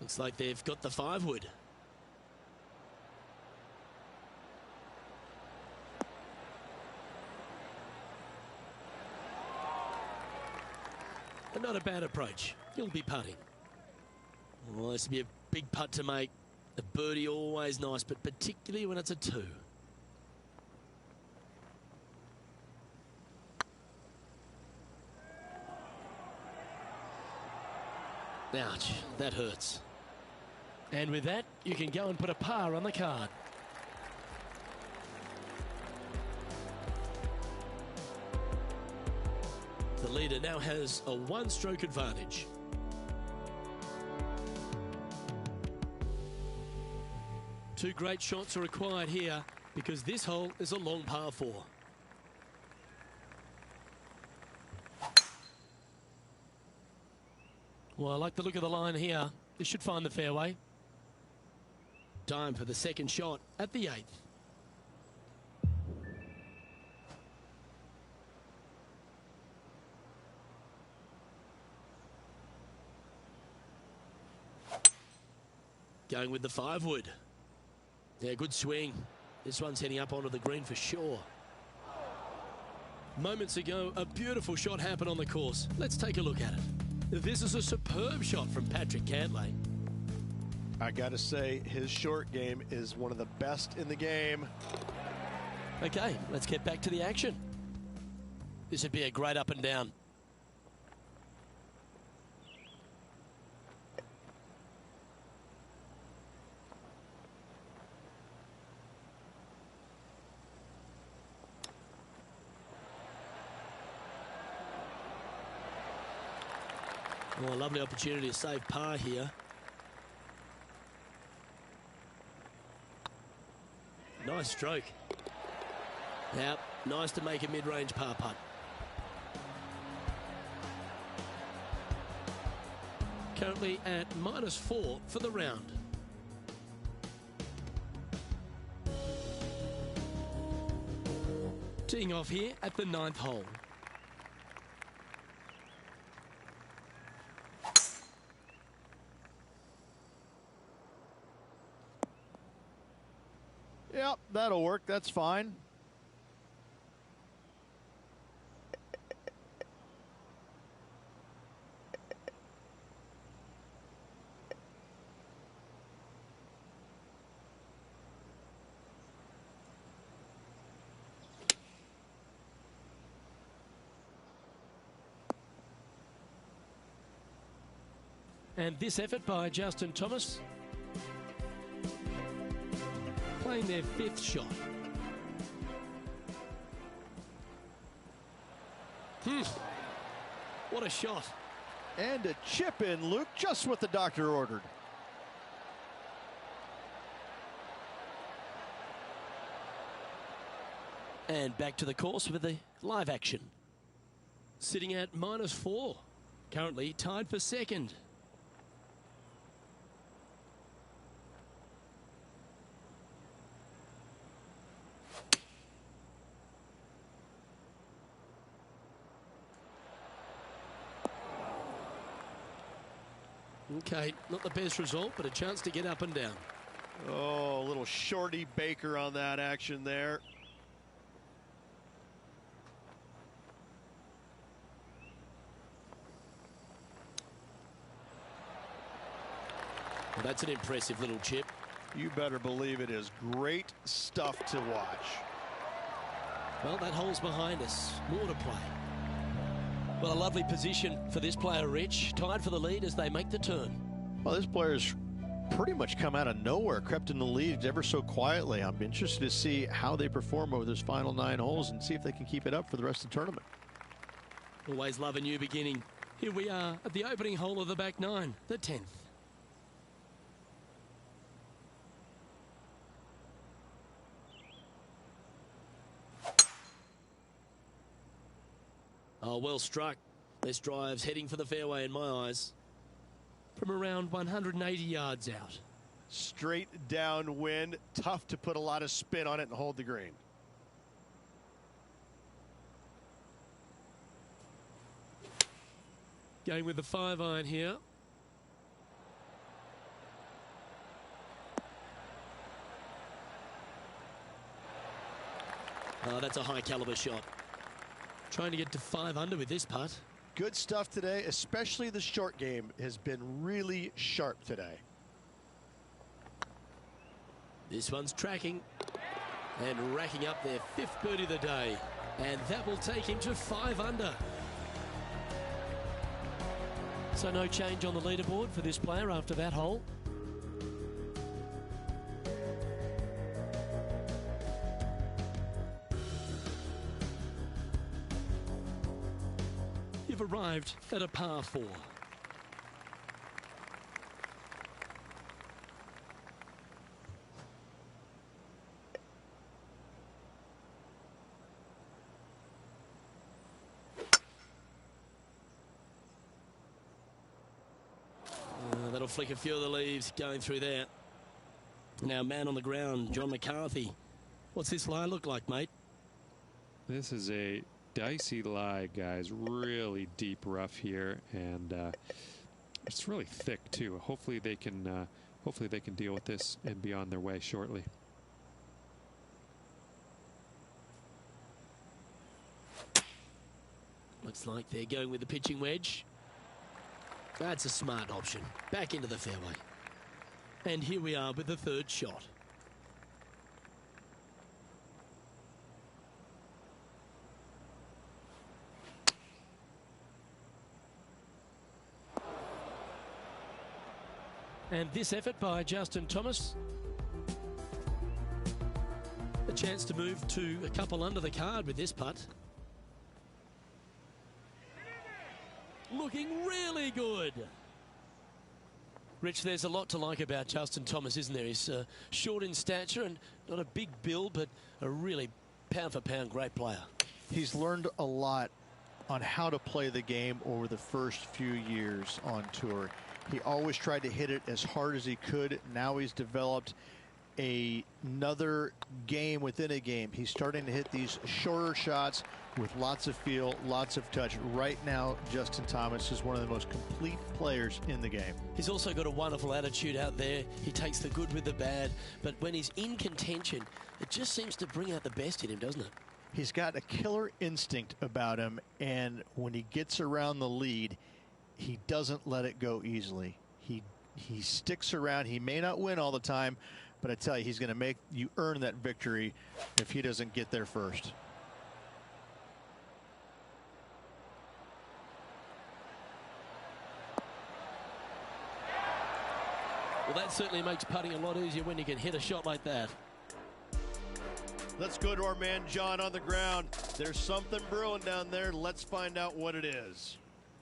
Looks like they've got the 5-wood. But not a bad approach. He'll be putting. Well, this will be a big putt to make. A birdie always nice, but particularly when it's a 2. Ouch, that hurts. And with that, you can go and put a par on the card. The leader now has a one-stroke advantage. Two great shots are required here because this hole is a long par 4. Well, I like the look of the line here. This should find the fairway. Time for the second shot at the 8th. Going with the 5-wood. Yeah, good swing. This one's heading up onto the green for sure. Moments ago, a beautiful shot happened on the course. Let's take a look at it. This is a superb shot from Patrick Cantlay. I gotta say, his short game is one of the best in the game. Okay, let's get back to the action. This would be a great up and down. Oh, a lovely opportunity to save par here. Nice stroke. Now, nice to make a mid-range par putt. Currently at -4 for the round. Teeing off here at the 9th hole. Yep, that'll work. That's fine. And this effort by Justin Thomas, playing their 5th shot. What a shot. And a chip in, Luke, just what the doctor ordered. And back to the course with the live action. Sitting at -4. Currently tied for 2nd. Okay, not the best result, but a chance to get up and down. Oh, a little shorty Baker on that action there. Well, that's an impressive little chip. You better believe it is great stuff to watch. Well, that hole's behind us. More to play. Well, a lovely position for this player, Rich. Tied for the lead as they make the turn. Well, this player's pretty much come out of nowhere, crept in the lead ever so quietly. I'm interested to see how they perform over those final 9 holes and see if they can keep it up for the rest of the tournament. Always love a new beginning. Here we are at the opening hole of the back 9, the 10th. Oh, well struck. This drive's heading for the fairway in my eyes. From around 180 yards out. Straight downwind. Tough to put a lot of spin on it and hold the green. Going with the 5-iron here. Oh, that's a high caliber shot. Trying to get to 5 under with this putt. Good stuff today, especially the short game has been really sharp today. This one's tracking and racking up their 5th birdie of the day. And that will take him to 5 under. So no change on the leaderboard for this player after that hole. arrived at a par 4. That'll flick a few of the leaves going through there. Now, man on the ground, John McCarthy. What's this lie look like, mate? This is a dicey lie, guys. Really deep rough here, and it's really thick too. Hopefully they can deal with this and be on their way shortly. Looks like they're going with the pitching wedge. That's a smart option. Back into the fairway. And here we are with the third shot. And this effort by Justin Thomas. A chance to move to a couple under the card with this putt. Looking really good. Rich, there's a lot to like about Justin Thomas, isn't there? He's short in stature and not a big build, but a really pound-for-pound great player. He's learned a lot on how to play the game over the first few years on tour. He always tried to hit it as hard as he could. Now he's developed another game within a game. He's starting to hit these shorter shots with lots of feel, lots of touch. Right now, Justin Thomas is one of the most complete players in the game. He's also got a wonderful attitude out there. He takes the good with the bad, but when he's in contention, it just seems to bring out the best in him, doesn't it? He's got a killer instinct about him, and when he gets around the lead, he doesn't let it go easily. He sticks around. He may not win all the time, but I tell you, he's going to make you earn that victory if he doesn't get there first. Well, that certainly makes putting a lot easier when you can hit a shot like that. Let's go to our man John on the ground. There's something brewing down there. Let's find out what it is.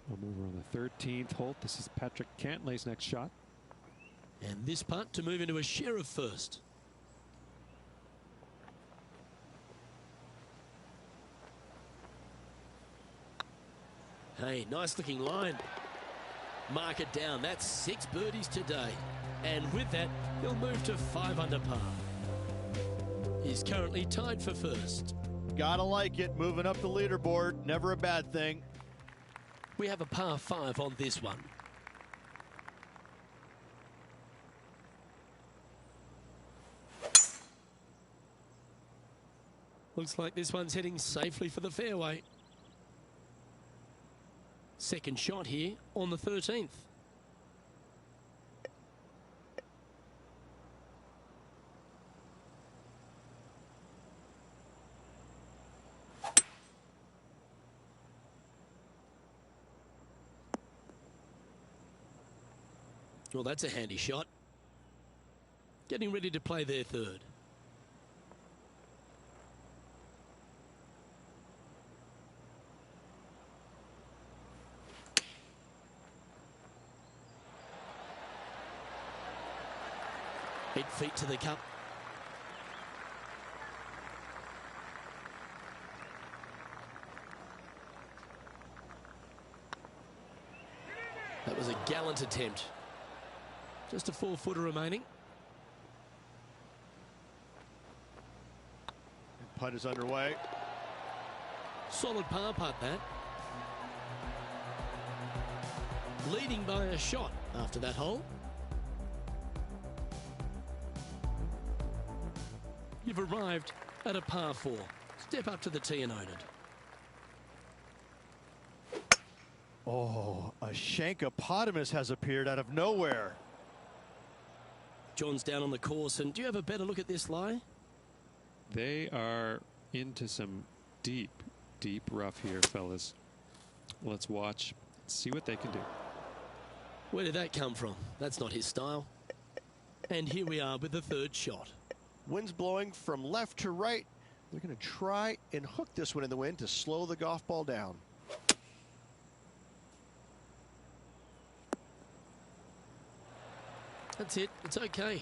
We'll move on the 13th hole. This is Patrick Cantlay's next shot. And this putt to move into a share of first. Hey, nice looking line. Mark it down. That's 6 birdies today. And with that, he'll move to 5 under par. He's currently tied for first. Gotta like it. Moving up the leaderboard. Never a bad thing. We have a par 5 on this one. Looks like this one's heading safely for the fairway. Second shot here on the 13th. Well, that's a handy shot. Getting ready to play their third. Eight feet to the cup. That was a gallant attempt. Just a 4-footer remaining. Putt is underway. Solid par putt, that. Leading by a shot after that hole. You've arrived at a par 4. Step up to the tee and own it. Oh, a Shankopotamus has appeared out of nowhere. John's down on the course, and do you have a better look at this lie? They are into some deep, deep rough here, fellas. Let's watch, see what they can do. Where did that come from? That's not his style. And here we are with the third shot. Wind's blowing from left to right. They're going to try and hook this one in the wind to slow the golf ball down. That's it. It's okay.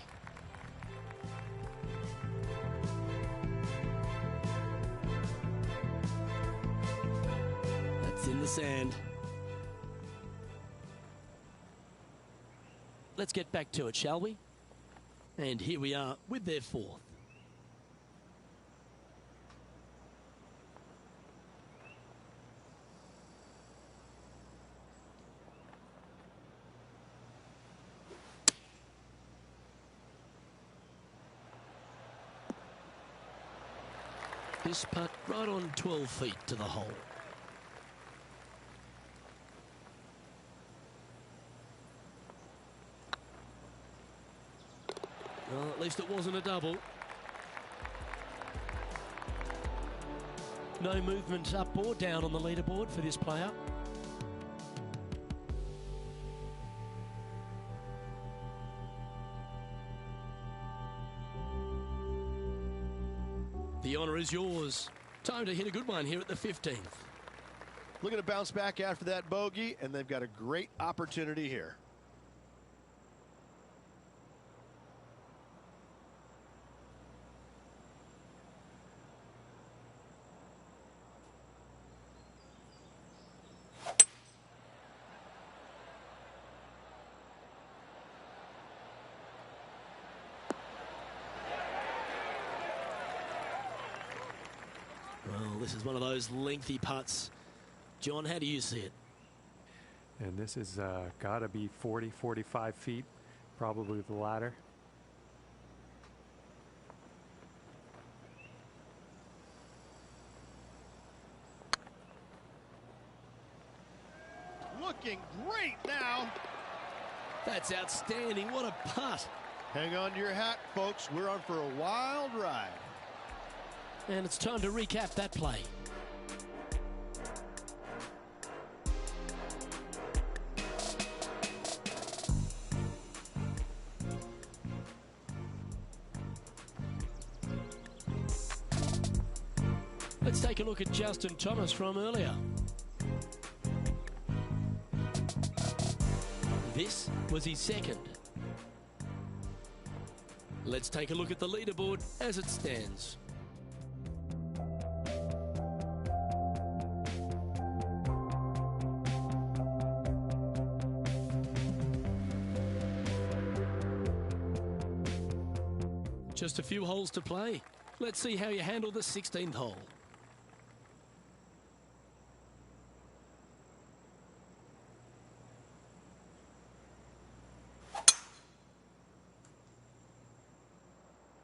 That's in the sand. Let's get back to it, shall we? And here we are with their fourth. This putt right on 12 feet to the hole. Well, at least it wasn't a double. No movement up or down on the leaderboard for this player. The honour is yours. Time to hit a good one here at the 15th. Looking to bounce back after that bogey, and they've got a great opportunity here. Well, this is one of those lengthy putts. John, how do you see it? And this is got to be 40, 45 feet, probably the ladder. Looking great now. That's outstanding. What a putt. Hang on to your hat, folks. We're on for a wild ride. And it's time to recap that play. Let's take a look at Justin Thomas from earlier. This was his second. Let's take a look at the leaderboard as it stands. Just a few holes to play. Let's see how you handle the 16th hole.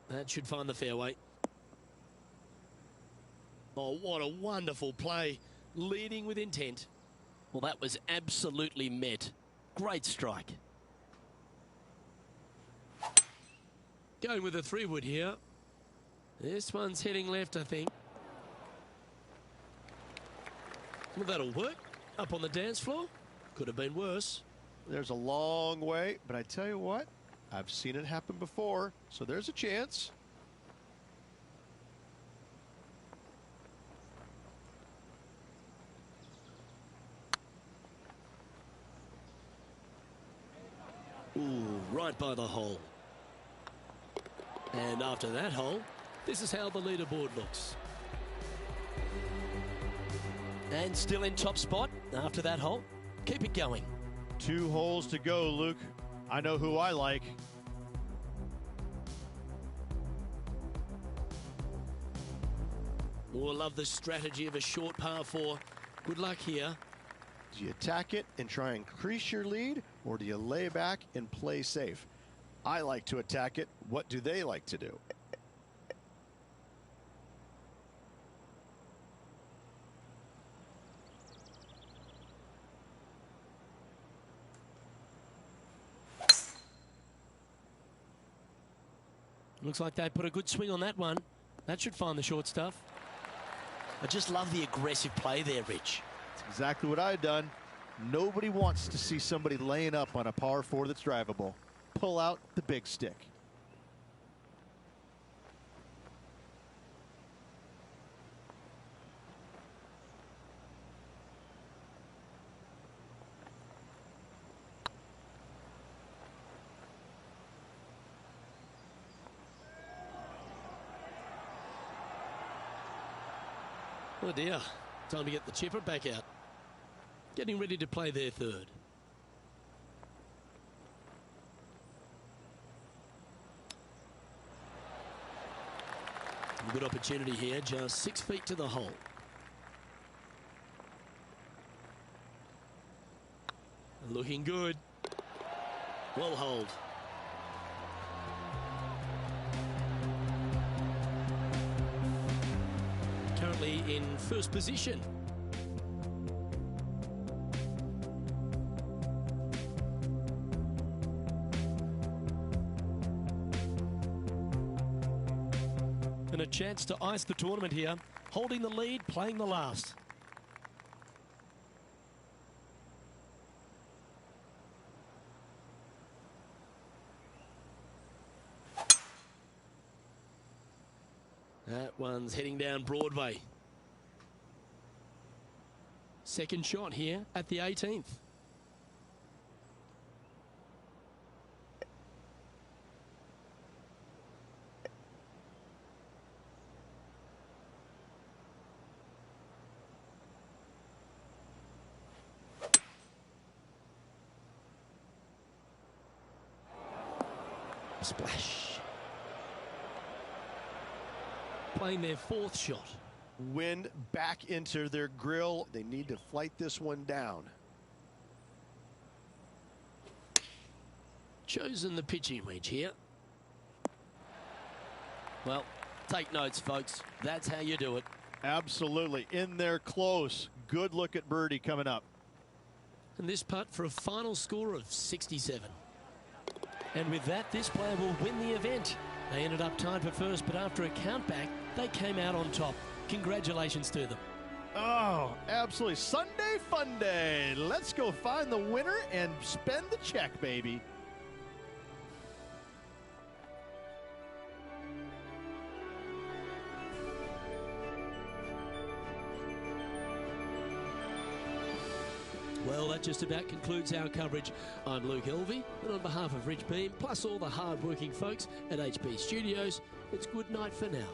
That should find the fairway. Oh, what a wonderful play. Leading with intent. Well, that was absolutely met. Great strike. Going with a 3-wood here. This one's heading left, I think. Well, that'll work. Up on the dance floor. Could have been worse. There's a long way, but I tell you what, I've seen it happen before, so there's a chance. Ooh, right by the hole. And after that hole, this is how the leaderboard looks. And still in top spot after that hole. Keep it going. 2 holes to go, Luke. I know who I like. We'll love the strategy of a short par 4. Good luck here. Do you attack it and try and increase your lead, or do you lay back and play safe? I like to attack it. What do they like to do? Looks like they put a good swing on that one. That should find the short stuff. I just love the aggressive play there, Rich. That's exactly what I've done. Nobody wants to see somebody laying up on a par 4 that's drivable. Pull out the big stick. Oh dear, time to get the chipper back out. Getting ready to play their third. Good opportunity here, just 6 feet to the hole. Looking good. Well holed. Currently in first position. And a chance to ice the tournament here. Holding the lead, playing the last. That one's heading down Broadway. Second shot here at the 18th. Splash. Playing their fourth shot. Wind back into their grill. They need to flight this one down. Chosen the pitching wedge here. Well, take notes, folks. That's how you do it. Absolutely. In there close. Good look at birdie coming up. And this putt for a final score of 67. And with that, this player will win the event. They ended up tied for first, but after a countback, they came out on top. Congratulations to them. Oh, absolutely. Sunday fun day. Let's go find the winner and spend the check, baby. Well, that just about concludes our coverage. I'm Luke Elvey, and on behalf of Rich Beam, plus all the hard-working folks at HB Studios, it's good night for now.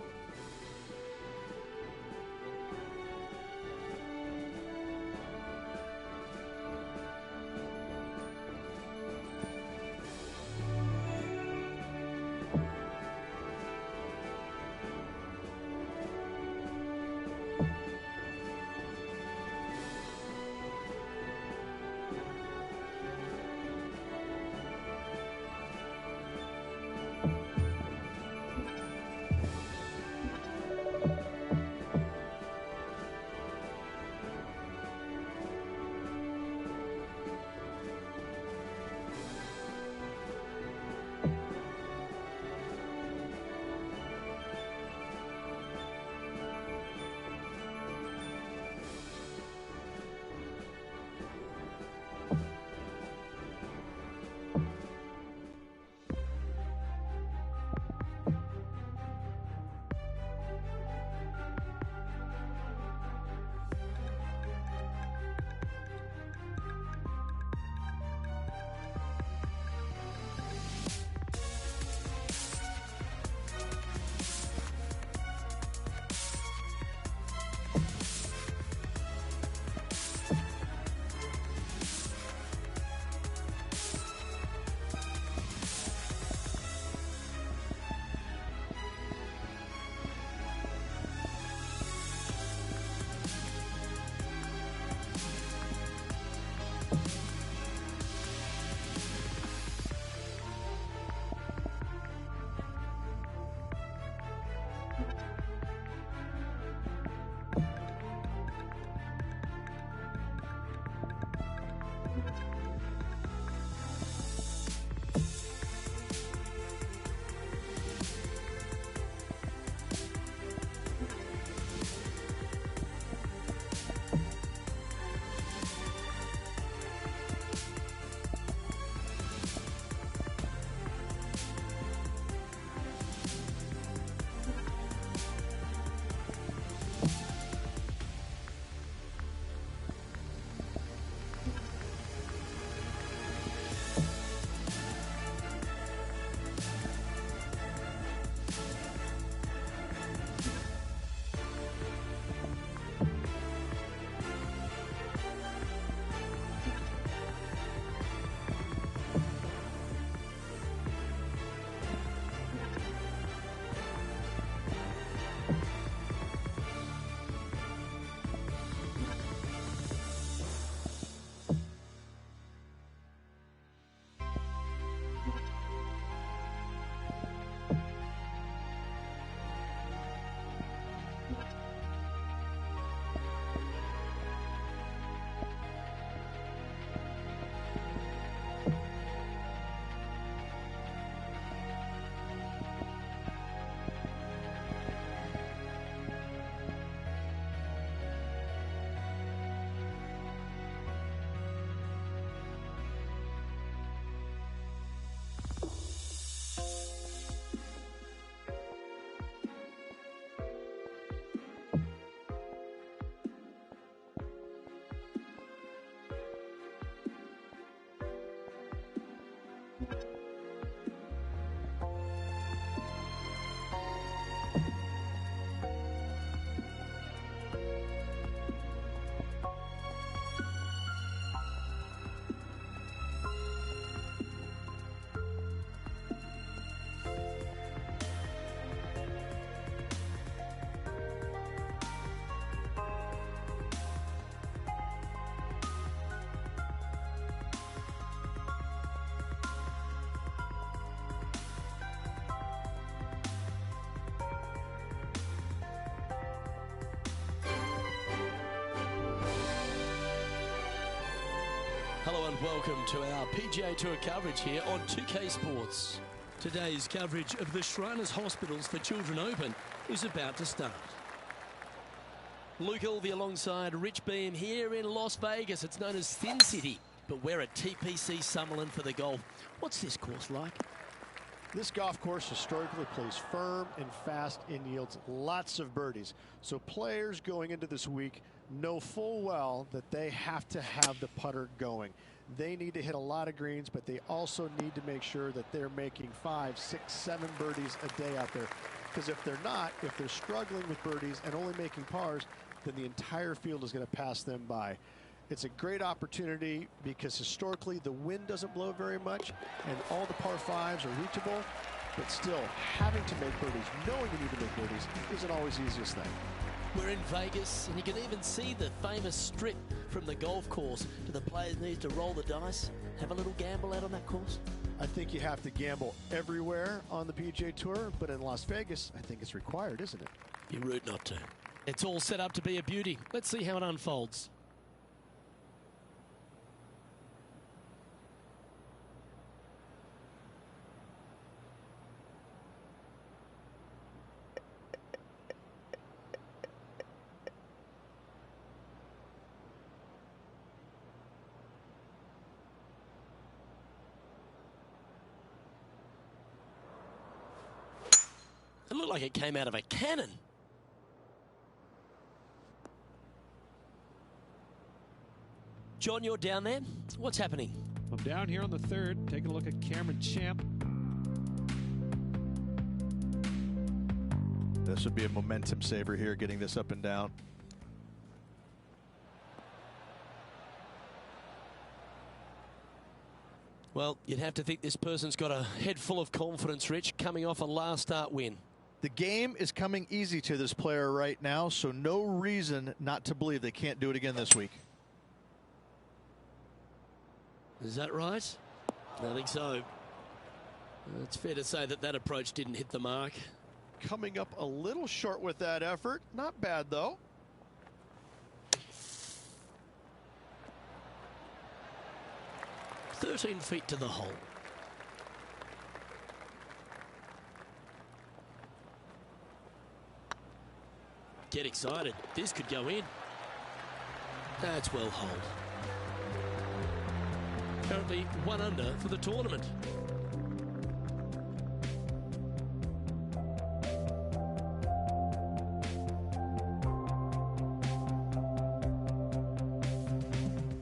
and welcome to our PGA Tour coverage here on 2K Sports. Today's coverage of the Shriners Hospitals for Children Open is about to start. Luke Elvey alongside Rich Beam here in Las Vegas. It's known as Sin City, but we're at TPC Summerlin for the golf. What's this course like? This golf course historically plays firm and fast and yields lots of birdies. So players going into this week know full well that they have to have the putter going. They need to hit a lot of greens, but they also need to make sure that they're making 5, 6, 7 birdies a day out there. Because if they're not, if they're struggling with birdies and only making pars, then the entire field is going to pass them by. It's a great opportunity because historically the wind doesn't blow very much and all the par 5s are reachable, but still having to make birdies, knowing you need to make birdies, isn't always the easiest thing. We're in Vegas and you can even see the famous strip from the golf course. Do the players need to roll the dice, have a little gamble out on that course? I think you have to gamble everywhere on the PGA Tour, but in Las Vegas, I think it's required, isn't it? Be rude not to. It's all set up to be a beauty. Let's see how it unfolds. It looked like it came out of a cannon. John, you're down there. What's happening? I'm down here on the third, taking a look at Cameron Champ. This would be a momentum saver here, getting this up and down. Well, you'd have to think this person's got a head full of confidence, Rich, coming off a last start win. The game is coming easy to this player right now, so no reason not to believe they can't do it again this week. Is that right? I think so. It's fair to say that that approach didn't hit the mark. Coming up a little short with that effort. Not bad, though. "13 feet to the hole." Get excited. This could go in. That's well holed. Currently 1 under for the tournament.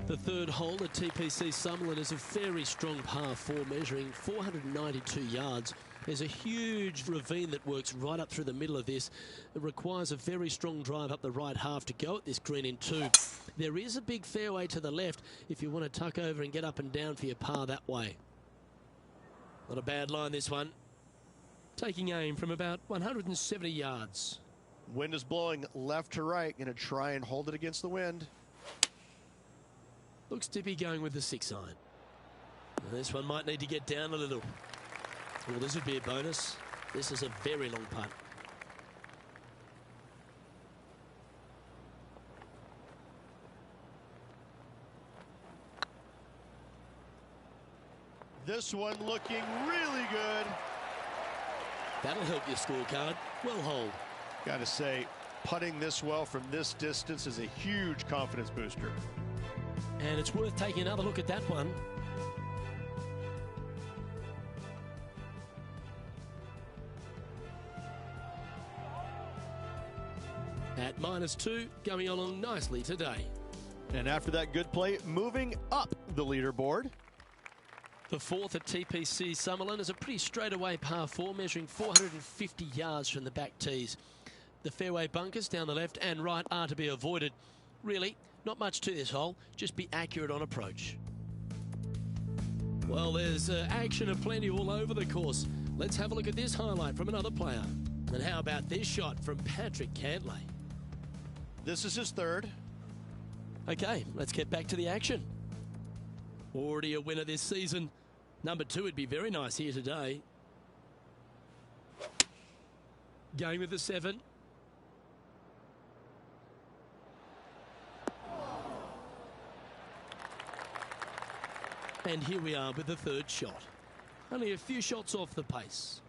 The third hole at TPC Summerlin is a very strong par 4 measuring 492 yards. There's a huge ravine that works right up through the middle of this. It requires a very strong drive up the right half to go at this green in 2. There is a big fairway to the left if you want to tuck over and get up and down for your par that way. Not a bad line, this one. Taking aim from about 170 yards. Wind is blowing left to right. Going to try and hold it against the wind. Looks to be going with the 6-iron. This one might need to get down a little. Well, this would be a bonus. This is a very long putt. This one looking really good. That'll help your scorecard. Well hold. Got to say, putting this well from this distance is a huge confidence booster. And it's worth taking another look at that one. At -2, going along nicely today. And after that good play, moving up the leaderboard. The fourth at TPC Summerlin is a pretty straightaway par 4, measuring 450 yards from the back tees. The fairway bunkers down the left and right are to be avoided. Really, not much to this hole, just be accurate on approach. Well, there's action aplenty all over the course. Let's have a look at this highlight from another player. And how about this shot from Patrick Cantlay? This is his third. Okay, let's get back to the action. Already a winner this season. Number 2 would be very nice here today. Going with the 7. And here we are with the third shot. Only a few shots off the pace.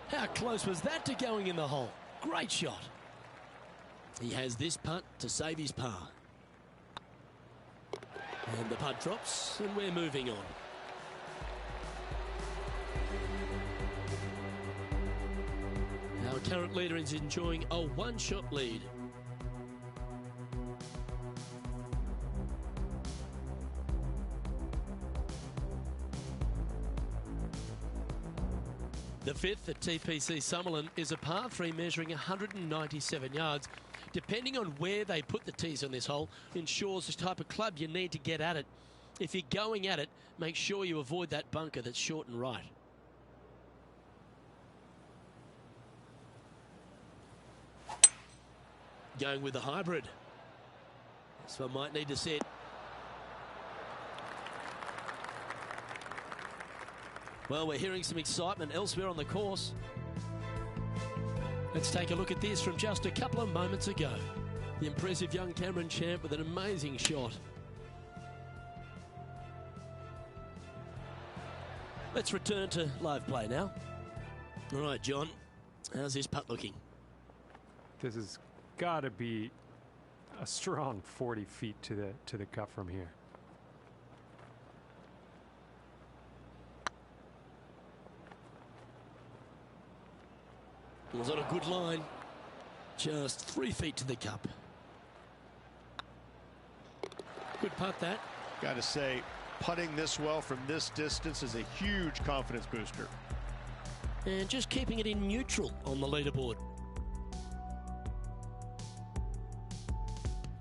How close was that to going in the hole? Great shot. He has this putt to save his par. And the putt drops, and we're moving on. Our current leader is enjoying a one-shot lead. The fifth at TPC Summerlin is a par 3 measuring 197 yards. Depending on where they put the tees on this hole ensures the type of club you need to get at it. If you're going at it, make sure you avoid that bunker that's short and right. Going with the hybrid. This one might need to set. Well, we're hearing some excitement elsewhere on the course. Let's take a look at this from just a couple of moments ago. The impressive young Cameron Champ with an amazing shot. Let's return to live play now. All right, John, how's this putt looking? This has got to be a strong 40 feet to the cup from here. It was on a good line. Just 3 feet to the cup. Good putt, that. Got to say, putting this well from this distance is a huge confidence booster. And just keeping it in neutral on the leaderboard.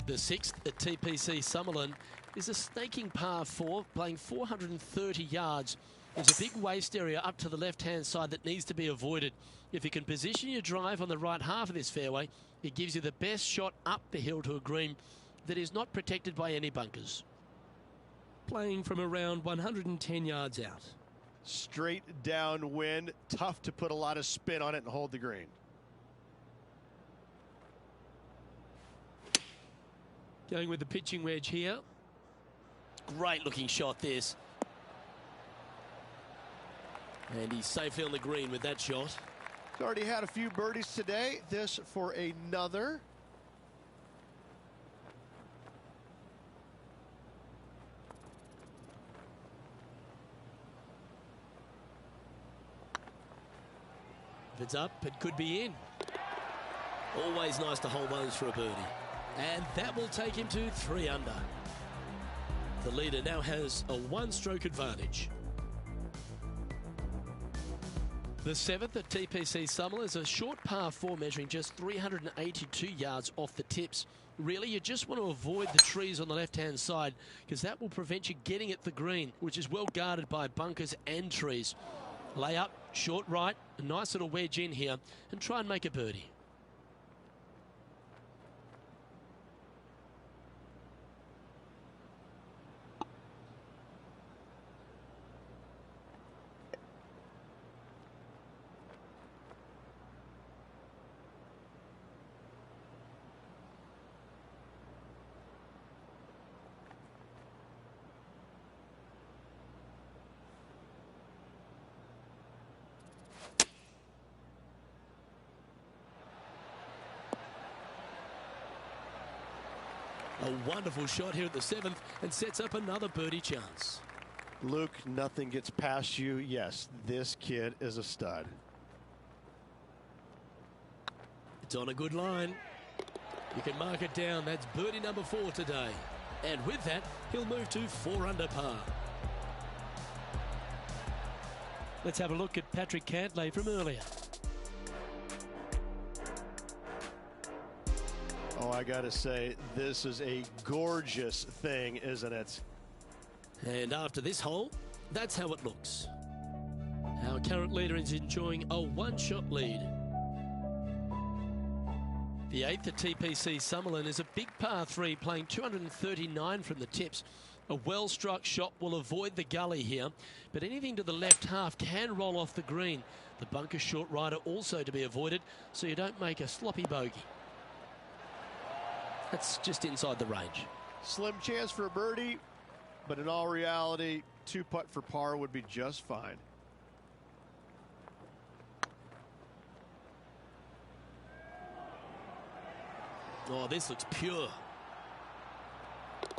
The sixth at TPC Summerlin is a snaking par 4, playing 430 yards. There's a big waste area up to the left-hand side that needs to be avoided. If you can position your drive on the right half of this fairway, it gives you the best shot up the hill to a green that is not protected by any bunkers. Playing from around 110 yards out. Straight downwind, tough to put a lot of spin on it and hold the green. Going with the pitching wedge here. Great looking shot this. And he's safely on the green with that shot. He's already had a few birdies today. This for another. If it's up, it could be in. Always nice to hold those for a birdie. And that will take him to 3 under. The leader now has a one-stroke advantage. The seventh at TPC Summerlin is a short par 4 measuring just 382 yards off the tips. Really, you just want to avoid the trees on the left-hand side because that will prevent you getting at the green, which is well guarded by bunkers and trees. Lay up, short right, a nice little wedge in here, and try and make a birdie. A wonderful shot here at the 7th and sets up another birdie chance. Luke, nothing gets past you. Yes, this kid is a stud. It's on a good line. You can mark it down. That's birdie number 4 today. And with that, he'll move to 4 under par. Let's have a look at Patrick Cantlay from earlier. Oh, I gotta say, this is a gorgeous thing, isn't it? And after this hole, that's how it looks. Our current leader is enjoying a one-shot lead. The 8th at TPC Summerlin is a big par 3, playing 239 from the tips. A well-struck shot will avoid the gully here, but anything to the left half can roll off the green. The bunker short rider also to be avoided, so you don't make a sloppy bogey. That's just inside the range. Slim chance for a birdie, but in all reality, 2-putt for par would be just fine. Oh, this looks pure.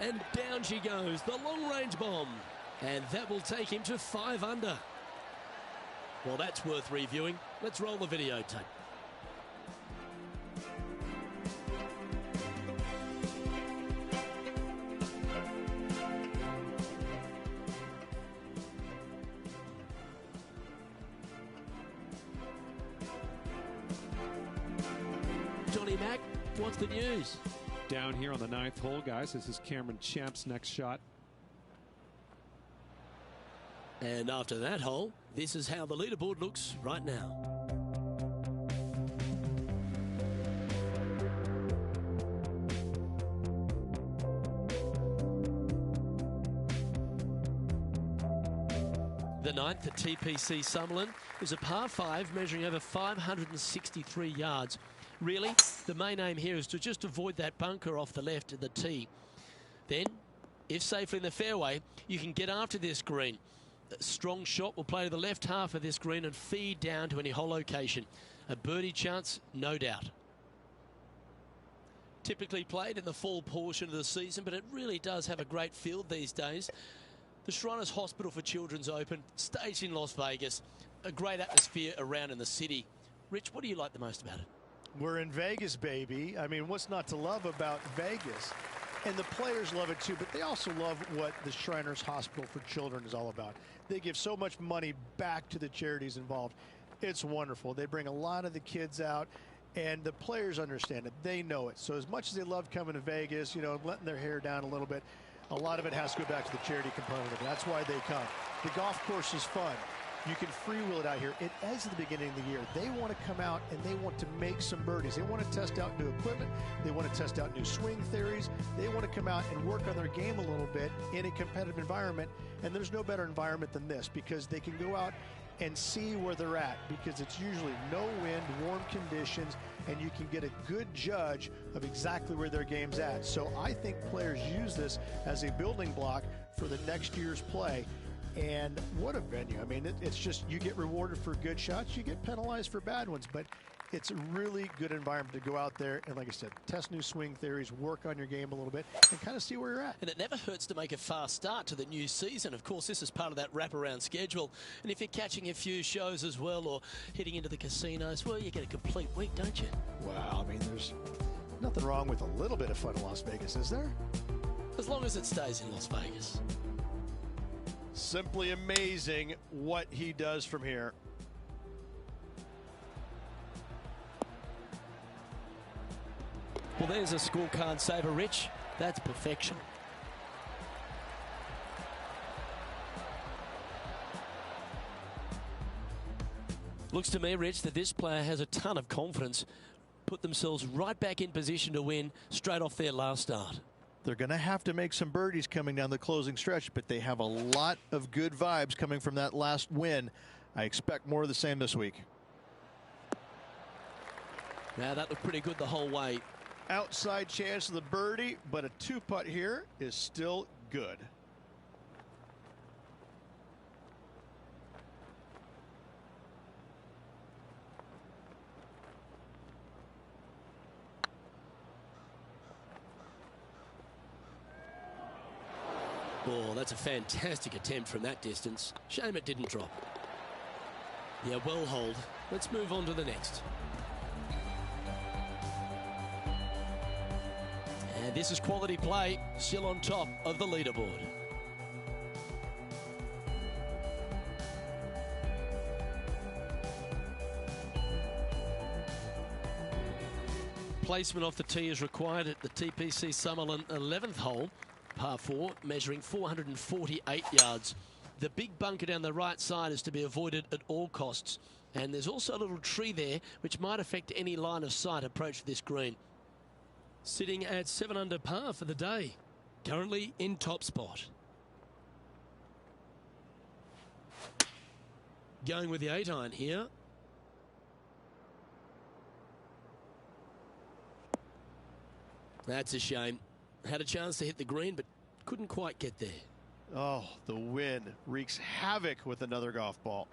And down she goes, the long-range bomb. And that will take him to 5 under. Well, that's worth reviewing. Let's roll the videotape. Johnny Mack, what's the news? Down here on the 9th hole, guys, this is Cameron Champ's next shot. And after that hole, this is how the leaderboard looks right now. The 9th at TPC Summerlin is a par 5 measuring over 563 yards. Really, the main aim here is to just avoid that bunker off the left of the tee. Then, if safely in the fairway, you can get after this green. A strong shot will play to the left half of this green and feed down to any hole location. A birdie chance, no doubt. Typically played in the fall portion of the season, but it really does have a great field these days. The Shriners Hospital for Children's Open, staged in Las Vegas. A great atmosphere around in the city. Rich, what do you like the most about it? We're in Vegas, baby. I mean, what's not to love about Vegas? And the players love it too, but they also love what the Shriners Hospital for Children is all about. They give so much money back to the charities involved. It's wonderful. They bring a lot of the kids out, and the players understand it. They know it. So as much as they love coming to Vegas, you know, letting their hair down a little bit, a lot of it has to go back to the charity component of it. That's why they come. The golf course is fun. You can freewheel it out here. It is at the beginning of the year. They want to come out and they want to make some birdies. They want to test out new equipment. They want to test out new swing theories. They want to come out and work on their game a little bit in a competitive environment. And there's no better environment than this because they can go out and see where they're at because it's usually no wind, warm conditions, and you can get a good judge of exactly where their game's at. So I think players use this as a building block for the next year's play. And what a venue. I mean, it's just you get rewarded for good shots, you get penalized for bad ones, but it's a really good environment to go out there and, like I said, test new swing theories, work on your game a little bit, and kind of see where you're at. And it never hurts to make a fast start to the new season. Of course, this is part of that wraparound schedule. And if you're catching a few shows as well or hitting into the casinos, well, you get a complete week, don't you? Wow, I mean, there's nothing wrong with a little bit of fun in Las Vegas, is there? As long as it stays in Las Vegas. Simply amazing what he does from here. Well, there's a scorecard saver, Rich. That's perfection. Looks to me, Rich, that this player has a ton of confidence. Put themselves right back in position to win straight off their last start. They're going to have to make some birdies coming down the closing stretch, but they have a lot of good vibes coming from that last win. I expect more of the same this week. Now, that looked pretty good the whole way. Outside chance of the birdie, but a 2-putt here is still good. Oh, that's a fantastic attempt from that distance. Shame it didn't drop. Yeah, well holed. Let's move on to the next. And this is quality play, still on top of the leaderboard. Placement off the tee is required at the TPC Summerlin 11th hole. Par 4, measuring 448 yards. The big bunker down the right side is to be avoided at all costs. And there's also a little tree there which might affect any line of sight approach to this green. Sitting at 7 under par for the day. Currently in top spot. Going with the 8-iron here. That's a shame. Had a chance to hit the green, but couldn't quite get there. Oh, the wind wreaks havoc with another golf ball.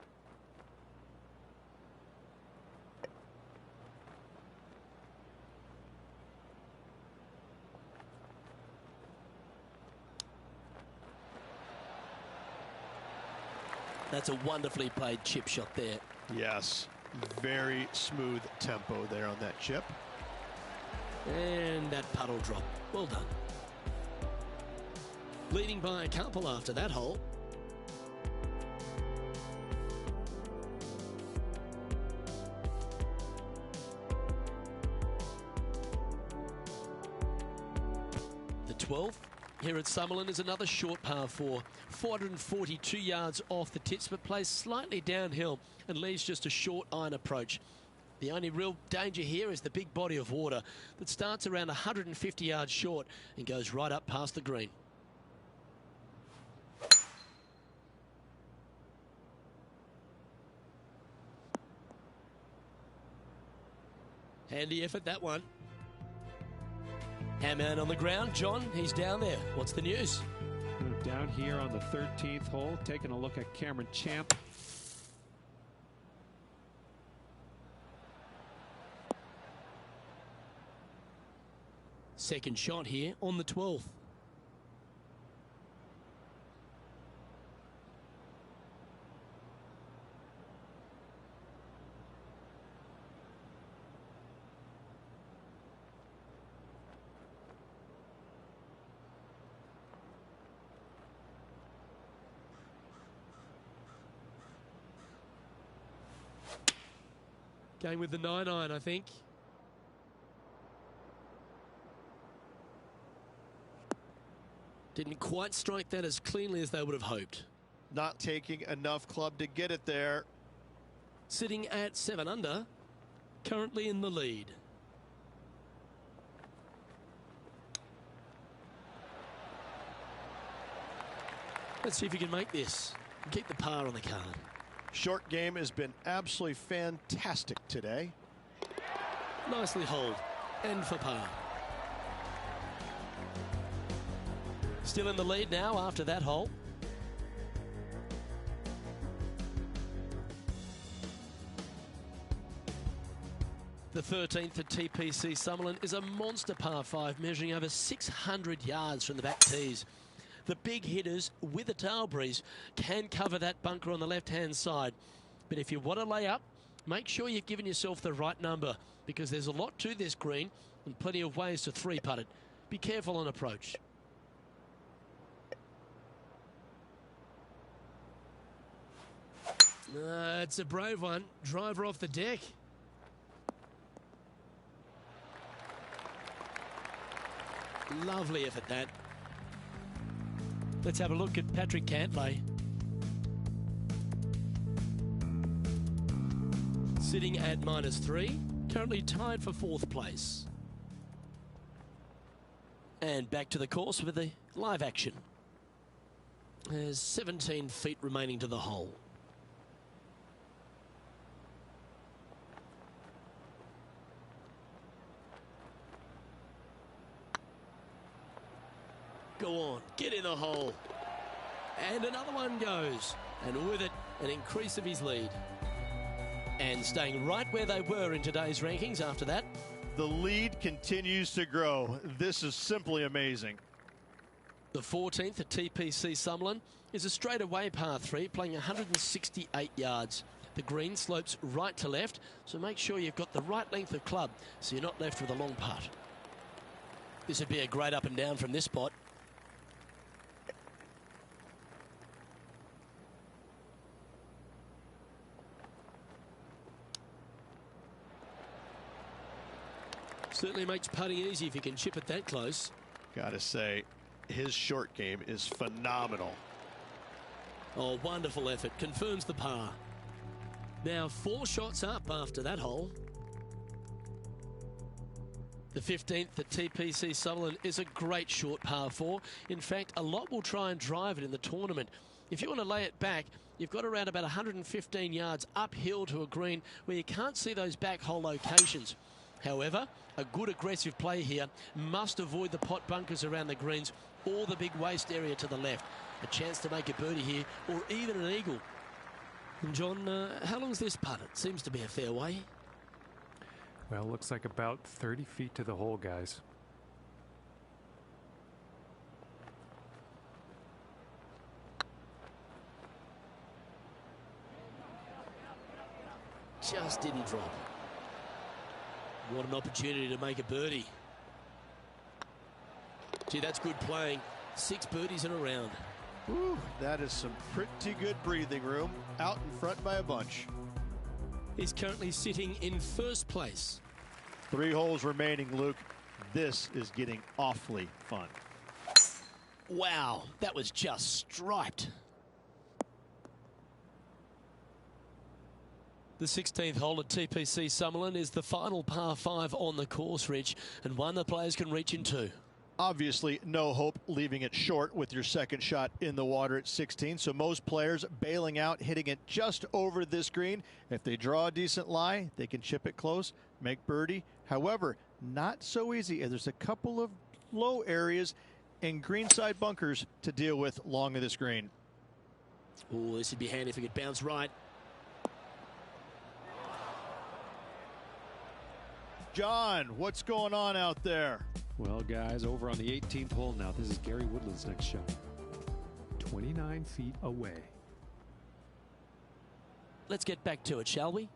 That's a wonderfully played chip shot there. Yes, very smooth tempo there on that chip. And that puddle drop. Well done. Leading by a couple after that hole. The 12th here at Summerlin is another short par 4. 442 yards off the tips, but plays slightly downhill and leaves just a short iron approach. The only real danger here is the big body of water that starts around 150 yards short and goes right up past the green. Handy effort, that one. Hamman on the ground. John, he's down there. What's the news? Down here on the 13th hole, taking a look at Cameron Champ. Second shot here on the 12th. Going with the 9-iron, I think. Didn't quite strike that as cleanly as they would have hoped. Not taking enough club to get it there. Sitting at 7 under, currently in the lead. Let's see if you can make this and keep the par on the card. Short game has been absolutely fantastic today. Nicely holed and for par. Still in the lead now after that hole. The 13th at TPC Summerlin is a monster par 5 measuring over 600 yards from the back tees. The big hitters with a tail breeze can cover that bunker on the left-hand side. But if you want to lay up, make sure you've given yourself the right number because there's a lot to this green and plenty of ways to three-putt it. Be careful on approach. It's a brave one. Driver off the deck. Lovely effort, that. Let's have a look at Patrick Cantlay. Sitting at -3, currently tied for 4th place. And back to the course with the live action. There's 17 feet remaining to the hole. Go on, get in the hole. And another one goes. And with it, an increase of his lead. And staying right where they were in today's rankings after that. The lead continues to grow. This is simply amazing. The 14th at TPC Summerlin is a straightaway par 3, playing 168 yards. The green slopes right to left, so make sure you've got the right length of club so you're not left with a long putt. This would be a great up and down from this spot. Certainly makes putting easy if you can chip it that close. Gotta say, his short game is phenomenal. Oh, wonderful effort. Confirms the par. Now 4 shots up after that hole. The 15th at TPC Summerlin is a great short par 4. In fact, a lot will try and drive it in the tournament. If you want to lay it back, you've got around about 115 yards uphill to a green where you can't see those back hole locations. However, a good aggressive play here must avoid the pot bunkers around the greens or the big waste area to the left. A chance to make a birdie here or even an eagle. And John, how long's this putt? It seems to be a fair way. Well, looks like about 30 feet to the hole, guys. Just didn't drop. What an opportunity to make a birdie. Gee, that's good playing. 6 birdies in a round. Ooh, that is some pretty good breathing room. Out in front by a bunch. He's currently sitting in first place. 3 holes remaining, Luke. This is getting awfully fun. Wow, that was just striped. The 16th hole at TPC Summerlin is the final par 5 on the course, Rich, and one the players can reach into. Obviously, no hope leaving it short with your second shot in the water at 16. So most players bailing out, hitting it just over this green. If they draw a decent lie, they can chip it close, make birdie. However, not so easy. There's a couple of low areas and greenside bunkers to deal with long of this green. Oh, this would be handy if it could bounce right. John, what's going on out there? Well, guys, over on the 18th hole now. This is Gary Woodland's next shot. 29 feet away. Let's get back to it, shall we?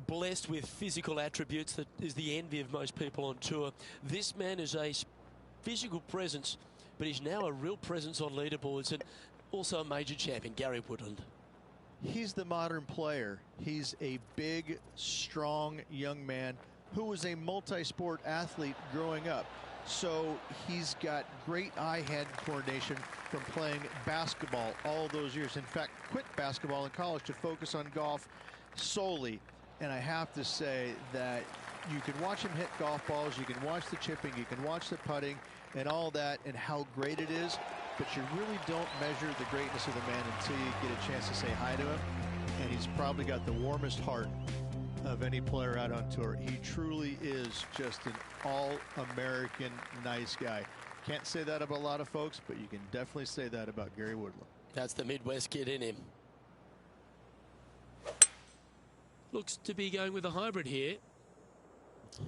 Blessed with physical attributes that is the envy of most people on tour. This man is a physical presence, but he's now a real presence on leaderboards and also a major champion, Gary Woodland. He's the modern player. He's a big, strong young man who was a multi-sport athlete growing up. So he's got great eye-hand coordination from playing basketball all those years. In fact, quit basketball in college to focus on golf solely. And I have to say that you can watch him hit golf balls, you can watch the chipping, you can watch the putting and all that and how great it is. But you really don't measure the greatness of the man until you get a chance to say hi to him. And he's probably got the warmest heart of any player out on tour. He truly is just an all-American nice guy. Can't say that about a lot of folks, but you can definitely say that about Gary Woodland. That's the Midwest kid in him. Looks to be going with a hybrid here.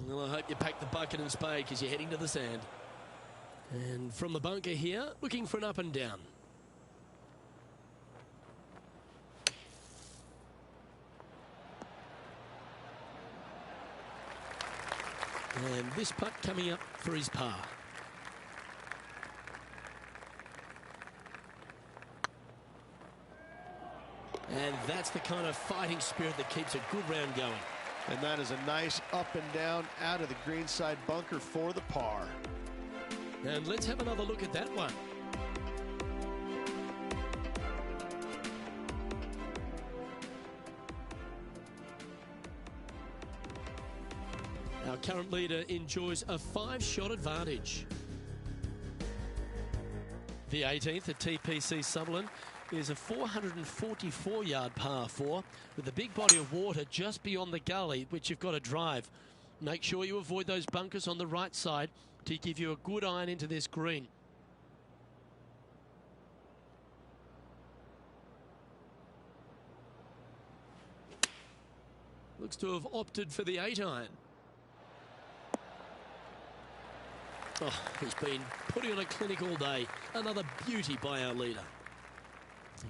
Well, I hope you pack the bucket and spade because you're heading to the sand. And from the bunker here, looking for an up and down. And this putt coming up for his par. And that's the kind of fighting spirit that keeps a good round going. And that is a nice up and down out of the greenside bunker for the par. And let's have another look at that one. Our current leader enjoys a 5-shot advantage. The 18th at TPC Summerlin is a 444-yard par 4 with a big body of water just beyond the gully, which you've got to drive. Make sure you avoid those bunkers on the right side to give you a good iron into this green. Looks to have opted for the 8-iron. Oh, he's been putting on a clinic all day. Another beauty by our leader.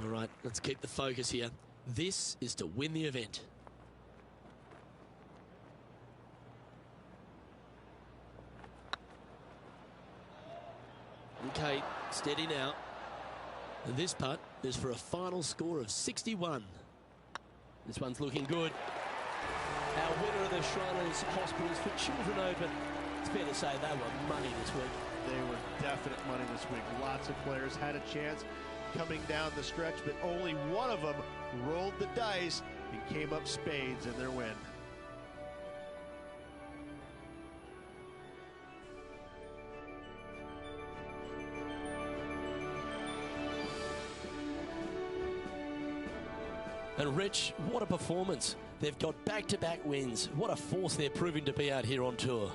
All right, let's keep the focus here. This is to win the event. Okay, steady now. And this putt is for a final score of 61. This one's looking good. Our winner of the Shriners Hospitals for Children Open. It's fair to say they were money this week. They were definite money this week. Lots of players had a chance coming down the stretch, but only one of them rolled the dice and came up spades in their win. And Rich, what a performance. They've got back-to-back wins. What a force they're proving to be out here on tour.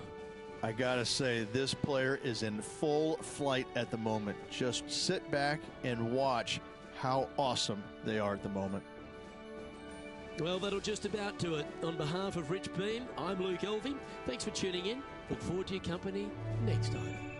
I gotta say, this player is in full flight at the moment. Just sit back and watch how awesome they are at the moment. Well, that'll just about do it. On behalf of Rich Beam, I'm Luke Elvey. Thanks for tuning in. Look forward to your company next time.